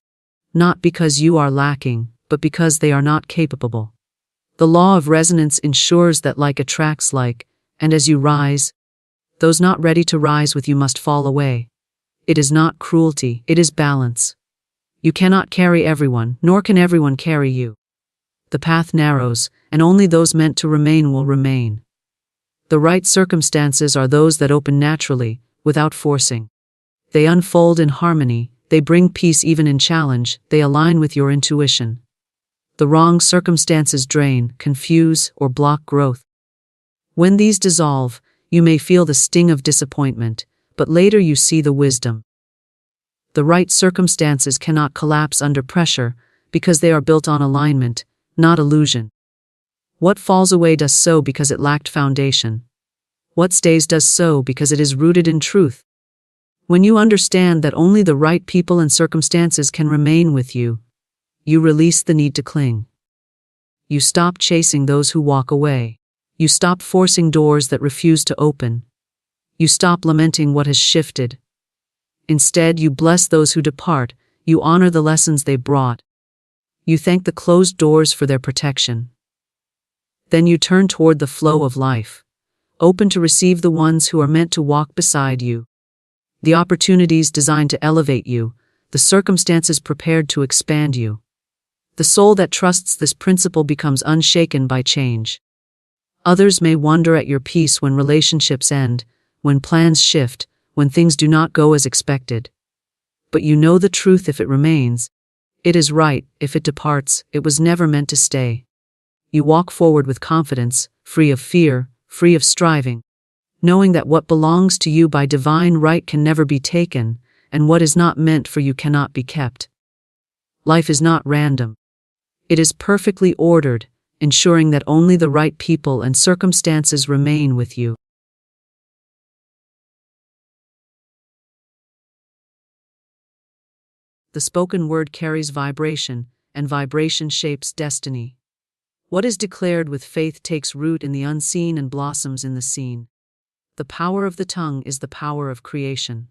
not because you are lacking, but because they are not capable. The law of resonance ensures that like attracts like, and as you rise, those not ready to rise with you must fall away. It is not cruelty, it is balance. You cannot carry everyone, nor can everyone carry you. The path narrows, and only those meant to remain will remain. The right circumstances are those that open naturally, without forcing. They unfold in harmony, they bring peace even in challenge, they align with your intuition. The wrong circumstances drain, confuse, or block growth. When these dissolve, you may feel the sting of disappointment, but later you see the wisdom. The right circumstances cannot collapse under pressure because they are built on alignment, not illusion. What falls away does so because it lacked foundation. What stays does so because it is rooted in truth. When you understand that only the right people and circumstances can remain with you, you release the need to cling. You stop chasing those who walk away. You stop forcing doors that refuse to open. You stop lamenting what has shifted. Instead, you bless those who depart. You honor the lessons they brought. You thank the closed doors for their protection. Then you turn toward the flow of life, open to receive the ones who are meant to walk beside you. The opportunities designed to elevate you, the circumstances prepared to expand you. The soul that trusts this principle becomes unshaken by change. Others may wonder at your peace when relationships end, when plans shift, when things do not go as expected. But you know the truth if it remains. It is right, if it departs, it was never meant to stay. You walk forward with confidence, free of fear, free of striving, knowing that what belongs to you by divine right can never be taken, and what is not meant for you cannot be kept. Life is not random. It is perfectly ordered, ensuring that only the right people and circumstances remain with you. The spoken word carries vibration, and vibration shapes destiny. What is declared with faith takes root in the unseen and blossoms in the seen. The power of the tongue is the power of creation.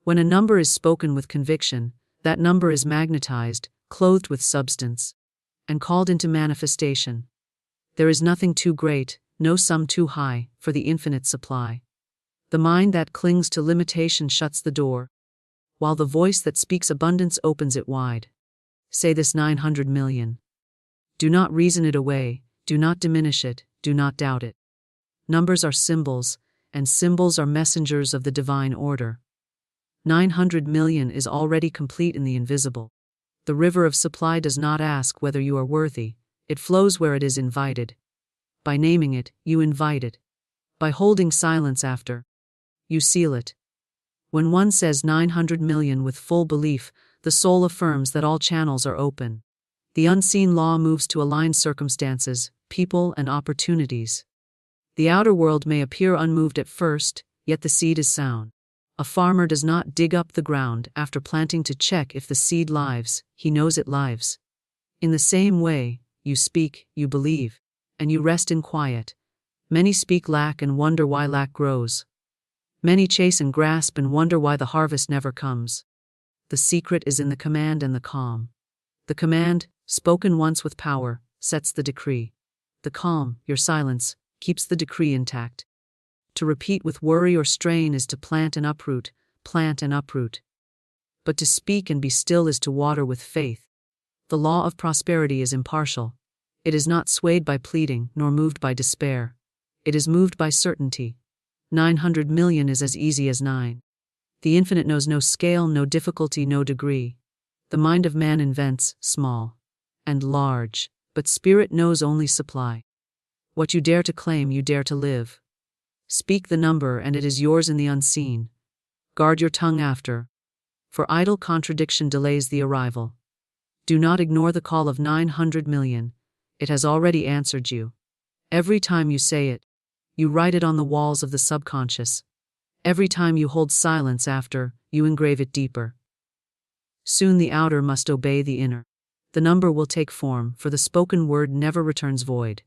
When a number is spoken with conviction, that number is magnetized, clothed with substance, and called into manifestation. There is nothing too great, no sum too high, for the infinite supply. The mind that clings to limitation shuts the door, while the voice that speaks abundance opens it wide. Say this 900 million. Do not reason it away, do not diminish it, do not doubt it. Numbers are symbols, and symbols are messengers of the divine order. 900 million is already complete in the invisible. The river of supply does not ask whether you are worthy, it flows where it is invited. By naming it, you invite it. By holding silence after, you seal it. When one says 900 million with full belief, the soul affirms that all channels are open. The unseen law moves to align circumstances, people, and opportunities. The outer world may appear unmoved at first, yet the seed is sown. A farmer does not dig up the ground after planting to check if the seed lives, he knows it lives. In the same way, you speak, you believe, and you rest in quiet. Many speak lack and wonder why lack grows. Many chase and grasp and wonder why the harvest never comes. The secret is in the command and the calm. The command, spoken once with power, sets the decree. The calm, your silence, keeps the decree intact. To repeat with worry or strain is to plant and uproot, plant and uproot. But to speak and be still is to water with faith. The law of prosperity is impartial. It is not swayed by pleading, nor moved by despair. It is moved by certainty. 900 million is as easy as 9. The infinite knows no scale, no difficulty, no degree. The mind of man invents small and large, but spirit knows only supply. What you dare to claim, you dare to live. Speak the number and it is yours in the unseen. Guard your tongue after, for idle contradiction delays the arrival. Do not ignore the call of 900 million. It has already answered you. Every time you say it, you write it on the walls of the subconscious. Every time you hold silence after, you engrave it deeper. Soon the outer must obey the inner. The number will take form, for the spoken word never returns void.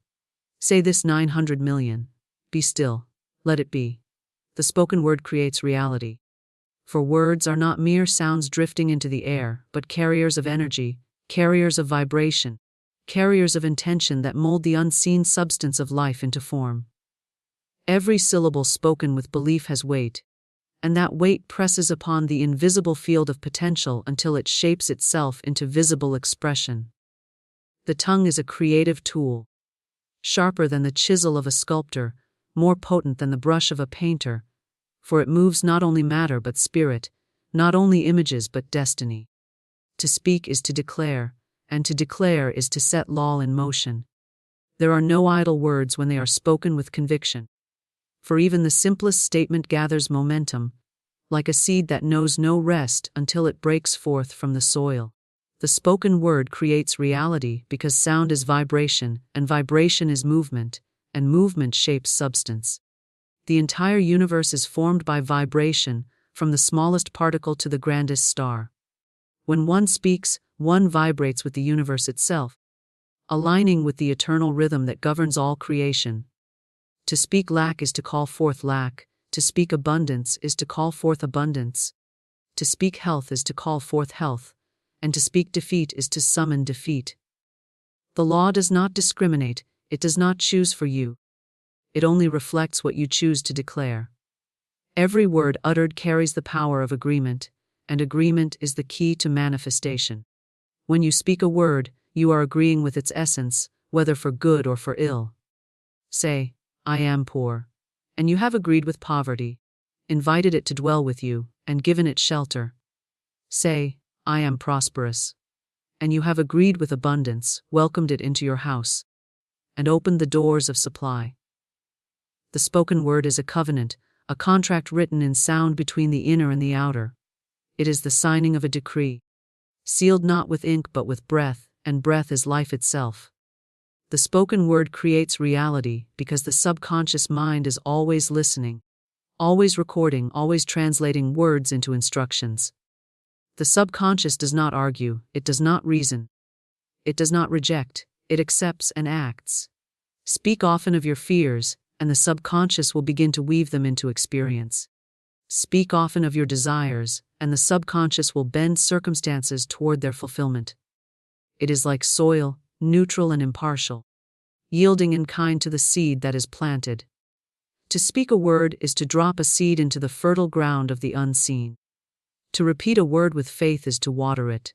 Say this 900 million. Be still. Let it be. The spoken word creates reality. For words are not mere sounds drifting into the air, but carriers of energy, carriers of vibration, carriers of intention that mold the unseen substance of life into form. Every syllable spoken with belief has weight, and that weight presses upon the invisible field of potential until it shapes itself into visible expression. The tongue is a creative tool, sharper than the chisel of a sculptor, more potent than the brush of a painter, for it moves not only matter but spirit, not only images but destiny. To speak is to declare, and to declare is to set law in motion. There are no idle words when they are spoken with conviction. For even the simplest statement gathers momentum, like a seed that knows no rest until it breaks forth from the soil. The spoken word creates reality because sound is vibration, and vibration is movement, and movement shapes substance. The entire universe is formed by vibration, from the smallest particle to the grandest star. When one speaks, one vibrates with the universe itself, aligning with the eternal rhythm that governs all creation. To speak lack is to call forth lack, to speak abundance is to call forth abundance. To speak health is to call forth health, and to speak defeat is to summon defeat. The law does not discriminate, it does not choose for you. It only reflects what you choose to declare. Every word uttered carries the power of agreement, and agreement is the key to manifestation. When you speak a word, you are agreeing with its essence, whether for good or for ill. Say, I am poor. And you have agreed with poverty, invited it to dwell with you, and given it shelter. Say, I am prosperous. And you have agreed with abundance, welcomed it into your house, and opened the doors of supply. The spoken word is a covenant, a contract written in sound between the inner and the outer. It is the signing of a decree, sealed not with ink but with breath, and breath is life itself. The spoken word creates reality because the subconscious mind is always listening, always recording, always translating words into instructions. The subconscious does not argue, it does not reason, it does not reject, it accepts and acts. Speak often of your fears, and the subconscious will begin to weave them into experience. Speak often of your desires, and the subconscious will bend circumstances toward their fulfillment. It is like soil, neutral and impartial, yielding in kind to the seed that is planted. To speak a word is to drop a seed into the fertile ground of the unseen. To repeat a word with faith is to water it.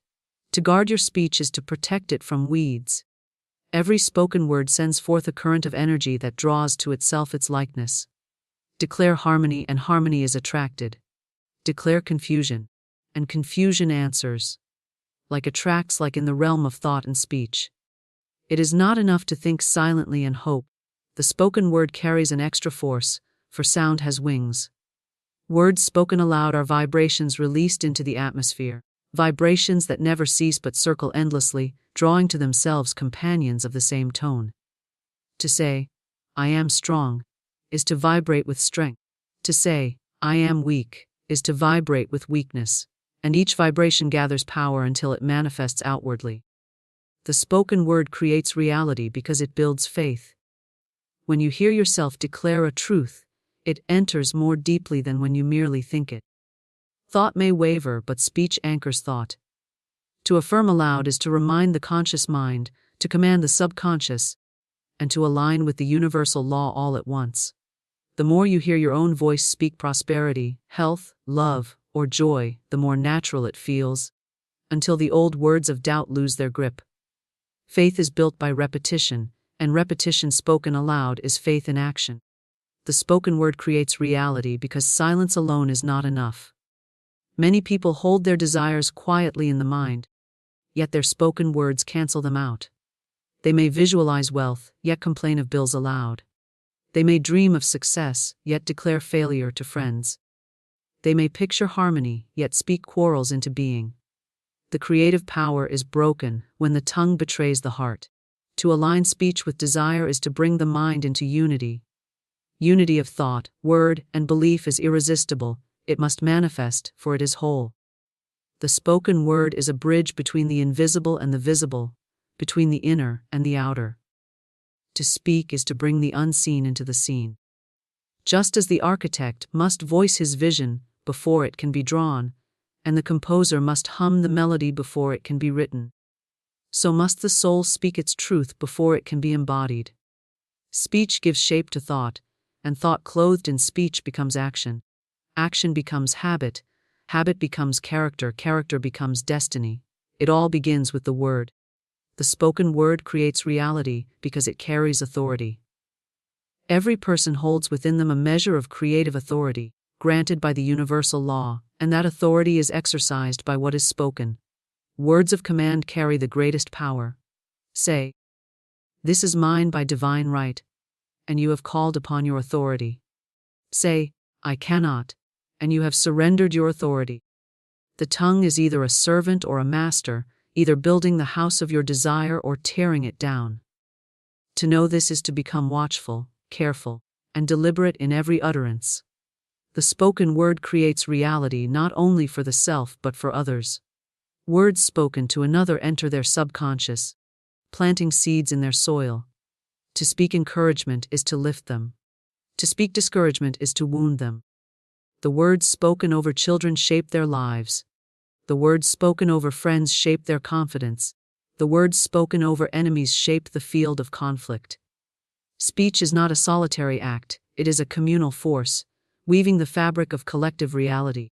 To guard your speech is to protect it from weeds. Every spoken word sends forth a current of energy that draws to itself its likeness. Declare harmony, and harmony is attracted. Declare confusion, and confusion answers. Like attracts, like in the realm of thought and speech. It is not enough to think silently and hope. The spoken word carries an extra force, for sound has wings. Words spoken aloud are vibrations released into the atmosphere, vibrations that never cease but circle endlessly, drawing to themselves companions of the same tone. To say, I am strong, is to vibrate with strength. To say, I am weak, is to vibrate with weakness, and each vibration gathers power until it manifests outwardly. The spoken word creates reality because it builds faith. When you hear yourself declare a truth, it enters more deeply than when you merely think it. Thought may waver, but speech anchors thought. To affirm aloud is to remind the conscious mind, to command the subconscious, and to align with the universal law all at once. The more you hear your own voice speak prosperity, health, love, or joy, the more natural it feels, until the old words of doubt lose their grip. Faith is built by repetition, and repetition spoken aloud is faith in action. The spoken word creates reality because silence alone is not enough. Many people hold their desires quietly in the mind, yet their spoken words cancel them out. They may visualize wealth, yet complain of bills aloud. They may dream of success, yet declare failure to friends. They may picture harmony, yet speak quarrels into being. The creative power is broken when the tongue betrays the heart. To align speech with desire is to bring the mind into unity. Unity of thought, word, and belief is irresistible. It must manifest, for it is whole. The spoken word is a bridge between the invisible and the visible, between the inner and the outer. To speak is to bring the unseen into the seen. Just as the architect must voice his vision before it can be drawn, and the composer must hum the melody before it can be written, so must the soul speak its truth before it can be embodied. Speech gives shape to thought, and thought clothed in speech becomes action. Action becomes habit, habit becomes character, character becomes destiny. It all begins with the word. The spoken word creates reality because it carries authority. Every person holds within them a measure of creative authority, granted by the universal law, and that authority is exercised by what is spoken. Words of command carry the greatest power. Say, this is mine by divine right, and you have called upon your authority. Say, I cannot, and you have surrendered your authority. The tongue is either a servant or a master, either building the house of your desire or tearing it down. To know this is to become watchful, careful, and deliberate in every utterance. The spoken word creates reality not only for the self but for others. Words spoken to another enter their subconscious, planting seeds in their soil. To speak encouragement is to lift them. To speak discouragement is to wound them. The words spoken over children shape their lives. The words spoken over friends shape their confidence. The words spoken over enemies shape the field of conflict. Speech is not a solitary act, it is a communal force, weaving the fabric of collective reality.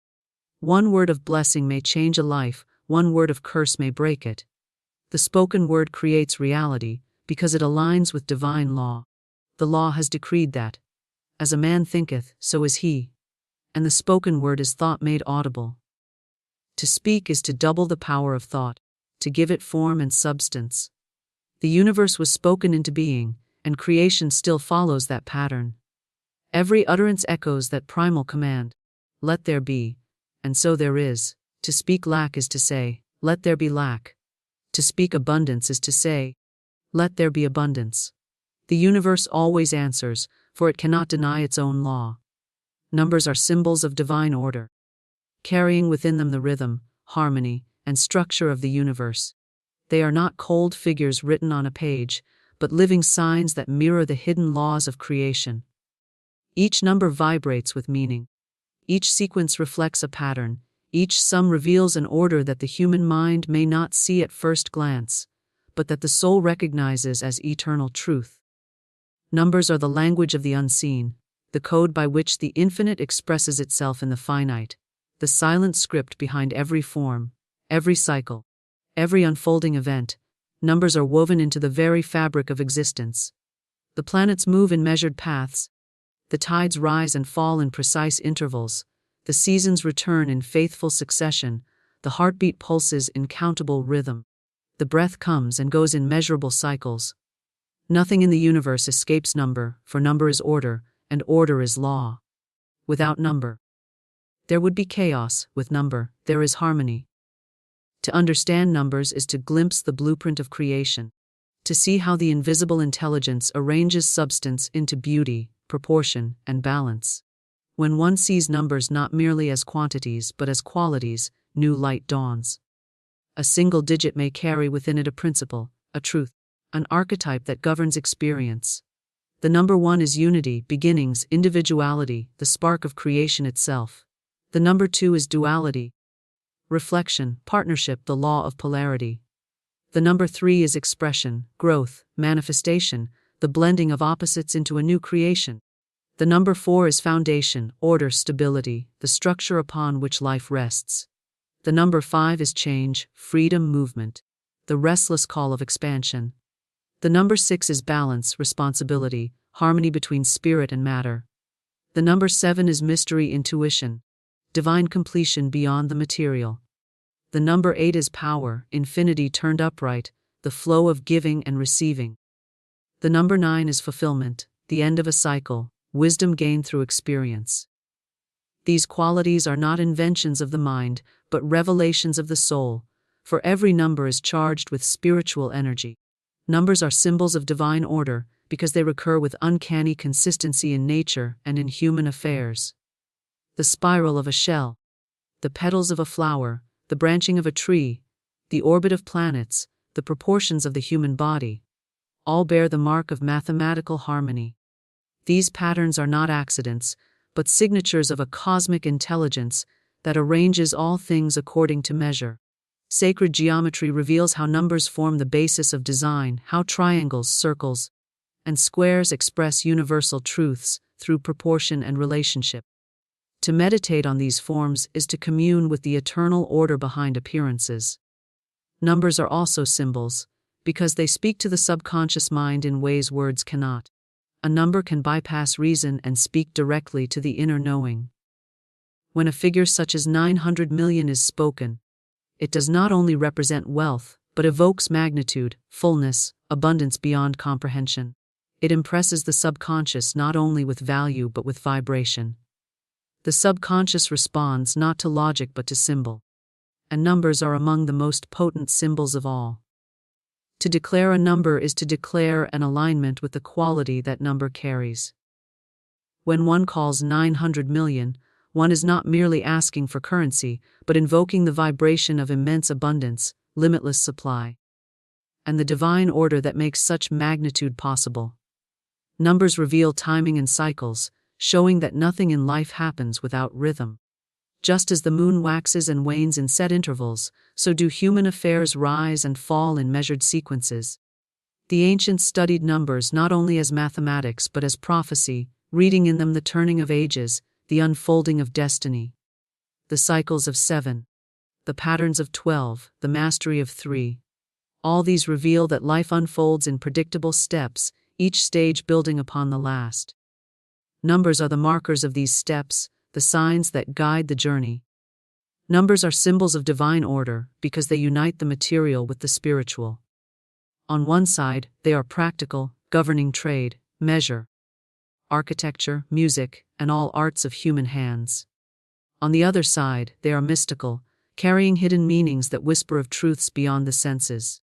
One word of blessing may change a life, one word of curse may break it. The spoken word creates reality because it aligns with divine law. The law has decreed that, as a man thinketh, so is he, and the spoken word is thought made audible. To speak is to double the power of thought, to give it form and substance. The universe was spoken into being, and creation still follows that pattern. Every utterance echoes that primal command, let there be, and so there is. To speak lack is to say, let there be lack. To speak abundance is to say, let there be abundance. The universe always answers, for it cannot deny its own law. Numbers are symbols of divine order, carrying within them the rhythm, harmony, and structure of the universe. They are not cold figures written on a page, but living signs that mirror the hidden laws of creation. Each number vibrates with meaning. Each sequence reflects a pattern. Each sum reveals an order that the human mind may not see at first glance, but that the soul recognizes as eternal truth. Numbers are the language of the unseen, the code by which the infinite expresses itself in the finite, the silent script behind every form, every cycle, every unfolding event. Numbers are woven into the very fabric of existence. The planets move in measured paths. The tides rise and fall in precise intervals. The seasons return in faithful succession. The heartbeat pulses in countable rhythm. The breath comes and goes in measurable cycles. Nothing in the universe escapes number, for number is order, and order is law. Without number, there would be chaos. With number, there is harmony. To understand numbers is to glimpse the blueprint of creation, to see how the invisible intelligence arranges substance into beauty, proportion, and balance. When one sees numbers not merely as quantities but as qualities, new light dawns. A single digit may carry within it a principle, a truth, an archetype that governs experience. The number 1 is unity, beginnings, individuality, the spark of creation itself. The number 2 is duality, reflection, partnership, the law of polarity. The number 3 is expression, growth, manifestation, the blending of opposites into a new creation. The number 4 is foundation, order, stability, the structure upon which life rests. The number 5 is change, freedom, movement, the restless call of expansion. The number 6 is balance, responsibility, harmony between spirit and matter. The number 7 is mystery, intuition, divine completion beyond the material. The number 8 is power, infinity turned upright, the flow of giving and receiving. The number 9 is fulfillment, the end of a cycle, wisdom gained through experience. These qualities are not inventions of the mind, but revelations of the soul, for every number is charged with spiritual energy. Numbers are symbols of divine order because they recur with uncanny consistency in nature and in human affairs. The spiral of a shell, the petals of a flower, the branching of a tree, the orbit of planets, the proportions of the human body, all bear the mark of mathematical harmony. These patterns are not accidents, but signatures of a cosmic intelligence that arranges all things according to measure. Sacred geometry reveals how numbers form the basis of design, how triangles, circles, and squares express universal truths through proportion and relationship. To meditate on these forms is to commune with the eternal order behind appearances. Numbers are also symbols, because they speak to the subconscious mind in ways words cannot. A number can bypass reason and speak directly to the inner knowing. When a figure such as 900 million is spoken, it does not only represent wealth, but evokes magnitude, fullness, abundance beyond comprehension. It impresses the subconscious not only with value but with vibration. The subconscious responds not to logic but to symbol. And numbers are among the most potent symbols of all. To declare a number is to declare an alignment with the quality that number carries. When one calls 900 million, one is not merely asking for currency, but invoking the vibration of immense abundance, limitless supply, and the divine order that makes such magnitude possible. Numbers reveal timing and cycles, showing that nothing in life happens without rhythm. Just as the moon waxes and wanes in set intervals, so do human affairs rise and fall in measured sequences. The ancients studied numbers not only as mathematics but as prophecy, reading in them the turning of ages, the unfolding of destiny. The cycles of 7, the patterns of 12, the mastery of 3. All these reveal that life unfolds in predictable steps, each stage building upon the last. Numbers are the markers of these steps, the signs that guide the journey. Numbers are symbols of divine order because they unite the material with the spiritual. On one side, they are practical, governing trade, measure, architecture, music, and all arts of human hands. On the other side, they are mystical, carrying hidden meanings that whisper of truths beyond the senses.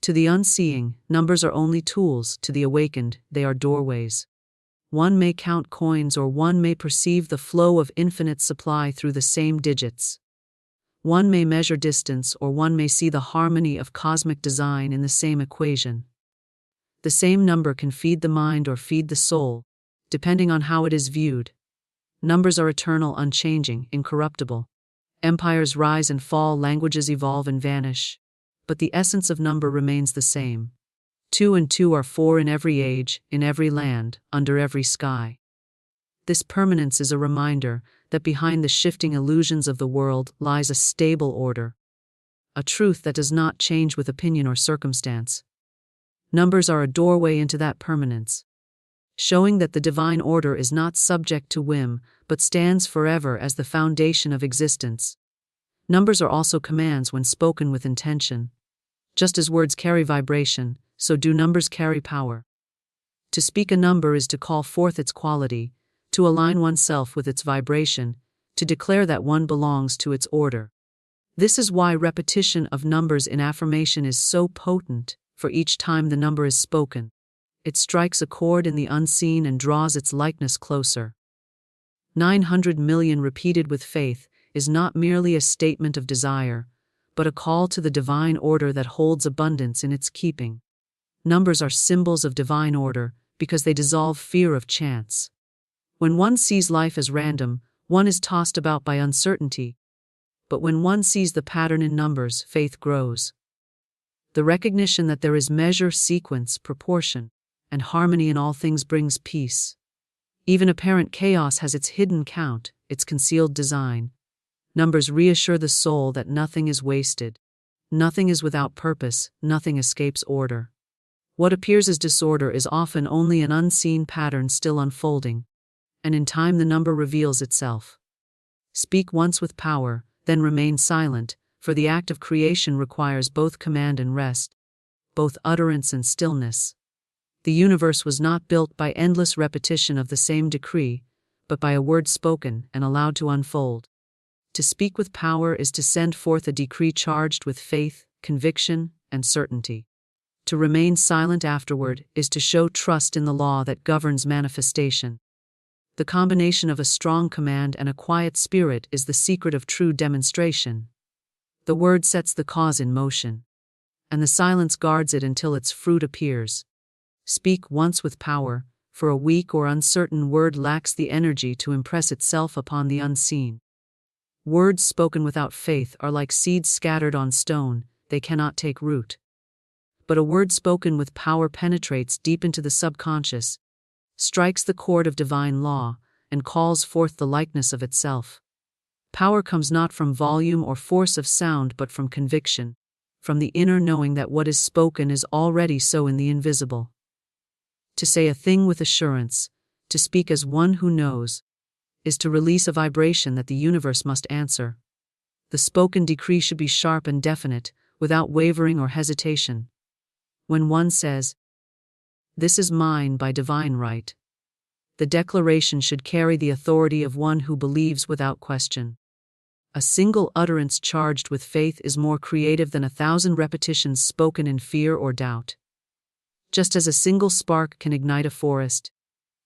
To the unseeing, numbers are only tools; to the awakened, they are doorways. One may count coins, or one may perceive the flow of infinite supply through the same digits. One may measure distance, or one may see the harmony of cosmic design in the same equation. The same number can feed the mind or feed the soul, depending on how it is viewed. Numbers are eternal, unchanging, incorruptible. Empires rise and fall, languages evolve and vanish, but the essence of number remains the same. 2 and 2 are 4 in every age, in every land, under every sky. This permanence is a reminder that behind the shifting illusions of the world lies a stable order, a truth that does not change with opinion or circumstance. Numbers are a doorway into that permanence, showing that the divine order is not subject to whim, but stands forever as the foundation of existence. Numbers are also commands when spoken with intention. Just as words carry vibration, so do numbers carry power. To speak a number is to call forth its quality, to align oneself with its vibration, to declare that one belongs to its order. This is why repetition of numbers in affirmation is so potent, for each time the number is spoken, it strikes a chord in the unseen and draws its likeness closer. 900 million repeated with faith is not merely a statement of desire, but a call to the divine order that holds abundance in its keeping. Numbers are symbols of divine order because they dissolve fear of chance. When one sees life as random, one is tossed about by uncertainty. But when one sees the pattern in numbers, faith grows. The recognition that there is measure, sequence, proportion, and harmony in all things brings peace. Even apparent chaos has its hidden count, its concealed design. Numbers reassure the soul that nothing is wasted. Nothing is without purpose, nothing escapes order. What appears as disorder is often only an unseen pattern still unfolding, and in time the number reveals itself. Speak once with power, then remain silent, for the act of creation requires both command and rest, both utterance and stillness. The universe was not built by endless repetition of the same decree, but by a word spoken and allowed to unfold. To speak with power is to send forth a decree charged with faith, conviction, and certainty. To remain silent afterward is to show trust in the law that governs manifestation. The combination of a strong command and a quiet spirit is the secret of true demonstration. The word sets the cause in motion, and the silence guards it until its fruit appears. Speak once with power, for a weak or uncertain word lacks the energy to impress itself upon the unseen. Words spoken without faith are like seeds scattered on stone, they cannot take root. But a word spoken with power penetrates deep into the subconscious, strikes the chord of divine law, and calls forth the likeness of itself. Power comes not from volume or force of sound but from conviction, from the inner knowing that what is spoken is already so in the invisible. To say a thing with assurance, to speak as one who knows, is to release a vibration that the universe must answer. The spoken decree should be sharp and definite, without wavering or hesitation. When one says, "This is mine by divine right," the declaration should carry the authority of one who believes without question. A single utterance charged with faith is more creative than 1,000 repetitions spoken in fear or doubt. Just as a single spark can ignite a forest,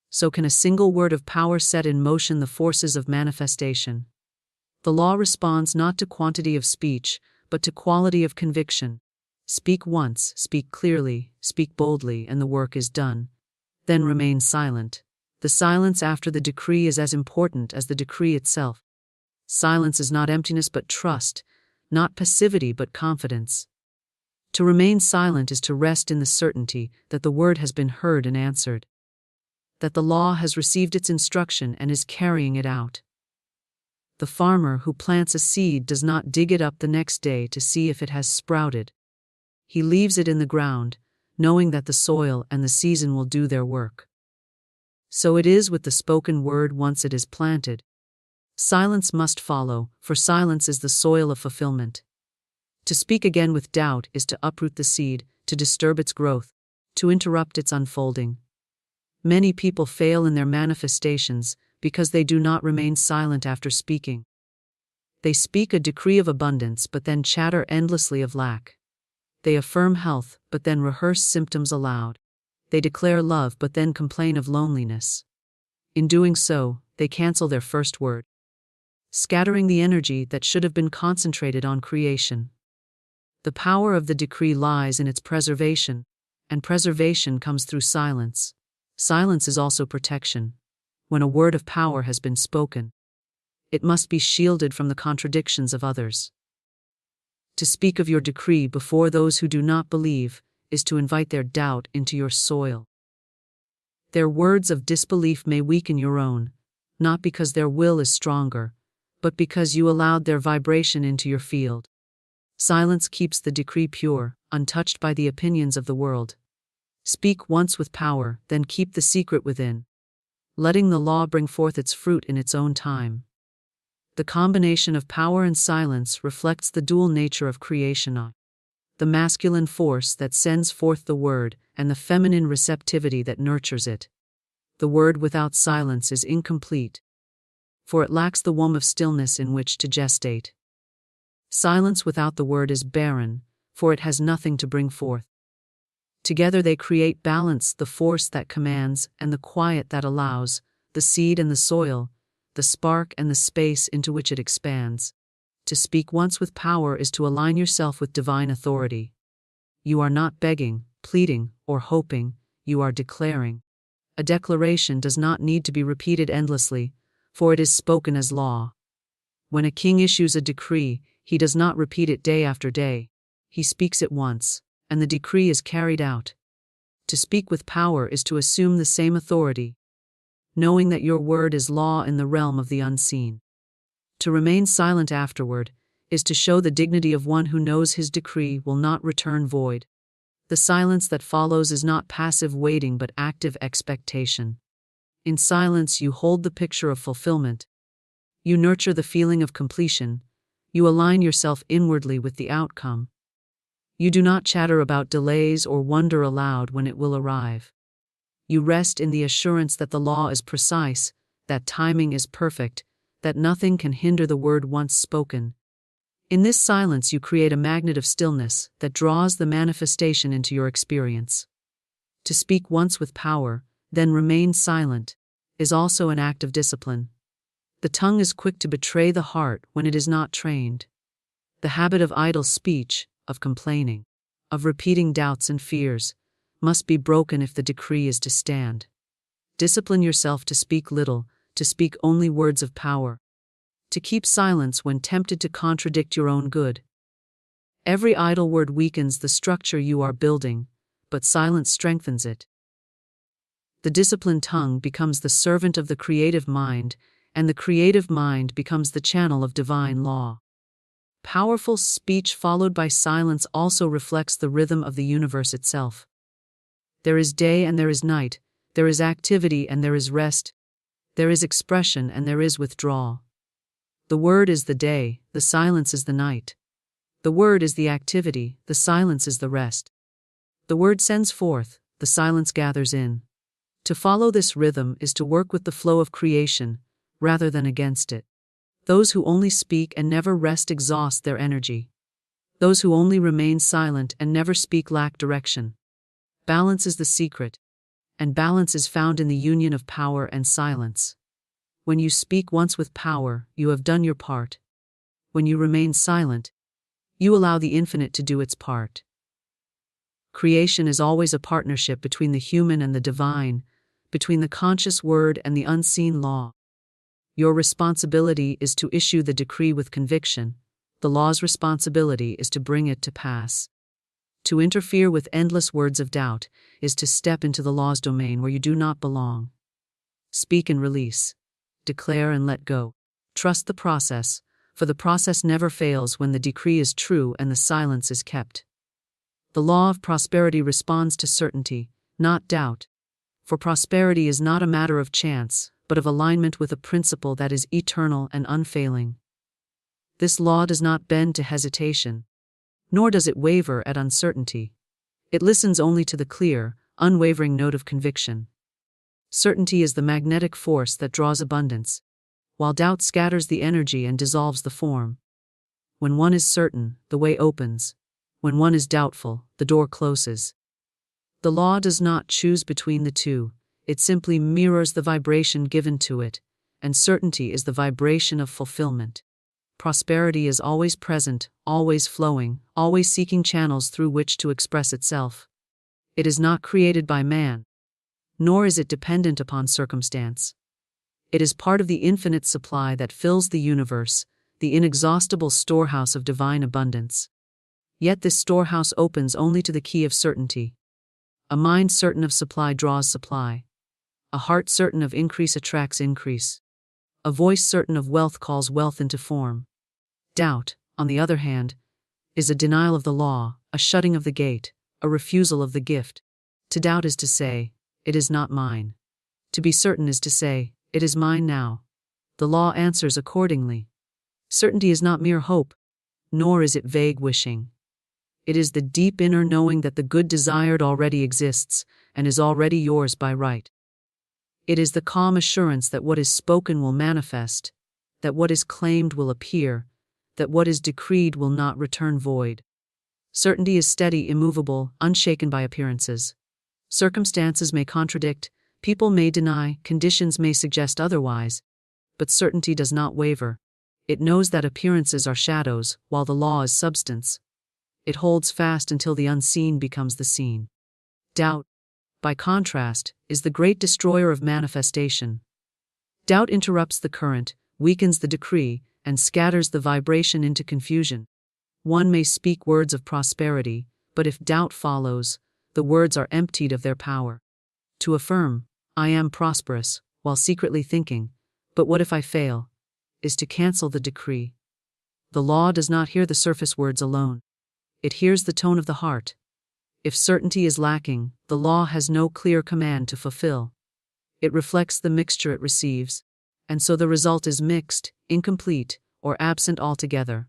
so can a single word of power set in motion the forces of manifestation. The law responds not to quantity of speech, but to quality of conviction. Speak once, speak clearly, speak boldly, and the work is done. Then remain silent. The silence after the decree is as important as the decree itself. Silence is not emptiness but trust, not passivity but confidence. To remain silent is to rest in the certainty that the word has been heard and answered, that the law has received its instruction and is carrying it out. The farmer who plants a seed does not dig it up the next day to see if it has sprouted. He leaves it in the ground, knowing that the soil and the season will do their work. So it is with the spoken word once it is planted. Silence must follow, for silence is the soil of fulfillment. To speak again with doubt is to uproot the seed, to disturb its growth, to interrupt its unfolding. Many people fail in their manifestations because they do not remain silent after speaking. They speak a decree of abundance but then chatter endlessly of lack. They affirm health but then rehearse symptoms aloud. They declare love but then complain of loneliness. In doing so, they cancel their first word, scattering the energy that should have been concentrated on creation. The power of the decree lies in its preservation, and preservation comes through silence. Silence is also protection. When a word of power has been spoken, it must be shielded from the contradictions of others. To speak of your decree before those who do not believe is to invite their doubt into your soil. Their words of disbelief may weaken your own, not because their will is stronger, but because you allowed their vibration into your field. Silence keeps the decree pure, untouched by the opinions of the world. Speak once with power, then keep the secret within, letting the law bring forth its fruit in its own time. The combination of power and silence reflects the dual nature of creation: the masculine force that sends forth the word, and the feminine receptivity that nurtures it. The word without silence is incomplete, for it lacks the womb of stillness in which to gestate. Silence without the word is barren, for it has nothing to bring forth. Together they create balance, the force that commands and the quiet that allows, the seed and the soil, the spark and the space into which it expands. To speak once with power is to align yourself with divine authority. You are not begging, pleading, or hoping, you are declaring. A declaration does not need to be repeated endlessly, for it is spoken as law. When a king issues a decree, he does not repeat it day after day. He speaks it once, and the decree is carried out. To speak with power is to assume the same authority, knowing that your word is law in the realm of the unseen. To remain silent afterward is to show the dignity of one who knows his decree will not return void. The silence that follows is not passive waiting but active expectation. In silence you hold the picture of fulfillment. You nurture the feeling of completion. You align yourself inwardly with the outcome. You do not chatter about delays or wonder aloud when it will arrive. You rest in the assurance that the law is precise, that timing is perfect, that nothing can hinder the word once spoken. In this silence you create a magnet of stillness that draws the manifestation into your experience. To speak once with power, then remain silent, is also an act of discipline. The tongue is quick to betray the heart when it is not trained. The habit of idle speech, of complaining, of repeating doubts and fears, must be broken if the decree is to stand. Discipline yourself to speak little, to speak only words of power, to keep silence when tempted to contradict your own good. Every idle word weakens the structure you are building, but silence strengthens it. The disciplined tongue becomes the servant of the creative mind, and the creative mind becomes the channel of divine law. Powerful speech followed by silence also reflects the rhythm of the universe itself. There is day and there is night, there is activity and there is rest, there is expression and there is withdrawal. The word is the day, the silence is the night. The word is the activity, the silence is the rest. The word sends forth, the silence gathers in. To follow this rhythm is to work with the flow of creation, rather than against it. Those who only speak and never rest exhaust their energy. Those who only remain silent and never speak lack direction. Balance is the secret, and balance is found in the union of power and silence. When you speak once with power, you have done your part. When you remain silent, you allow the infinite to do its part. Creation is always a partnership between the human and the divine, between the conscious word and the unseen law. Your responsibility is to issue the decree with conviction. The law's responsibility is to bring it to pass. To interfere with endless words of doubt is to step into the law's domain where you do not belong. Speak and release. Declare and let go. Trust the process, for the process never fails when the decree is true and the silence is kept. The law of prosperity responds to certainty, not doubt. For prosperity is not a matter of chance, but of alignment with a principle that is eternal and unfailing. This law does not bend to hesitation, nor does it waver at uncertainty. It listens only to the clear, unwavering note of conviction. Certainty is the magnetic force that draws abundance, while doubt scatters the energy and dissolves the form. When one is certain, the way opens. When one is doubtful, the door closes. The law does not choose between the two, it simply mirrors the vibration given to it, and certainty is the vibration of fulfillment. Prosperity is always present, always flowing, always seeking channels through which to express itself. It is not created by man, nor is it dependent upon circumstance. It is part of the infinite supply that fills the universe, the inexhaustible storehouse of divine abundance. Yet this storehouse opens only to the key of certainty. A mind certain of supply draws supply. A heart certain of increase attracts increase. A voice certain of wealth calls wealth into form. Doubt, on the other hand, is a denial of the law, a shutting of the gate, a refusal of the gift. To doubt is to say, it is not mine. To be certain is to say, it is mine now. The law answers accordingly. Certainty is not mere hope, nor is it vague wishing. It is the deep inner knowing that the good desired already exists and is already yours by right. It is the calm assurance that what is spoken will manifest, that what is claimed will appear, that what is decreed will not return void. Certainty is steady, immovable, unshaken by appearances. Circumstances may contradict, people may deny, conditions may suggest otherwise, but certainty does not waver. It knows that appearances are shadows, while the law is substance. It holds fast until the unseen becomes the seen. Doubt, by contrast, is the great destroyer of manifestation. Doubt interrupts the current, weakens the decree, and scatters the vibration into confusion. One may speak words of prosperity, but if doubt follows, the words are emptied of their power. To affirm, I am prosperous, while secretly thinking, but what if I fail, is to cancel the decree. The law does not hear the surface words alone. It hears the tone of the heart. If certainty is lacking, the law has no clear command to fulfill. It reflects the mixture it receives, and so the result is mixed, incomplete, or absent altogether.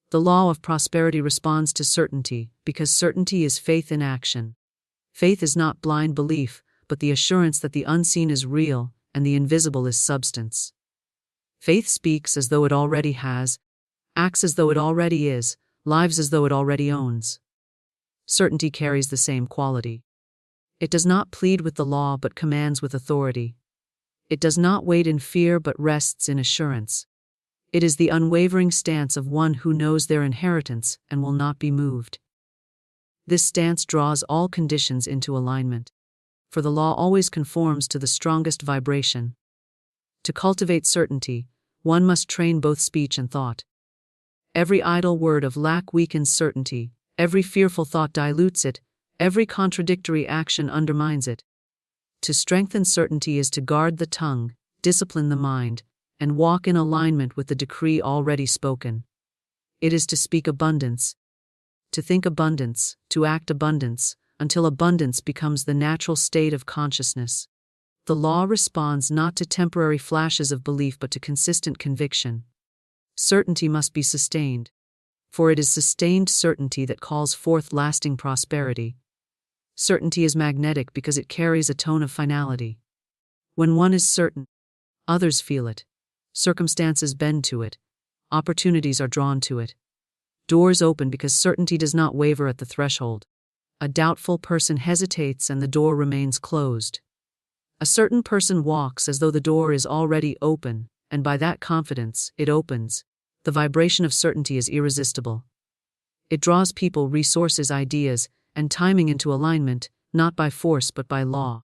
The law of prosperity responds to certainty, because certainty is faith in action. Faith is not blind belief, but the assurance that the unseen is real and the invisible is substance. Faith speaks as though it already has, acts as though it already is, lives as though it already owns. Certainty carries the same quality. It does not plead with the law but commands with authority. It does not wait in fear but rests in assurance. It is the unwavering stance of one who knows their inheritance and will not be moved. This stance draws all conditions into alignment, for the law always conforms to the strongest vibration. To cultivate certainty, one must train both speech and thought. Every idle word of lack weakens certainty, every fearful thought dilutes it, every contradictory action undermines it. To strengthen certainty is to guard the tongue, discipline the mind, and walk in alignment with the decree already spoken. It is to speak abundance, to think abundance, to act abundance, until abundance becomes the natural state of consciousness. The law responds not to temporary flashes of belief but to consistent conviction. Certainty must be sustained, for it is sustained certainty that calls forth lasting prosperity. Certainty is magnetic because it carries a tone of finality. When one is certain, others feel it. Circumstances bend to it. Opportunities are drawn to it. Doors open because certainty does not waver at the threshold. A doubtful person hesitates and the door remains closed. A certain person walks as though the door is already open, and by that confidence, it opens. The vibration of certainty is irresistible. It draws people, resources, ideas, and timing into alignment, not by force but by law.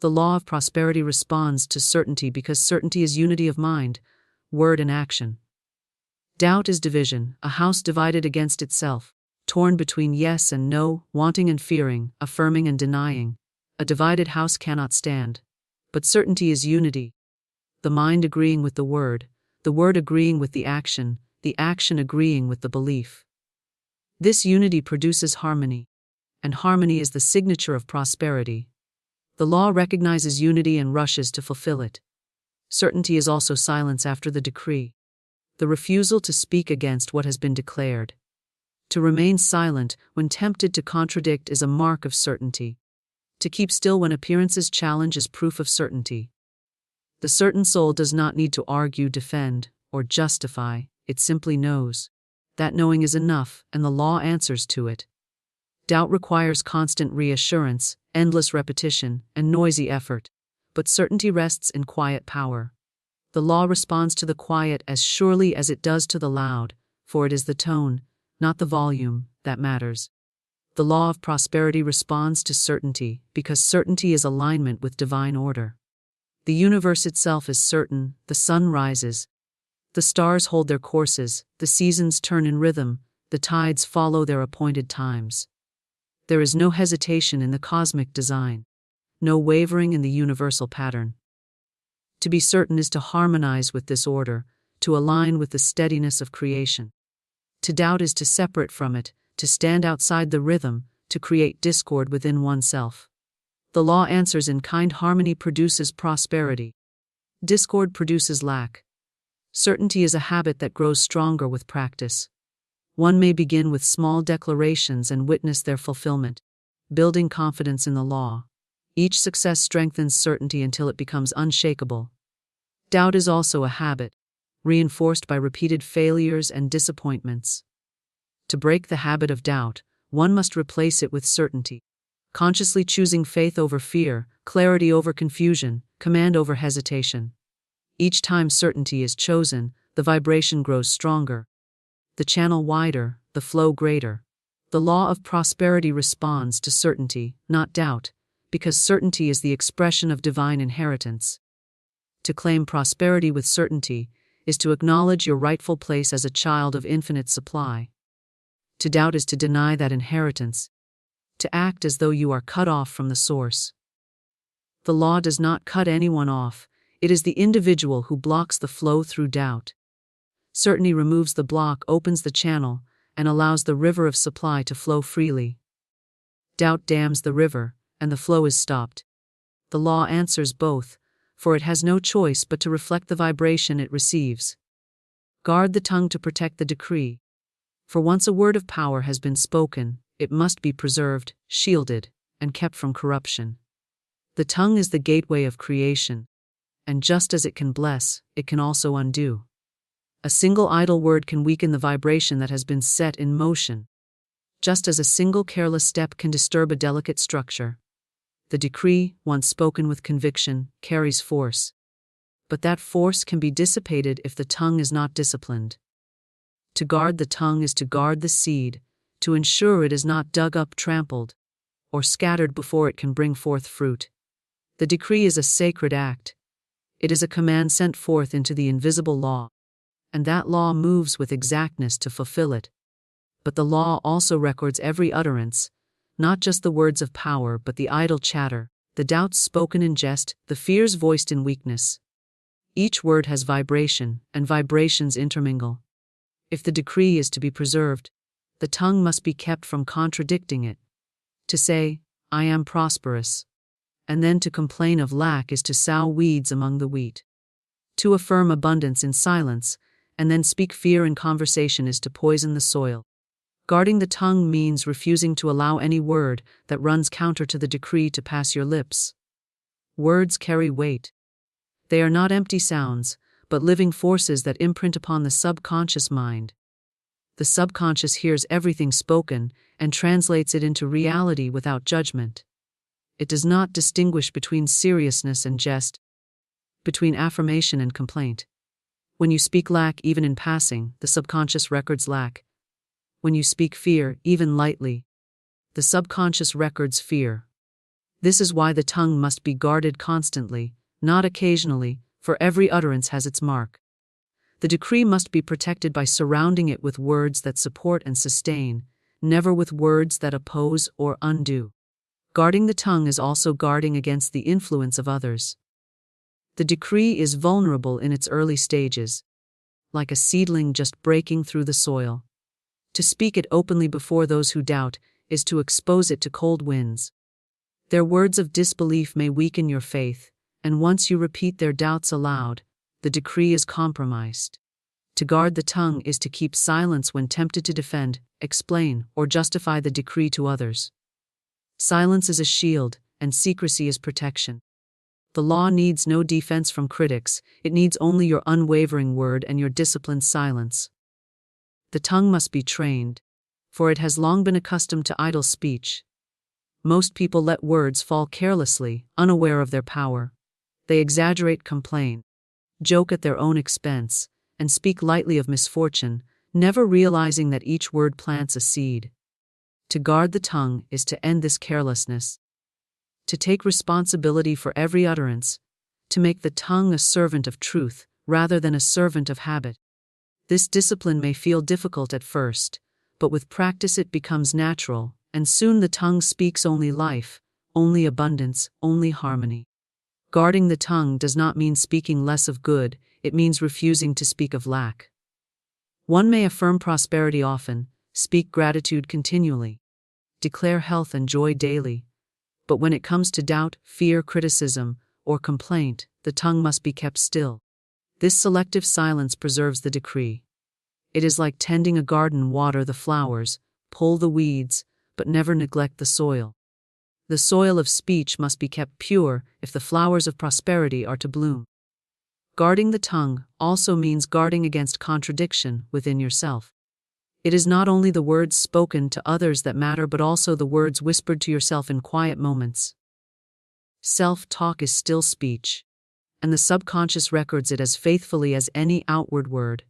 The law of prosperity responds to certainty because certainty is unity of mind, word, and action. Doubt is division, a house divided against itself, torn between yes and no, wanting and fearing, affirming and denying. A divided house cannot stand. But certainty is unity. The mind agreeing with the word agreeing with the action agreeing with the belief. This unity produces harmony. and harmony is the signature of prosperity. The law recognizes unity and rushes to fulfill it. Certainty is also silence after the decree, the refusal to speak against what has been declared. To remain silent when tempted to contradict is a mark of certainty. To keep still when appearances challenge is proof of certainty. The certain soul does not need to argue, defend, or justify, it simply knows. That knowing is enough, and the law answers to it. Doubt requires constant reassurance, endless repetition, and noisy effort, but certainty rests in quiet power. The law responds to the quiet as surely as it does to the loud, for it is the tone, not the volume, that matters. The law of prosperity responds to certainty because certainty is alignment with divine order. The universe itself is certain, the sun rises, the stars hold their courses, the seasons turn in rhythm, the tides follow their appointed times. There is no hesitation in the cosmic design, no wavering in the universal pattern. To be certain is to harmonize with this order, to align with the steadiness of creation. To doubt is to separate from it, to stand outside the rhythm, to create discord within oneself. The law answers in kind. Harmony produces prosperity. Discord produces lack. Certainty is a habit that grows stronger with practice. One may begin with small declarations and witness their fulfillment, building confidence in the law. Each success strengthens certainty until it becomes unshakable. Doubt is also a habit, reinforced by repeated failures and disappointments. To break the habit of doubt, one must replace it with certainty, consciously choosing faith over fear, clarity over confusion, command over hesitation. Each time certainty is chosen, the vibration grows stronger, the channel wider, the flow greater. The law of prosperity responds to certainty, not doubt, because certainty is the expression of divine inheritance. To claim prosperity with certainty is to acknowledge your rightful place as a child of infinite supply. To doubt is to deny that inheritance, to act as though you are cut off from the source. The law does not cut anyone off, it is the individual who blocks the flow through doubt. Certainty removes the block, opens the channel, and allows the river of supply to flow freely. Doubt dams the river, and the flow is stopped. The law answers both, for it has no choice but to reflect the vibration it receives. Guard the tongue to protect the decree. For once a word of power has been spoken, it must be preserved, shielded, and kept from corruption. The tongue is the gateway of creation, and just as it can bless, it can also undo. A single idle word can weaken the vibration that has been set in motion, just as a single careless step can disturb a delicate structure. The decree, once spoken with conviction, carries force. But that force can be dissipated if the tongue is not disciplined. To guard the tongue is to guard the seed, to ensure it is not dug up, trampled, or scattered before it can bring forth fruit. The decree is a sacred act. It is a command sent forth into the invisible law, and that law moves with exactness to fulfill it. But the law also records every utterance, not just the words of power but the idle chatter, the doubts spoken in jest, the fears voiced in weakness. Each word has vibration, and vibrations intermingle. If the decree is to be preserved, the tongue must be kept from contradicting it. To say, "I am prosperous," and then to complain of lack is to sow weeds among the wheat. To affirm abundance in silence, and then speak fear in conversation is to poison the soil. Guarding the tongue means refusing to allow any word that runs counter to the decree to pass your lips. Words carry weight. They are not empty sounds, but living forces that imprint upon the subconscious mind. The subconscious hears everything spoken and translates it into reality without judgment. It does not distinguish between seriousness and jest, between affirmation and complaint. When you speak lack even in passing, the subconscious records lack. When you speak fear, even lightly, the subconscious records fear. This is why the tongue must be guarded constantly, not occasionally, for every utterance has its mark. The decree must be protected by surrounding it with words that support and sustain, never with words that oppose or undo. Guarding the tongue is also guarding against the influence of others. The decree is vulnerable in its early stages, like a seedling just breaking through the soil. To speak it openly before those who doubt is to expose it to cold winds. Their words of disbelief may weaken your faith, and once you repeat their doubts aloud, the decree is compromised. To guard the tongue is to keep silence when tempted to defend, explain, or justify the decree to others. Silence is a shield, and secrecy is protection. The law needs no defense from critics, it needs only your unwavering word and your disciplined silence. The tongue must be trained, for it has long been accustomed to idle speech. Most people let words fall carelessly, unaware of their power. They exaggerate, complain, joke at their own expense, and speak lightly of misfortune, never realizing that each word plants a seed. To guard the tongue is to end this carelessness, to take responsibility for every utterance, to make the tongue a servant of truth rather than a servant of habit. This discipline may feel difficult at first, but with practice it becomes natural, and soon the tongue speaks only life, only abundance, only harmony. Guarding the tongue does not mean speaking less of good, it means refusing to speak of lack. One may affirm prosperity often, speak gratitude continually, declare health and joy daily, but when it comes to doubt, fear, criticism, or complaint, the tongue must be kept still. This selective silence preserves the decree. It is like tending a garden: water the flowers, pull the weeds, but never neglect the soil. The soil of speech must be kept pure if the flowers of prosperity are to bloom. Guarding the tongue also means guarding against contradiction within yourself. It is not only the words spoken to others that matter, but also the words whispered to yourself in quiet moments. Self-talk is still speech, and the subconscious records it as faithfully as any outward word.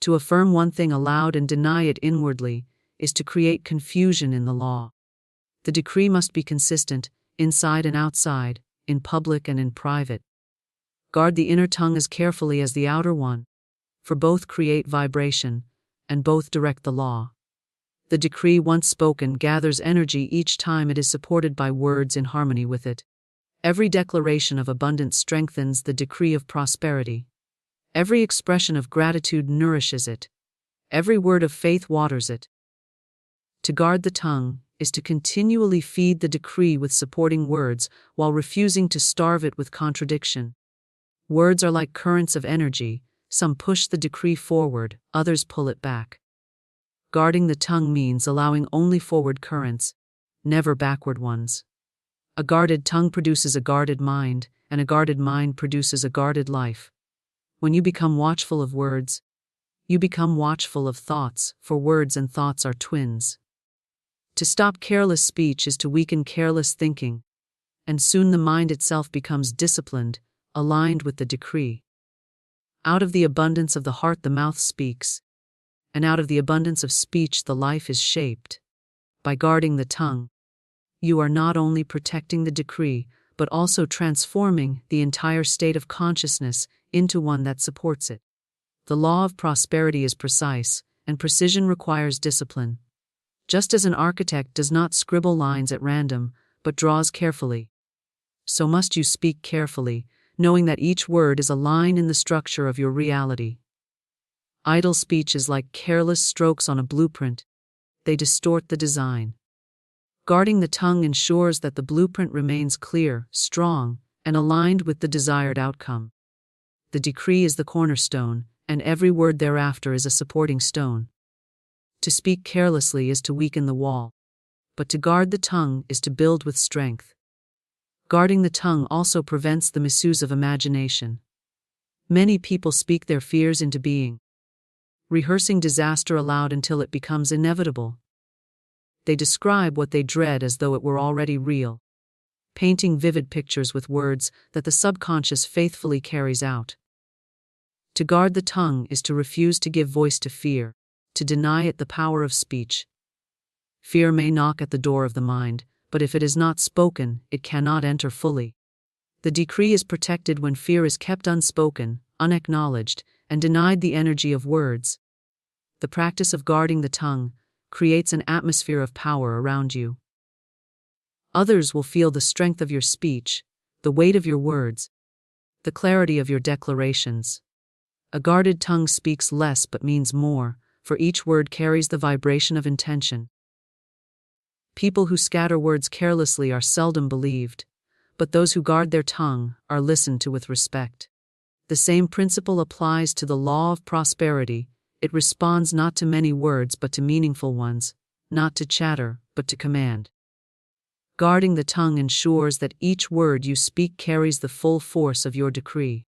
To affirm one thing aloud and deny it inwardly is to create confusion in the law. The decree must be consistent, inside and outside, in public and in private. Guard the inner tongue as carefully as the outer one, for both create vibration, and both direct the law. The decree once spoken gathers energy each time it is supported by words in harmony with it. Every declaration of abundance strengthens the decree of prosperity. Every expression of gratitude nourishes it. Every word of faith waters it. To guard the tongue is to continually feed the decree with supporting words while refusing to starve it with contradiction. Words are like currents of energy. Some push the decree forward, others pull it back. Guarding the tongue means allowing only forward currents, never backward ones. A guarded tongue produces a guarded mind, and a guarded mind produces a guarded life. When you become watchful of words, you become watchful of thoughts, for words and thoughts are twins. To stop careless speech is to weaken careless thinking, and soon the mind itself becomes disciplined, aligned with the decree. Out of the abundance of the heart the mouth speaks, and out of the abundance of speech the life is shaped. By guarding the tongue, you are not only protecting the decree, but also transforming the entire state of consciousness into one that supports it. The law of prosperity is precise, and precision requires discipline. Just as an architect does not scribble lines at random, but draws carefully, so must you speak carefully, knowing that each word is a line in the structure of your reality. Idle speech is like careless strokes on a blueprint. They distort the design. Guarding the tongue ensures that the blueprint remains clear, strong, and aligned with the desired outcome. The decree is the cornerstone, and every word thereafter is a supporting stone. To speak carelessly is to weaken the wall, but to guard the tongue is to build with strength. Guarding the tongue also prevents the misuse of imagination. Many people speak their fears into being, rehearsing disaster aloud until it becomes inevitable. They describe what they dread as though it were already real, painting vivid pictures with words that the subconscious faithfully carries out. To guard the tongue is to refuse to give voice to fear, to deny it the power of speech. Fear may knock at the door of the mind, but if it is not spoken, it cannot enter fully. The decree is protected when fear is kept unspoken, unacknowledged, and denied the energy of words. The practice of guarding the tongue creates an atmosphere of power around you. Others will feel the strength of your speech, the weight of your words, the clarity of your declarations. A guarded tongue speaks less but means more, for each word carries the vibration of intention. People who scatter words carelessly are seldom believed, but those who guard their tongue are listened to with respect. The same principle applies to the law of prosperity. It responds not to many words but to meaningful ones, not to chatter but to command. Guarding the tongue ensures that each word you speak carries the full force of your decree.